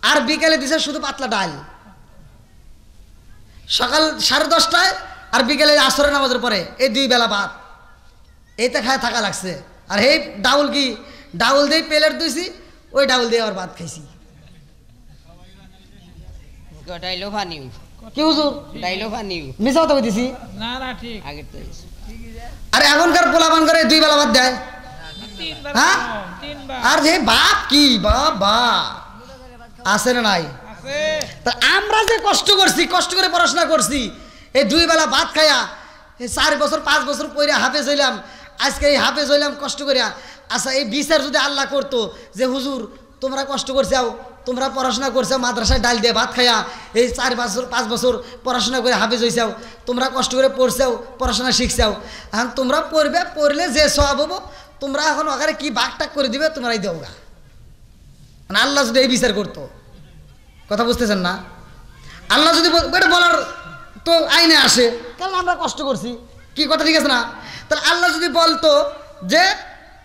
আর বিকেলে দিছে শুধু পাতলা ডাল। সকাল 10:30টায় আর বিকেলে আসরের নামাজের পরে এই 2 বেলা ভাত, এইতে খায় থাকা লাগছে। আর এই ডাউল কি ডাউল দিয়ে প্লেট দিয়েছি, ওই ডাউল দিয়ে আবার ভাত খাইছি। কি হুজুর মিছা কথা কইতেছি? আর এখনকার পোলাপান করে 2 বেলা ভাত দেয়। হ্যাঁ, আর যে বাপ কি বাবা আছে না নাই? তা আমরা যে কষ্ট করছি, কষ্ট করে পড়াশোনা করছি, এই 2 বেলা ভাত খাইয়া 4 বছর 5 বছর পরে হাফেজ হইলাম, আজকে এই হাফেজ হইলাম কষ্ট করিয়া। আচ্ছা, এই বিচার যদি আল্লাহ করতো যে হুজুর তোমরা কষ্ট করছাও, তোমরা পড়াশোনা করছো, মাদ্রাসায় ডাল দিয়ে ভাত খাইয়া এই 4 বছর 5 বছর পড়াশোনা করে হাফেজ হইছাও, তোমরা কষ্ট করে পড়ছাও, পড়াশোনা শিখছাও, এখন তোমরা পড়বে, পড়লে যে সওয়াব হবো তোমরা এখন ওখানে কি বাঘটাক করে দিবে তোমরাই দেও গা। মানে আল্লাহ যদি এই বিচার করতো, কথা বুঝতেছেন না? আল্লাহ যদি বলার তো আইনে আসে, কারণ আমরা কষ্ট করছি, কি কথা ঠিক আছে না? তাহলে আল্লাহ যদি বলতো যে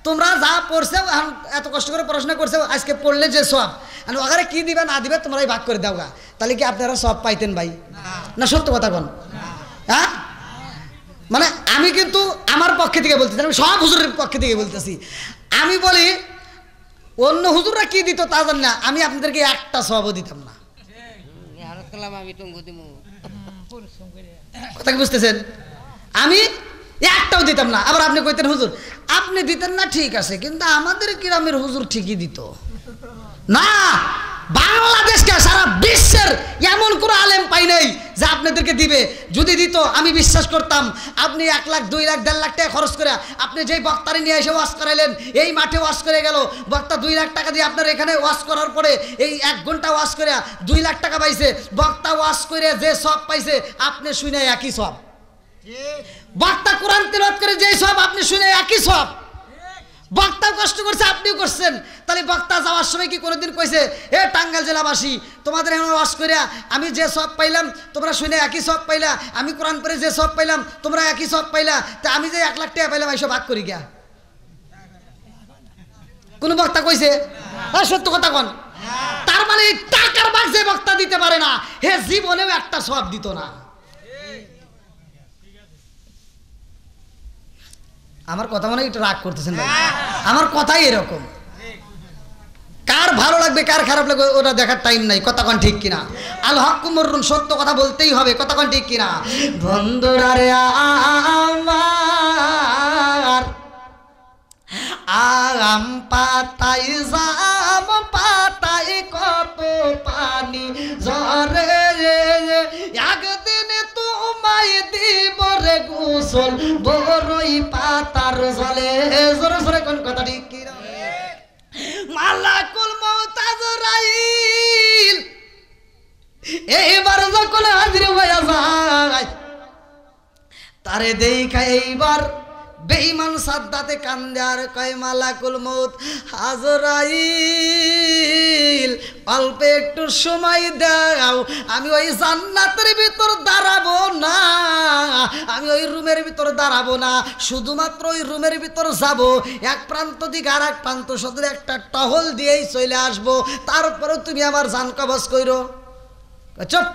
তোমরা যা পড়ছো, এত কষ্ট করে পড়াশোনা করছো, আজকে পড়লে যে সব ওখানে কি দিবে না দিবে তোমরাই ভাগ করে দাও গা, তাহলে কি আপনারা সব পাইতেন ভাই? না সত্য কথা কোন? হ্যাঁ, মানে আমি কিন্তু আমার পক্ষে থেকে বলতেছি, আমি সব হুজুরের পক্ষে থেকে বলতেছি। আমি বলি অন্য হুজুররা কি দিত তা জানি না, আমি আপনাদেরকে একটা সবও দিতাম না। কথা কি বুঝতেছেন? আমি একটাও দিতাম না। আবার আপনি কইতেন হুজুর আপনি দিতেন না, ঠিক আছে, কিন্তু আমাদের গ্রামের হুজুর ঠিকই দিত না। বাংলাদেশকে সারা বিশ্বের এমন কোনো আলেম পাই নাই যে আপনাদেরকে দিবে। যদি দিত আমি বিশ্বাস করতাম। আপনি 1 লাখ 2 লাখ 1.5 লাখ টাকা খরচ করে আপনি যেই বক্তারে নিয়ে এসে ওয়াজ করাইলেন, এই মাঠে ওয়াজ করে গেল, বক্তা 2 লাখ টাকা দিয়ে আপনার এখানে ওয়াজ করার পরে এই 1 ঘন্টা ওয়াজ করে 2 লাখ টাকা পাইছে। বক্তা ওয়াজ করে যে সব পাইছে আপনি শুনে একই সব। বক্তা কোরআন তেলাওয়াত করে যেই সব আপনি শুনে একই সব। বক্তা কষ্ট করছে, আপনিও করছেন, তাহলে বক্তা যাওয়ার সময় কি কোনোদিন কইছে এ টাঙ্গাইল জেলাবাসী তোমাদের এখানে ওয়াজ করে আমি যে সব পাইলাম তোমরা শুনে একই সব পাইলা, আমি কোরআন পড়ে যে সব পাইলাম তোমরা একই সব পাইলা, তা আমি যে 1 লাখ টাকা পাইলাম এইসব ভাগ করি গিয়া? কোন বক্তা কইছে? সত্য কথা কোন? তার মানে টাকার ভাগ যে বক্তা দিতে পারে না, হে জীবনেও একটা সব দিত না। আমার কথা মনে একটু রাগ করতেছেন ভাই, আমার কথাই এরকম। কার ভালো লাগবে কার খারাপ লাগবে ওটা দেখার টাইম নাই। কথা কোন ঠিক কিনা? আল হক মুররুন, সত্য কথা বলতেই হবে। কথা কোন ঠিক কিনা? বন্ধুরা রে আমার আম পাতাই জাম পাতাই কত পানি ঝরে, একদিন তোমায় দিব রে গোসল গোসল বড়ই পাতার জলে। জোরে জোরে কোন কথা ঠিক কি না? মালাকুল মউত আজরাইল এইবার যখন হাজির হয়ে যায়, তারে দেখা এইবার বেঈমান সাদ্দাতে কান্দে আর কয় মালাকুল মউত আজরাইল অল্প একটু সময় দাও, আমি ওই জান্নাতের ভিতর দাঁড়াবো না, আমি ওই রুমের ভিতর দাঁড়াবো না, শুধুমাত্র ওই রুমের ভিতর যাব, এক প্রান্ত দিকে আর এক প্রান্ত শুধু একটা টহল দিয়েই চলে আসবো, তারপরে তুমি আমার জান কবজ কইরো। চুপ,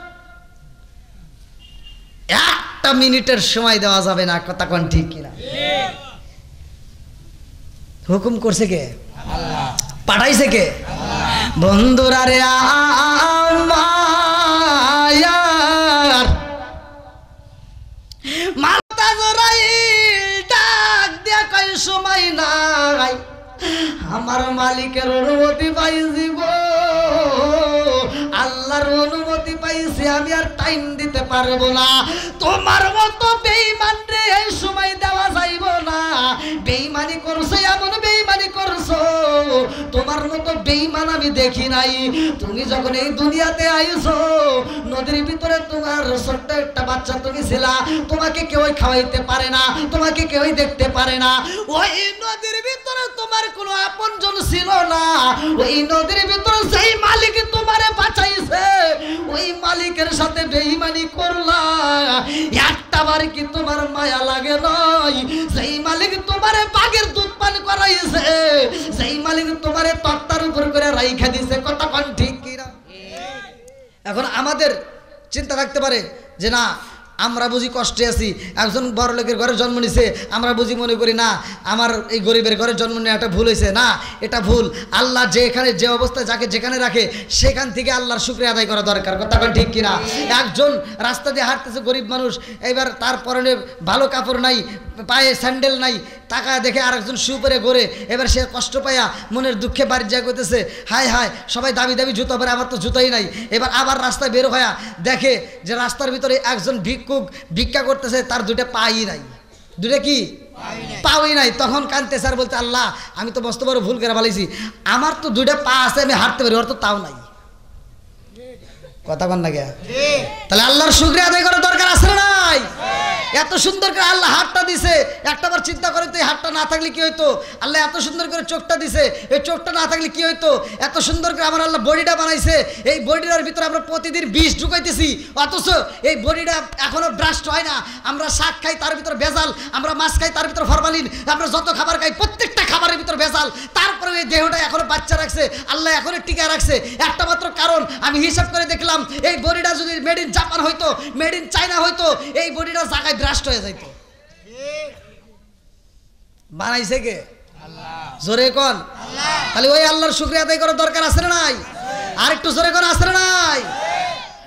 একটা মিনিটের সময় দেওয়া যাবে না, কথা কোন ঠিক কিনা? হুকুম করছে কে? আল্লাহ। পাঠাইছে কে? আল্লাহ। বন্ধুরা রে আমার মাতা জরাইল ডাক দিয়া কয় সময় নাই, আমার মালিকের অনুমতি পাইছিব, আল্লাহর অনুমতি পাইছি, আমি আর টাইম দিতে পারবো না, তোমার মতো বেঈমান রে এই সময় দেওয়া যাইব না, বেঈমানি করছে এমন বেঈমানি করছো তোমার মতো বেঈমান আমি দেখি নাই, তুমি যখন এই দুনিয়াতে আইছো নদীর ভিতরে তোমার ছোট্ট একটা বাচ্চা তুমি ছিলা, তোমাকে কেউই খাওয়াইতে পারে না, তোমাকে কেউই দেখতে পারে না, ওই নদীর ভিতরে তোমার কোনো আপনজন ছিল না, ওই নদীর ভিতরে সেই মালিক তোমারে বাঁচাইছে, ওই মালিকের সাথে বেঈমানি করলা, একটা বার কি তোমার মায়া লাগে নাই? সেই মালিক তোমারে বাঘের দুধ পান করাইছে, সেই মালিক তোমারে তক্তার উপর করে রাইখা দিছে, কথা কোন ঠিক কিনা? এখন আমাদের চিন্তা থাকতে পারে যে না আমরা বুঝি কষ্টে আছি, একজন বড় লোকের ঘরে জন্ম নিছে, আমরা বুঝি মনে করি না আমার এই গরিবের ঘরে জন্ম নেওয়া একটা ভুল হয়েছে, না এটা ভুল, আল্লাহ যেখানে যে অবস্থায় যাকে যেখানে রাখে সেখান থেকে আল্লাহর শুকরিয়া আদায় করা দরকার, কথা কোন ঠিক কিনা? একজন রাস্তা দিয়ে হাঁটতেছে গরিব মানুষ, এবার তার পরনে ভালো কাপড় নাই, পায়ে স্যান্ডেল নাই, টাকা দেখে আরেকজন শু পরে ঘোরে, এবার সে কষ্ট পাইয়া মনের দুঃখে বাড়ি যা করতেছে, হায় হায় সবাই দামি দামি জুতো পরে, আমার তো জুতোই নাই, এবার আবার রাস্তায় বের হইয়া দেখে যে রাস্তার ভিতরে একজন ভিক্ষুক ভিক্ষা করতেছে, তার দুটো পাই নাই, দুটো কি পাওই নাই, তখন কাঁদতেছে আর বলতে আল্লাহ আমি তো মস্ত বড় ভুল করে ফেলেছি, আমার তো দুটো পা আছে আমি হাঁটতে পারি, ওর তো তাও নাই, কথা বল না গে? তাহলে আল্লাহর শুকরিয়া আদায় করার দরকার আছে না নাই? এত সুন্দর করে আল্লাহ হাতটা দিছে, একটাবার চিন্তা করে তো এই হাতটা না থাকলে কি হইতো? আল্লাহ এত সুন্দর করে চোখটা দিছে, এই চোখটা না থাকলে কি হইতো? এত সুন্দর করে আমার আল্লাহ বডিটা বানাইছে, এই বডিটার ভিতরে আমরা প্রতিদিন বিষ ঢুকাইতেছি, অথচ এই বডিটা এখনো ব্রাস্ট হয় না, আমরা শাক খাই তার ভিতরে ভেজাল, আমরা মাছ খাই তার ভিতরে ফরমালিন, আমরা যত খাবার খাই প্রত্যেকটা খাবারের ভিতরে ভেজাল, তারপরে এই দেহটা এখনো বাচ্চা রাখছে, আল্লাহ এখনো টিকা রাখছে, একটা মাত্র কারণ আমি হিসাব করে দেখলাম এই বডিটা যদি মেড ইন জাপান হইতো, মেড ইন চায়না হইতো, এই বডিটা জায়গায় ব্রাস্ট হয়ে যাইতো। বানাইছে কে? আল্লাহ। জোরে কোন আল্লাহ। তাহলে ওই আল্লাহর শুকরিয়া আদায় করার দরকার আছে না নাই? আর একটু জোরে কোন আছে না নাই?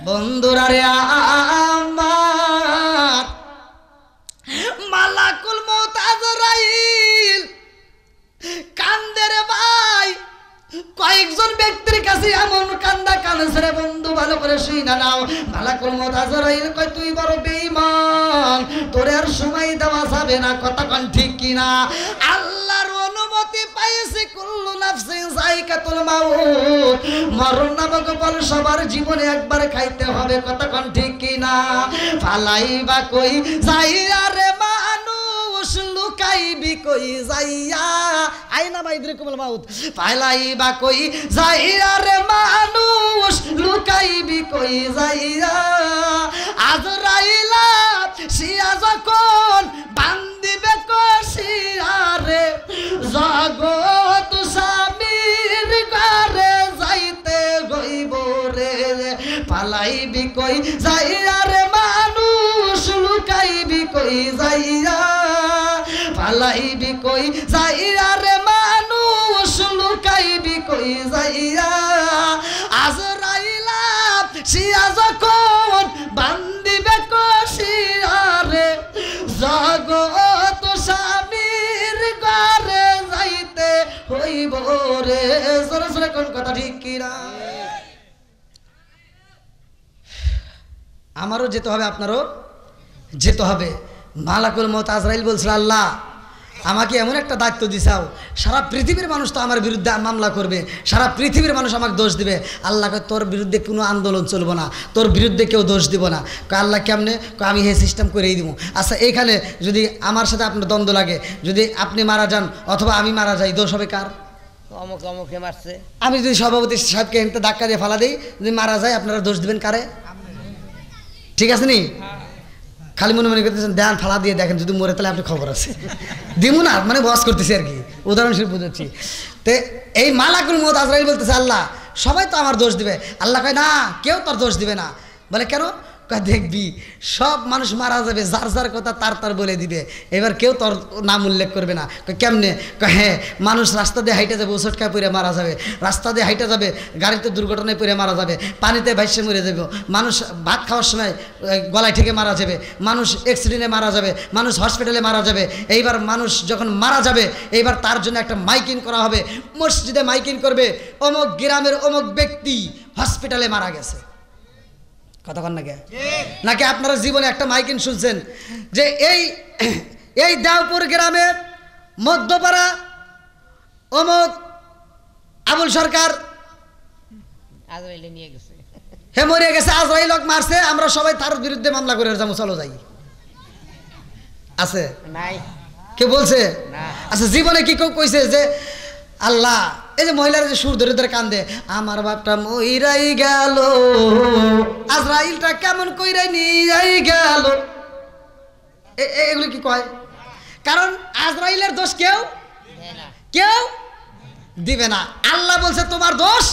বন্ধুরা রে আমার মালাকুল মউত আজরাইল কান্দে রে ভাই, কয়েকজন ব্যক্তির কাছে এমন কান্দা কানছে রে বন্ধু, ভালো করে শুই না নাও। মালাকুল মউত আজরাইল কয় তুই বড় বেঈমান, তোরে আর সময় দেওয়া যাবে না, কথা কোন ঠিক কিনা? আল্লাহর অনুমতি পাইছে, কুল্লু নাফসিন যায়কাতুল মাউত, মরণ নামক ফল সবার জীবনে একবার খাইতে হবে, কথা কোন ঠিক কিনা? ফালাইবা কই যাইয়া রে মানুষ, লুকাইবি কই যাইয়া, আইনা মাইদরিকুমুল মাউত, ফালাইবা কই যাইয়া রে মানুষ, লুকাইবি কই যাইয়া, আজরাইলা সিয়া যখন বান্দিবে কষিয়া রে, জগৎ স্বামীর ঘরে যাইতে গইব রে, পালাইবি কই যাইয়া রে মানুষ, লুকাইবি কই যাইয়া, পালাইবি কই যাইয়া রে মানুষ, লুকাইবি কই যাইয়া, আজরাইলা সিয়া যখন বান্দিবে কষিয়া রে, জগৎ স্বামীর ঘরে যাইতে হইব রে। জোরে জোরে কোন কথা ঠিক কিনা? আমারও যেতে হবে, আপনারও যেতে হবে। মালাকুল মউত আজরাইল বলছিল, আল্লাহ আমাকে এমন একটা দায়িত্ব দিছাও, সারা পৃথিবীর মানুষ তো আমার বিরুদ্ধে মামলা করবে, সারা পৃথিবীর মানুষ আমাকে দোষ দিবে। আল্লাহকে তোর বিরুদ্ধে কোনো আন্দোলন চলবো না, তোর বিরুদ্ধে কেউ দোষ দিব না। আল্লাহ কেমনে? আমি হে সিস্টেম করেই দিব। আচ্ছা এইখানে যদি আমার সাথে আপনার দ্বন্দ্ব লাগে, যদি আপনি মারা যান অথবা আমি মারা যাই, দোষ হবে কার? অমুকে মারছে। আমি যদি সভাপতি সাহেবকে এনতে ধাক্কা দিয়ে ফালা দিই, যদি মারা যায় আপনারা দোষ দিবেন কারে? ঠিক আছে নি? খালি মনে মনে করতেছেন দেন ফালা দিয়ে দেখেন, যদি মরে তাহলে আপনি খবর আছে দিব না, মানে বস করতেছি আর কি, উদাহরণস্বরূপ বুঝাচ্ছি। তো এই মালাকুল মউত আজরাইল বলতেছে, আল্লাহ সবাই তো আমার দোষ দিবে। আল্লাহ কয় না, কেউ তোর দোষ দিবে না। বলে কেন? দেখবি সব মানুষ মারা যাবে, যার যার কথা তার বলে দিবে, এবার কেউ তোর নাম উল্লেখ করবে না। কেমনে? হ্যাঁ, মানুষ রাস্তা দিয়ে হাইটে যাবে, ওষুধ পরে মারা যাবে, রাস্তা দিয়ে হাইটে যাবে, গাড়িতে দুর্ঘটনায় পড়ে মারা যাবে, পানিতে ভাইসে মরে যাবে, মানুষ ভাত খাওয়ার সময় গলায় থেকে মারা যাবে, মানুষ অ্যাক্সিডেন্টে মারা যাবে, মানুষ হসপিটালে মারা যাবে। এইবার মানুষ যখন মারা যাবে, এইবার তার জন্য একটা মাইকিং করা হবে, মসজিদে মাইকিং করবে, অমুক গ্রামের অমুক ব্যক্তি হসপিটালে মারা গেছে। কতক্ষণ নাকি আপনারা জীবনে একটা মাইকিং শুনছেন যে এই দেওপুর গ্রামে মধ্যপাড়া অমুক আবুল সরকার আজরাইলে নিয়ে গেছে, হে মরে গেছে, আজরাইল মারছে, আমরা সবাই তার বিরুদ্ধে মামলা করে যাবো, চলো যাই। আছে নাই? কে বলছে? না। আচ্ছা জীবনে কি কেউ কইছে যে আল্লাহ, এই যে মহিলারা যে সুর ধরে ধরে কান্দে, আমার বাপটা মইরাই গেল, আজরাইলটা কেমন কইরাই নিয়াই গেল, এগুলো কি কয়? কারণ আজরাইলের দোষ কেউ দিবে না। আল্লাহ বলছে তোমার দোষ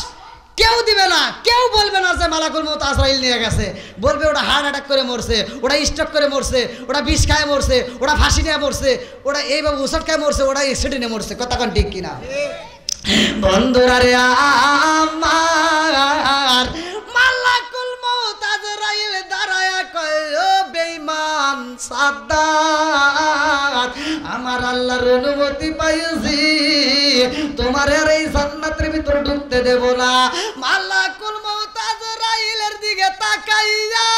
কেউ দিবে না, কেউ বলবে না যে মালাকুল মউত আজরাইল নিয়ে গেছে, বলবে ওটা হার্ট অ্যাটাক করে মরছে, ওটা স্ট্রোক করে মরছে, ওটা বিষ খায় মরছে, ওটা ফাঁসি নিয়ে মরছে, ওটা এইভাবে ওষুধ খায় মরছে, ওটা অ্যাক্সিডেন্টে মরছে। কথা কোন ঠিক কিনা? বন্ধুরা রে, আমার মালাকুল মউত আজরাইল দাঁড়ায়া কয়, ও বেঈমান সাদ্দাত, আমার আল্লাহর অনুমতি পাইছি, তোমার আর এই জান্নাতের ভিতর ঢুকতে দেব না। মালাকুল মউত আজরাইলের দিকে তাকাইয়া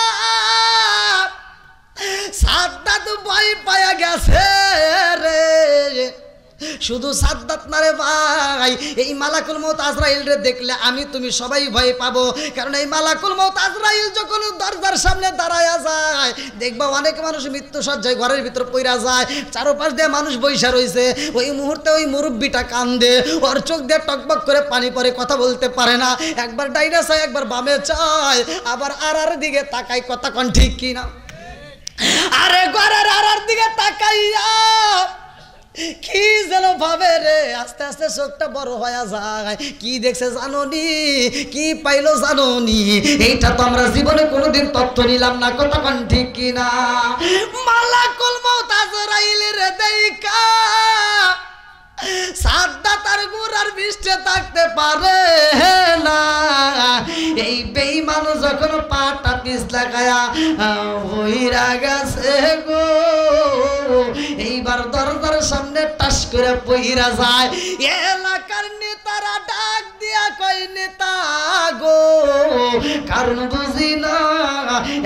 সাদ্দাত ভয় পায়া গেছে রে। শুধু সাদ্দাত না রে ভাই, এই মালাকুল মউত আজরাইল রে দেখলে আমি তুমি সবাই ভয় পাবো। কারণ এই মালাকুল মউত আজরাইল যখন দরজার সামনে দাঁড়ায়া যায়, দেখবা অনেক মানুষ মৃত্যু সজ্জায় ঘরের ভিতর পইরা যায়, চারপাশ দিয়ে মানুষ বইসা রইছে, ওই মুহূর্তে ওই মুরব্বিটা কান্দে, ওর চোখ দিয়ে টকবক করে পানি পড়ে, কথা বলতে পারে না, একবার ডাইনা চায়, একবার বামে চায়, আবার আর দিকে তাকাই। কথা কোন ঠিক কিনা? আরে ঘরের আর দিকে তাকাইয়া কি যেন ভাবে রে, আস্তে আস্তে চোখটা বড় হয়ে যায়। কি দেখছে জানোনি? কি পাইলো জানোনি? এইটা তো আমরা জীবনে কোনোদিন তথ্য নিলাম না। কতক্ষণ ঠিক কিনা? মালাকুল মউত আজরাইলের দেইখা সাদ্দাত আর গুরার বৃষ্টি থাকতে পারে না। এই বেঈমান যখন পাটা পিছলা খায়া হইরা গেছে গো, এইবার দরজার সামনে টাস করে পইরা যায়। এলাকার নেতারা ডাক দিয়া কয়, নেতা গো, কারণ বুঝি না,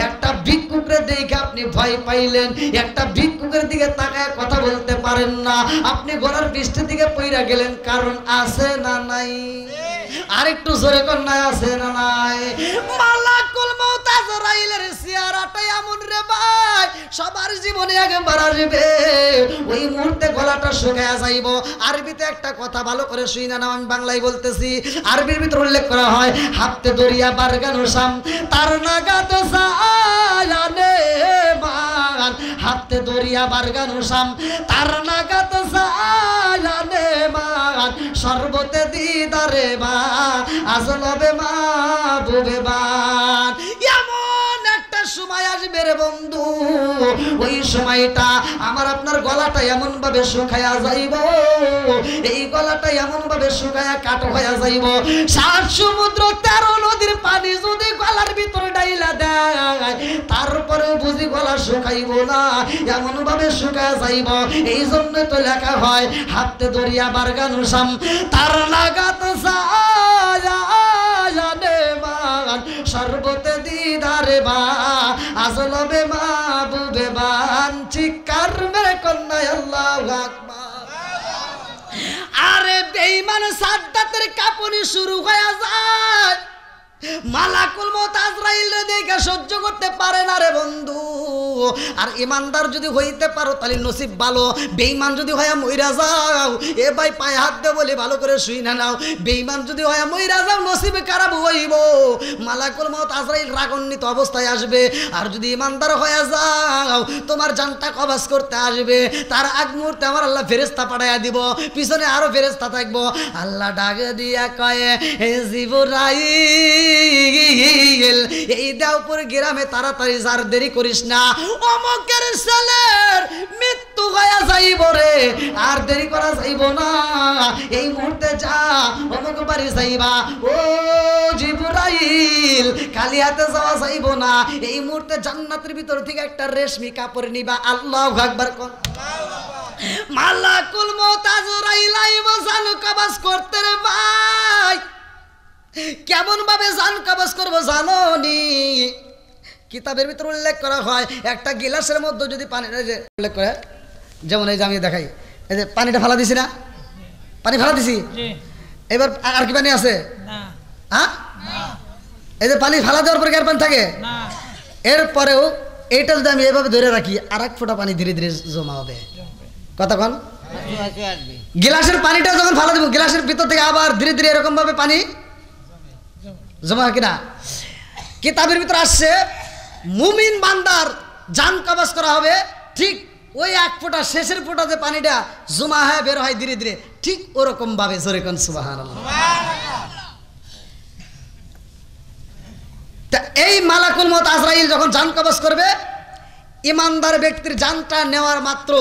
একটা ভিক্ষুকের দেখে আপনি ভয় পাইলেন, একটা ভিক্ষুকের দিকে তাকায় কথা বলতে পারেন না, আপনি গলার বৃষ্টির দিকে পইরা গেলেন, কারণ আছে না নাই? আরেকটু জোরে কন্যা আছে না নাই? মালাকুল মউত আজরাইলের চেহারাটা এমন রে ভাই, সবার জীবনে একবার আসবে, ওই মুহূর্তে গলাটা শুকায়া যাইব। আরবিতে একটা কথা ভালো করে শুই না, আমি বাংলায় বলতেছি। আরবির ভিতর উল্লেখ করা হয়, হাতে দরিয়া বারগানো শাম তার নাগাদ জানে মান, হাতে দরিয়া বারগানো শাম তার নাগাদ জানে মান, সর্বতে দিদারে মা আজলবে মা বুবে বান। এমন একটা সময় আসবে রে বন্ধু, ওই সময়টা আমার আপনার গলাটা এমন ভাবে শুকায়া যাইব, এই গলাটা এমন ভাবে শুকায়া কাট হয়ে যাইব, 7 সমুদ্র 13 নদীর পানি যদি গলার ভিতরে ডাইলা দেয়, তারপরেও বুঝি গলা শুকাইব না, এমন ভাবে শুকায়া যাইব। এই জন্য তো লেখা হয়, হাতে দরিয়া বারগানো শাম তার লাগাত জানে মান, সর্বতে দিদারে বা আজলবে মা বুবে বান। চিক্কা কন্যা আল্লাহু আকবার। আরে বেঈমান সাদ্দাতের কাঁপুনি শুরু হয়ে যায়, মালাকুল মউত আজরাইল দেখে সহ্য করতে পারে না রে বন্ধু। আর ইমানদার যদি হইতে পারো তাহলে নসিব ভালো, বেঈমান যদি হয়ে মইরা যাও, এ ভাই পায়ে হাত দে বলে ভালো করে শুই না নাও, বেঈমান যদি হয়ে মইরা যাও নসিবে খারাপ হইব, মালাকুল মউত আজরাইল রাগান্বিত অবস্থায় আসবে। আর যদি ইমানদার হয়ে যাও তোমার জানটা কবজ করতে আসবে, তার আগ মুহূর্তে আমার আল্লাহ ফেরেশতা পাঠাইয়া দিব, পিছনে আরো ফেরেশতা থাকবো। আল্লাহ ডাক দিয়া কয়ে হে জিবরাইল এই দেওপুর গ্রামে তাড়াতাড়ি যার, দেরি করিস না, অমকের ছেলের মৃত্যু হয়ে যাইব রে, আর দেরি করা যাইব না, এই মুহূর্তে যা অমক বাড়ি যাইবা। ও জিবরাইল খালি হাতে যাওয়া যাইব না, এই মুহূর্তে জান্নাতের ভিতর থেকে একটা রেশমি কাপড় নিবা। আল্লাহু আকবার কোন। মালাকুল মউত আজরাইল আইব জান কবজ করতে রে ভাই। কেমন ভাবে জান কবজ করবো জানো নি? কিতাবের ভিতরে উল্লেখ করা হয় একটা গিলাসের মধ্যে যদি পানি উল্লেখ করে, যেমন এই যে আমি দেখাই, এই যে পানিটা ফেলা দিছি না, পানি ফেলা দিছি, এবার আর কি পানি আছে? হ্যাঁ, এই যে পানি ফেলা দেওয়ার পরে কি আর পানি থাকে? এরপরেও এইটা যদি আমি এভাবে ধরে রাখি আর এক ফোঁটা পানি ধীরে ধীরে জমা হবে। কতক্ষণ? গিলাসের পানিটা যখন ফেলা দেবো গিলাসের ভিতর থেকে আবার ধীরে ধীরে এরকম ভাবে পানি জমা হয় কিনা? কিতাবের ভিতরে আসছে মুমিন বান্দার জান কবজ করা হবে, ঠিক ওই এক ফোঁটা শেষের ফোঁটা যে পানিটা জমা হয় বের হয় ধীরে ধীরে, ঠিক ওরকম ভাবে জোরে কোন সুবহানাল্লাহ। তা এই মালাকুল মউত আজরাইল যখন জান কবজ করবে, ইমানদার ব্যক্তির জানটা নেওয়ার মাত্র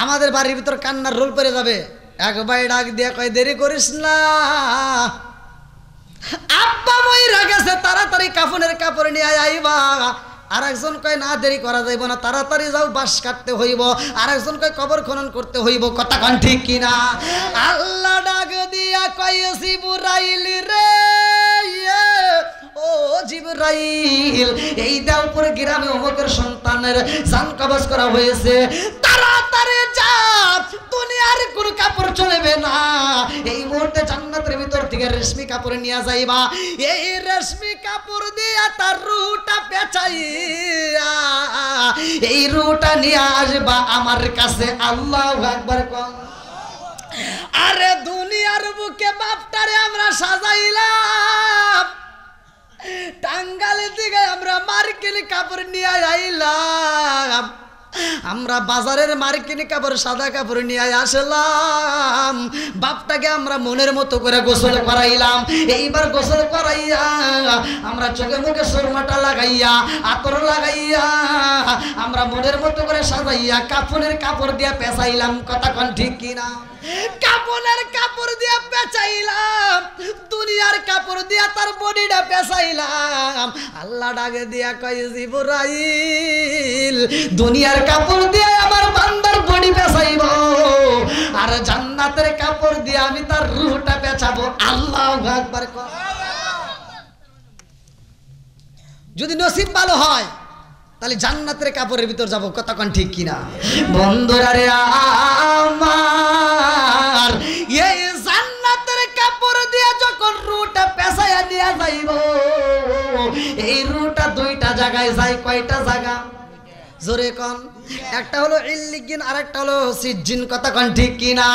আমাদের বাড়ির ভিতর কান্নার রোল পড়ে যাবে। এক ভাই ডাক দিয়ে কয় দেরি করিস না, আব্বা মইরা গেছে, তাড়াতাড়ি কাফনের কাপড় নিয়ে আইবা। আর একজন কয় না দেরি করা যাইব না, তাড়াতাড়ি যাও, বাঁশ কাটতে হইব। আর একজন কয় কবর খনন করতে হইব। কথা কন ঠিক কিনা? আল্লাহ ডাক দিয়া কয় জিবরাইল রে, ও জিবরাইল এই দেওপুর গ্রামে অমুকের সন্তানের জান কবজ করা হয়েছে, তাড়াতাড়ি যা, দুনিয়ার কোনো কাপড় চলবে না, এই মুহূর্তে জান্নাতের ভিতর থেকে রেশমি কাপড় নিয়ে যাইবা। এই রেশমি কাপড় দিয়া তার রুটা পেঁচাইয়া এই রুটা নিয়ে আসবা আমার কাছে। আল্লাহু আকবার কোন। আরে দুনিয়ার বুকে বাপটারে আমরা সাজাইলাম, টাঙ্গাইল থেকে আমরা মার্কিনি কাপড় নিয়ে আইলাম, আমরা বাজারের মার্কিনি কাপড় সাদা কাপড় নিয়ে আসলাম, বাপটাকে আমরা মনের মতো করে গোসল করাইলাম। এইবার গোসল করাইয়া আমরা চোখে মুখে সুরমাটা লাগাইয়া আতর লাগাইয়া আমরা মনের মতো করে সাজাইয়া কাফনের কাপড় দিয়া পেঁচাইলাম। কথা কোন ঠিক কিনা? কাপনের কাপড় দিয়া পেঁচাইলাম, দুনিয়ার কাপড় দিয়া তার বডিটা পেঁচাইলাম। আল্লাহ ডাকে দিয়া কয় জিবরাইল দুনিয়ার কাপড় দিয়ে আমার বান্দার বডি পেঁচাইব, আর জান্নাতের কাপড় দিয়ে আমি তার রূহটা পেঁচাবো। আল্লাহু আকবার। যদি নসিব ভালো হয় তাহলে জান্নাতের কাপড়ের ভিতর যাব। কতক্ষণ ঠিক কিনা? বন্ধুরা রে আমার, এই জান্নাতের কাপড় দিয়ে যখন রুটা পেঁচাইয়া নিয়ে যাইব, এই রুটা দুইটা জায়গায় যায়। কয়টা জায়গা? জোরে কোন। একটা হলো ইল্লিগিন আর একটা হলো সিজ্জিন। কথা কোন ঠিক কিনা?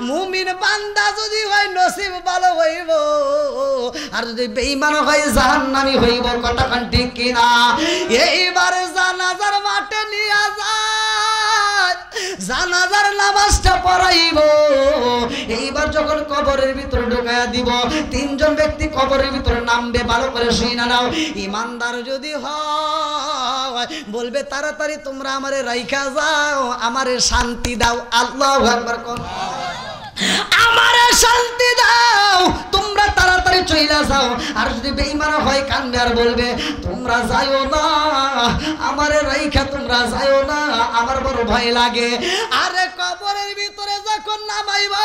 মুমিন বান্দা যদি হয় নসিব ভালো হইব, আর যদি বেঈমান হয় জাহান্নামী হইব। কথা কোন ঠিক কিনা? এইবার জানাজার মাঠে নিয়ে যায়, জানাজার নামাজটা পড়াইব। এইবার যখন কবরের ভিতরে ঢুকাইয়া দিব, তিনজন ব্যক্তি কবরের ভিতরে নামবে। ভালো করে শুনে নাও, ইমানদার যদি হয় বলবে তাড়াতাড়ি তোমরা আমারে রাইখা যাও, আমারে শান্তি দাও। আল্লাহু আকবার কোন। আমারে শান্তি দাও, তোমরা তাড়াতাড়ি চইলা যাও। আর যদি বেঈমান হয় কান্দে আর বলবে তোমরা যাইও না, আমারে রাইখা তোমরা যাইও না, আমার বড় ভয় লাগে। আরে কবরের ভিতরে যখন নামাইবা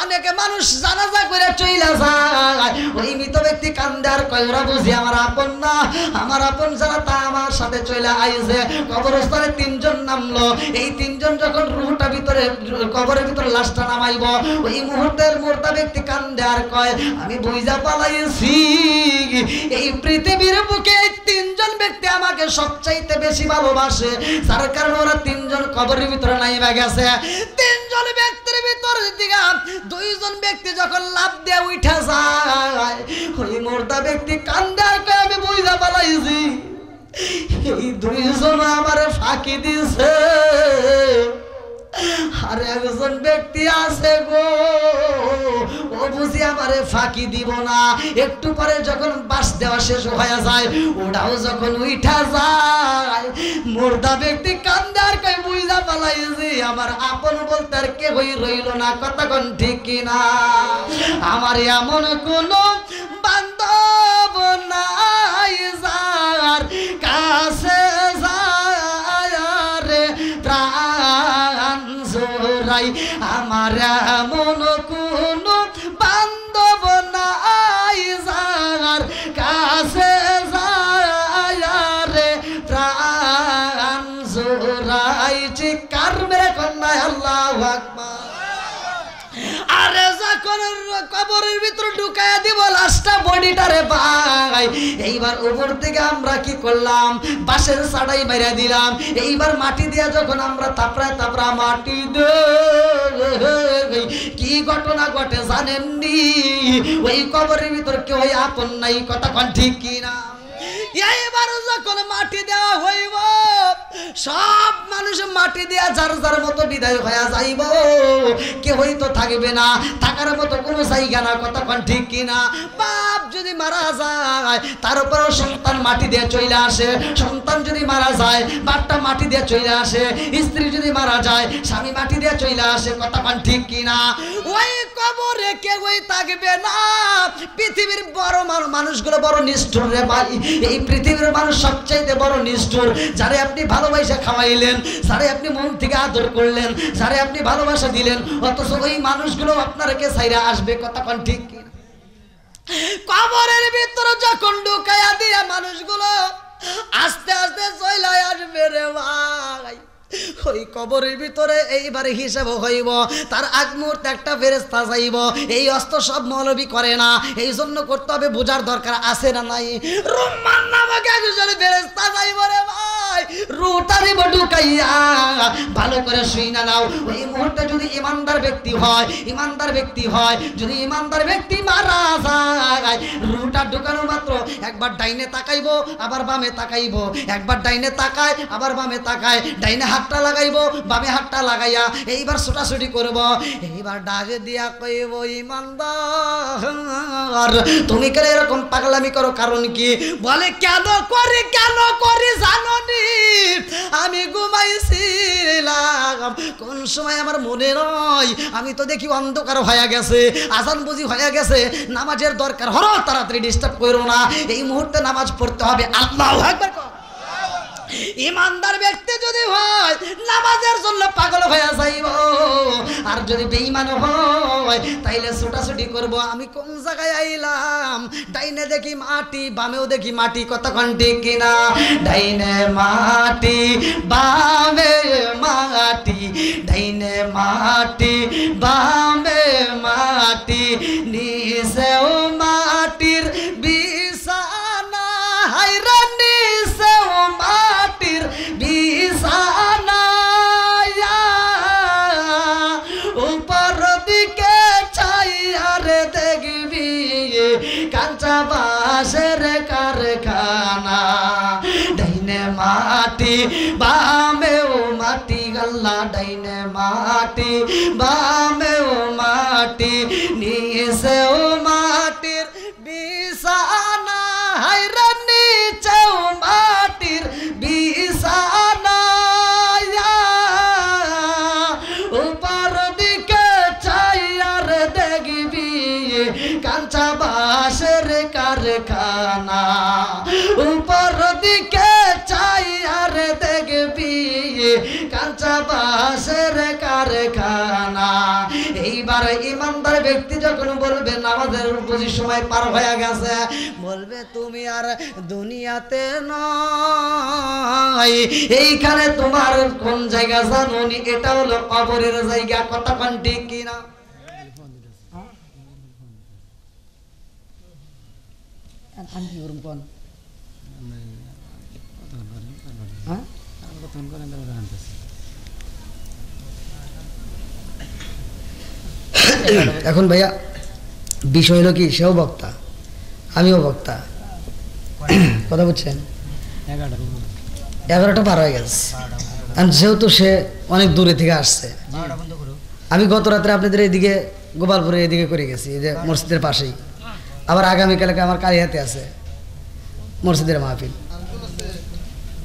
অনেকে মানুষ জানাজা করে চইলা যায়, ওই মৃত ব্যক্তি কান্দে আর কয় ওরা বুঝি আমার আপন না, আমার আপন যারা তা আমার সাথে চইলা আইছে। কবরস্থানে তিনজন নামলো, এই তিনজন যখন রুহটা ভিতরে কবরের ভিতরে লাশটা নামাইব, ওই মুহূর্তের মুর্দা ব্যক্তি কান্দে আর কয় আমি বুঝা পালাইছি এই পৃথিবীর বুকে তিনজন ব্যক্তি আমাকে সবচাইতে বেশি ভালোবাসে, যার কারণে ওরা তিনজন কবরের ভিতরে নাইবা গেছে। তিনজন ব্যক্তির ভিতর দিকে দুইজন ব্যক্তি যখন লাফ দিয়ে উঠা যায়, ওই মুর্দা ব্যক্তি কান্দে আর কয় আমি বুঝা পালাইছি এই দুইজন আমারে ফাঁকি দিছে। আর একজন ব্যক্তি আছে গো, ও বুঝি আমারে ফাঁকি দিব না। একটু পরে যখন বাস দেওয়া শেষ হয়ে যায়, ওটাও যখন উঠা যায়, মুর্দা ব্যক্তি কান্দে আর কই বুঝা পালাইছি আমার আপন বলতে আর কেউই রইল না। কতক্ষণ ঠিক কিনা? আমার এমন কোন বান্ধব নাই যার কাছে যায় রে প্রাণ জোড়াই, আমার এমন কোন বান্ধব নাই যার কাছে যায় রে প্রাণ জোড়াই। চিৎকার মেরে কন্যায় আল্লাহু আকবার। আরে যখন কবরের ভিতর ঢুকায়া দিব লাশটা বডিটারে ভাই, এইবার উপর থেকে আমরা কি করলাম, বাঁশের ছাড়াই মেরে দিলাম। এইবার মাটি দিয়া যখন আমরা তাপড়া মাটি দে, কি ঘটনা ঘটে জানেননি? ওই কবরের ভিতর কেউ আপন নাই। কতক্ষণ ঠিক কিনা? এইবার যখন মাটি দেওয়া হইব, সব মানুষ মাটি দেয়া যার যার মতো বিদায় হয়ে যাইব, কেউই তো থাকবে না, থাকার মতো কোনো জায়গা না। কতক্ষণ ঠিক কিনা? বাপ যদি মারা যায় তারপরেও সন্তান মাটি দিয়ে চলে আসে, সন্তান যদি মারা যায় বাপটা মাটি দিয়ে চলে আসে, স্ত্রী যদি মারা যায় স্বামী মাটি দিয়ে চলে আসে। কতক্ষণ ঠিক কিনা? ওই কবরে কেউই থাকবে না। পৃথিবীর বড় মানুষগুলো বড় নিষ্ঠুর রে ভাই, এই পৃথিবীর মানুষ সবচাইতে বড় নিষ্ঠুর। যারে আপনি ভালোবাসা খাওয়াইলেন, যারে আপনি মন থেকে আদর করলেন, যারে আপনি ভালোবাসা দিলেন, অথচ ওই মানুষগুলো আপনারকে ছাইরা আসবে। কতক্ষণ ঠিক কিনা? কবরের ভিতরে যখন ঢুকাইয়া দিয়া মানুষগুলো আস্তে আস্তে চলে আসবে রে ভাই, ওই কবরের ভিতরে এইবারে হিসাব হইব। তার আগ মুহূর্তে একটা ফেরেশতা যাইব। এই অস্ত্র সব মৌলবি করে না, এই জন্য করতে হবে, বোঝার দরকার আছে না নাই? রুম্মান নামক একজন ফেরেশতা যাইব রে ভাই, রুটারি ঢুকাইয়া ভালো করে শুই না নাও। ওই মুহূর্তে যদি ইমানদার ব্যক্তি হয়, যদি ইমানদার ব্যক্তি মারা যায়, রুটা ঢুকানো মাত্র একবার ডাইনে তাকাইবো আবার বামে তাকাইবো, একবার ডাইনে তাকায় আবার বামে তাকায়, ডাইনে হাতটা লাগাইবো বামে হাতটা লাগাইয়া এইবার ছোটাছুটি করব। এইবার ডাকে দিয়া কইব ইমানদার তুমি কেন এরকম পাগলামি করো? কারণ কি? বলে কেন করি জানো নি? আমি ঘুমাইছিলাম, কোন সময় আমার মনে নয়, আমি তো দেখি অন্ধকার হয়ে গেছে, আজান বুঝি হয়ে গেছে, নামাজের দরকার হলো, তাড়াতাড়ি ডিস্টার্ব করো না, এই মুহূর্তে নামাজ পড়তে হবে। আল্লাহু আকবার। ইমানদার ব্যক্তি যদি হয় নামাজের জন্য পাগল হয়ে যাইব, আর যদি বেঈমান হয় তাইলে ছোটাছুটি করব। আমি কোন জায়গায় আইলাম, ডাইনে দেখি মাটি বামেও দেখি মাটি। কতক্ষণ ঠিক কিনা? ডাইনে মাটি বামে মাটি, ডাইনে মাটি বামে মাটি, নিচেও মাটির বিছানা, হায়রা নিচেও মাটির বিছানা, উপর দিকে চাইয়ারে দেখবি কাঁচা বাঁশের কারখানা। ডাইনে মাটি বামেও মাটি, আল্লাহ ডাইনে মাটি বামেও মাটি, নিচেও মাটির বিছানা, হায়রা নিচেও মাটির বিছানা, উপর দিকে চাইয়ার দেখবি কাঁচা কারখানা উপর দিকে চাই আর দেখবি কাঁচা বাঁশের কারখানা। এইবার ইমানদার ব্যক্তি যখন বলবে নামাজের বুঝি সময় পার হয়ে গেছে, বলবে তুমি আর দুনিয়াতে নয়, এইখানে তোমার কোন জায়গা জানো নি? এটা হলো কবরের জায়গা। কথা কোন ঠিক কিনা? এখন ভাইয়া বিষয় হলো কি, সেও বক্তা আমিও বক্তা, কথা বুঝছেন? 11টা পার হয়ে গেছে। যেহেতু সে অনেক দূরে থেকে আসছে, আমি গত রাত্রে আপনাদের এইদিকে গোপালপুরে এদিকে করে গেছি, এই যে মসজিদের পাশেই। আবার আগামীকালকে আমার কালিহাতে আছে মসজিদের মাহফিল।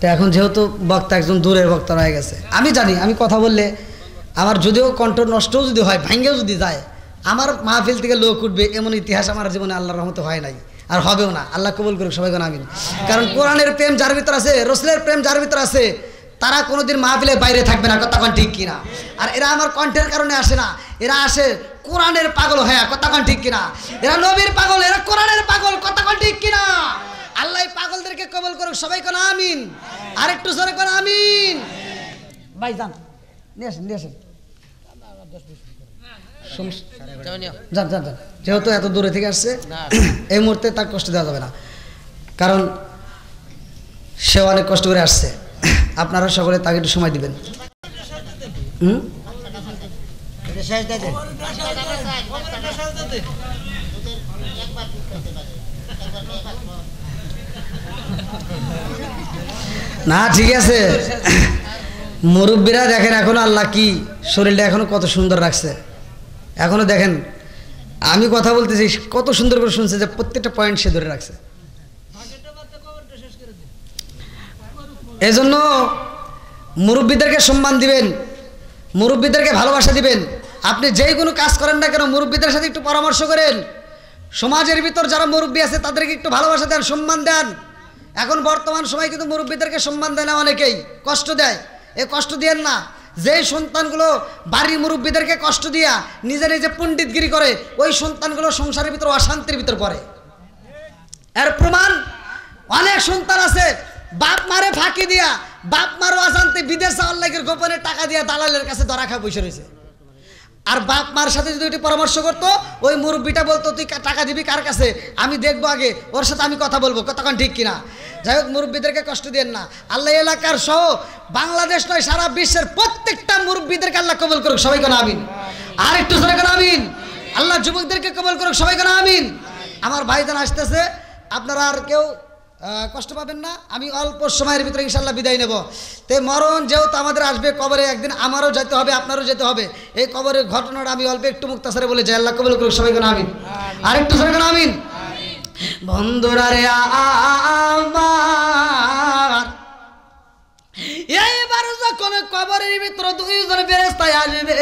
তো এখন যেহেতু বক্তা একজন দূরের বক্তা হয়ে গেছে, আমি জানি আমি কথা বললে আমার যদিও কণ্ঠ নষ্টও যদি হয়, ভাঙ্গেও যদি যায়, আমার মাহফিল থেকে লোক উঠবে এমন ইতিহাস আমার জীবনে আল্লাহর রহমতে হয় নাই, আর হবেও না। আল্লাহ কবুল করুক সবাই কোন আমিন। কারণ কোরআনের প্রেম যার ভিতর আছে, রসুলের প্রেম যার ভিতর আছে, তারা কোনোদিন মাহফিলের বাইরে থাকবে না। কথা কোন ঠিক কিনা? আর এরা আমার কণ্ঠের কারণে আসে না, এরা আসে কোরআনের পাগল হ্যাঁ। কথা কোন ঠিক কিনা? এরা নবীর পাগল, এরা কোরআনের পাগল। কথা কোন ঠিক কিনা? আল্লাহ পাগলদেরকে কবুল করুক সবাই কোন আমিন। আর একটু জোরে কোন আমিন। ভাই যান, নিয়ে আসেন নিয়ে আসেন, যান যান যান। যেহেতু এত দূরে থেকে আসছে, এই মুহূর্তে তার কষ্ট দেওয়া যাবে না, কারণ সে অনেক কষ্ট করে আসছে। আপনারা সকলে তাকে একটু সময় দিবেন। না ঠিক আছে, মুরব্বীরা দেখেন এখনো আল্লাহ কি শরীরটা এখনো কত সুন্দর রাখছে। এখনো দেখেন আমি কথা বলতেছি কত সুন্দর করে শুনছে, যে প্রত্যেকটা পয়েন্ট সে ধরে রাখছে। এজন্য মুরব্বীদেরকে সম্মান দিবেন, মুরব্বীদেরকে ভালোবাসা দিবেন। আপনি যেই কোনো কাজ করেন না কেন, মুরব্বীদের সাথে একটু পরামর্শ করেন। সমাজের ভিতর যারা মুরব্বী আছে তাদেরকে একটু ভালোবাসা দেন, সম্মান দেন। এখন বর্তমান সময় কিন্তু মুরব্বীদেরকে সম্মান দেয় না, অনেকেই কষ্ট দেয়। এ কষ্ট দিয়েন না। যেই সন্তানগুলো বাড়ির মুরব্বীদেরকে কষ্ট দিয়া নিজে নিজে পণ্ডিতগিরি করে, ওই সন্তানগুলো সংসারের ভিতর অশান্তির ভিতর পড়ে। এর প্রমাণ অনেক সন্তান আছে বাপ মারে ফাঁকি দিয়া, বাপ মারও অশান্তি বিদেশ যাওয়ার লাগে গোপনে টাকা দিয়া দালালের কাছে ধরা খায় বসে রয়েছে। আর বাপ মার সাথে যদি ওইটি পরামর্শ করতো, ওই মুরব্বীটা বলতো তুই টাকা দিবি কার কাছে, আমি দেখবো আগে, ওর সাথে আমি কথা বলবো। কতক্ষণ ঠিক কিনা? যাই হোক, মুরব্বীদেরকে কষ্ট দেন না। আল্লাহ এলাকার সহ বাংলাদেশ নয় সারা বিশ্বের প্রত্যেকটা মুরব্বীদেরকে আল্লাহ কবুল করুক সবাই কোন আমিন। আর একটু সবাই কোন আমিন। আল্লাহ যুবকদেরকে কবুল করুক সবাই কোন আমিন। আমার ভাইজান আসতেছে, আপনারা আর কেউ কষ্ট পাবেন না। আমি অল্প সময়ের ভিতরে ইনশাল্লাহ বিদায় নেব। তো মরণ যেহেতু আমাদের আসবে কবরে, একদিন আমারও যেতে হবে, আপনারও যেতে হবে। এই কবরের ঘটনাটা আমি অল্প একটু মুক্তাসারে বলে যাই। আল্লাহ কবুল করুক সবাই কোন আমিন। আর একটু সবাই কোন আমিন। বন্ধুরা রে আমার, এইবার যখন কবরের ভিতরে দুইজন ফেরেশতা আসবে,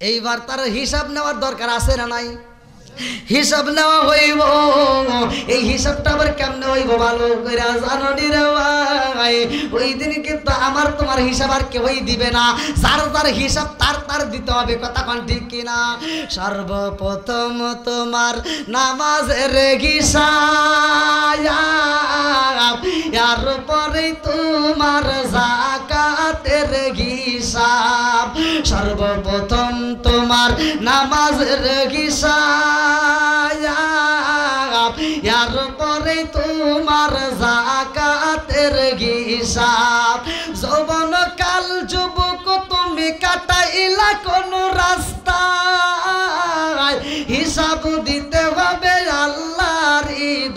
এইবার তার হিসাব নেওয়ার দরকার আছে না নাই? হিসাব নেওয়া হইব। এই হিসাবটা আবার কেমনে হইব ভালো করে জানো নি রে ভাই? ওই দিন কিন্তু আমার তোমার হিসাব আর কেউই দিবে না, যার যার হিসাব তার তার দিতে হবে। কথা কোন ঠিক কিনা? সর্বপ্রথম তোমার নামাজের হিসাব, এর পরে তোমার যাকাতের হিসাব। সর্বপ্রথম তোমার নামাজের হিসাব, এর পরে তোমার যাকাতের হিসাব। যৌবন কাল যুবক তুমি কাটাইলা কোন রাস্তায়, হিসাব দিতে হবে আল্লাহর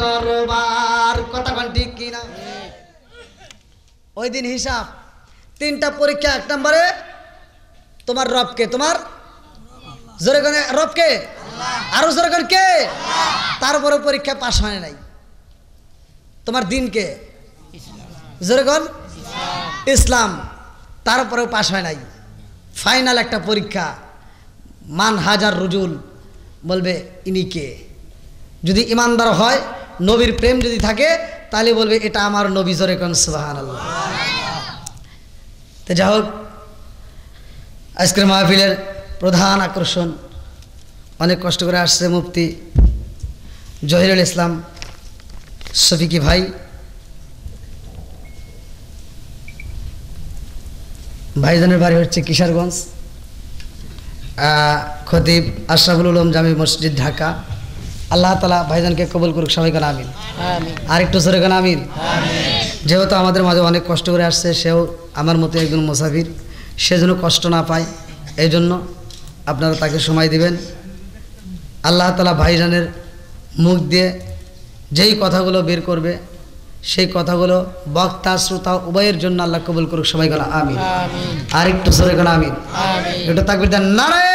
দরবার। কথা কোন ঠিক কিনা? ওই দিন হিসাব, তিনটা পরীক্ষা। এক নম্বরে তোমার রবকে, তোমার জোরে কোন রবকে, আরো জোরে কোন কে? তারপরে পরীক্ষা পাশ হয় নাই। তোমার দিনকে, জোরে কোন ইসলাম, তারপরেও পাশ হয় নাই। ফাইনাল একটা পরীক্ষা, মান হাজার রুজুল, বলবে ইনি কে? যদি ইমানদার হয়, নবীর প্রেম যদি থাকে, তাহলে বলবে এটা আমার নবী। জোরে কোন সুবহানাল্লাহ। তো যাই হোক, আজকের মাহফিলের প্রধান আকর্ষণ, অনেক কষ্ট করে আসছে মুফতি জহিরুল ইসলাম শফিকি ভাই। ভাইজানের বাড়ি হচ্ছে কিশোরগঞ্জ, খতিব আশরাফুল উলুম জামি মসজিদ, ঢাকা। আল্লাহ তাআলা ভাইজানকে কবুল করুক, সবাই কেন আমিন। আর একটু জোরে কেন আমিন। যেহেতু আমাদের মাঝে অনেক কষ্ট করে আসছে, সেও আমার মতো একজন মুসাফির, সে যেন কষ্ট না পায়, এই জন্য আপনারা তাকে সময় দিবেন। আল্লাহ তাআলা ভাইজানের মুখ দিয়ে যেই কথাগুলো বের করবে, সেই কথাগুলো বক্তা শ্রোতা উভয়ের জন্য আল্লাহ কবুল করুক, সবাই কেন আমিন। আর একটু জোরে কেন আমিন। একটু তাকবীর দেন, নারায়ে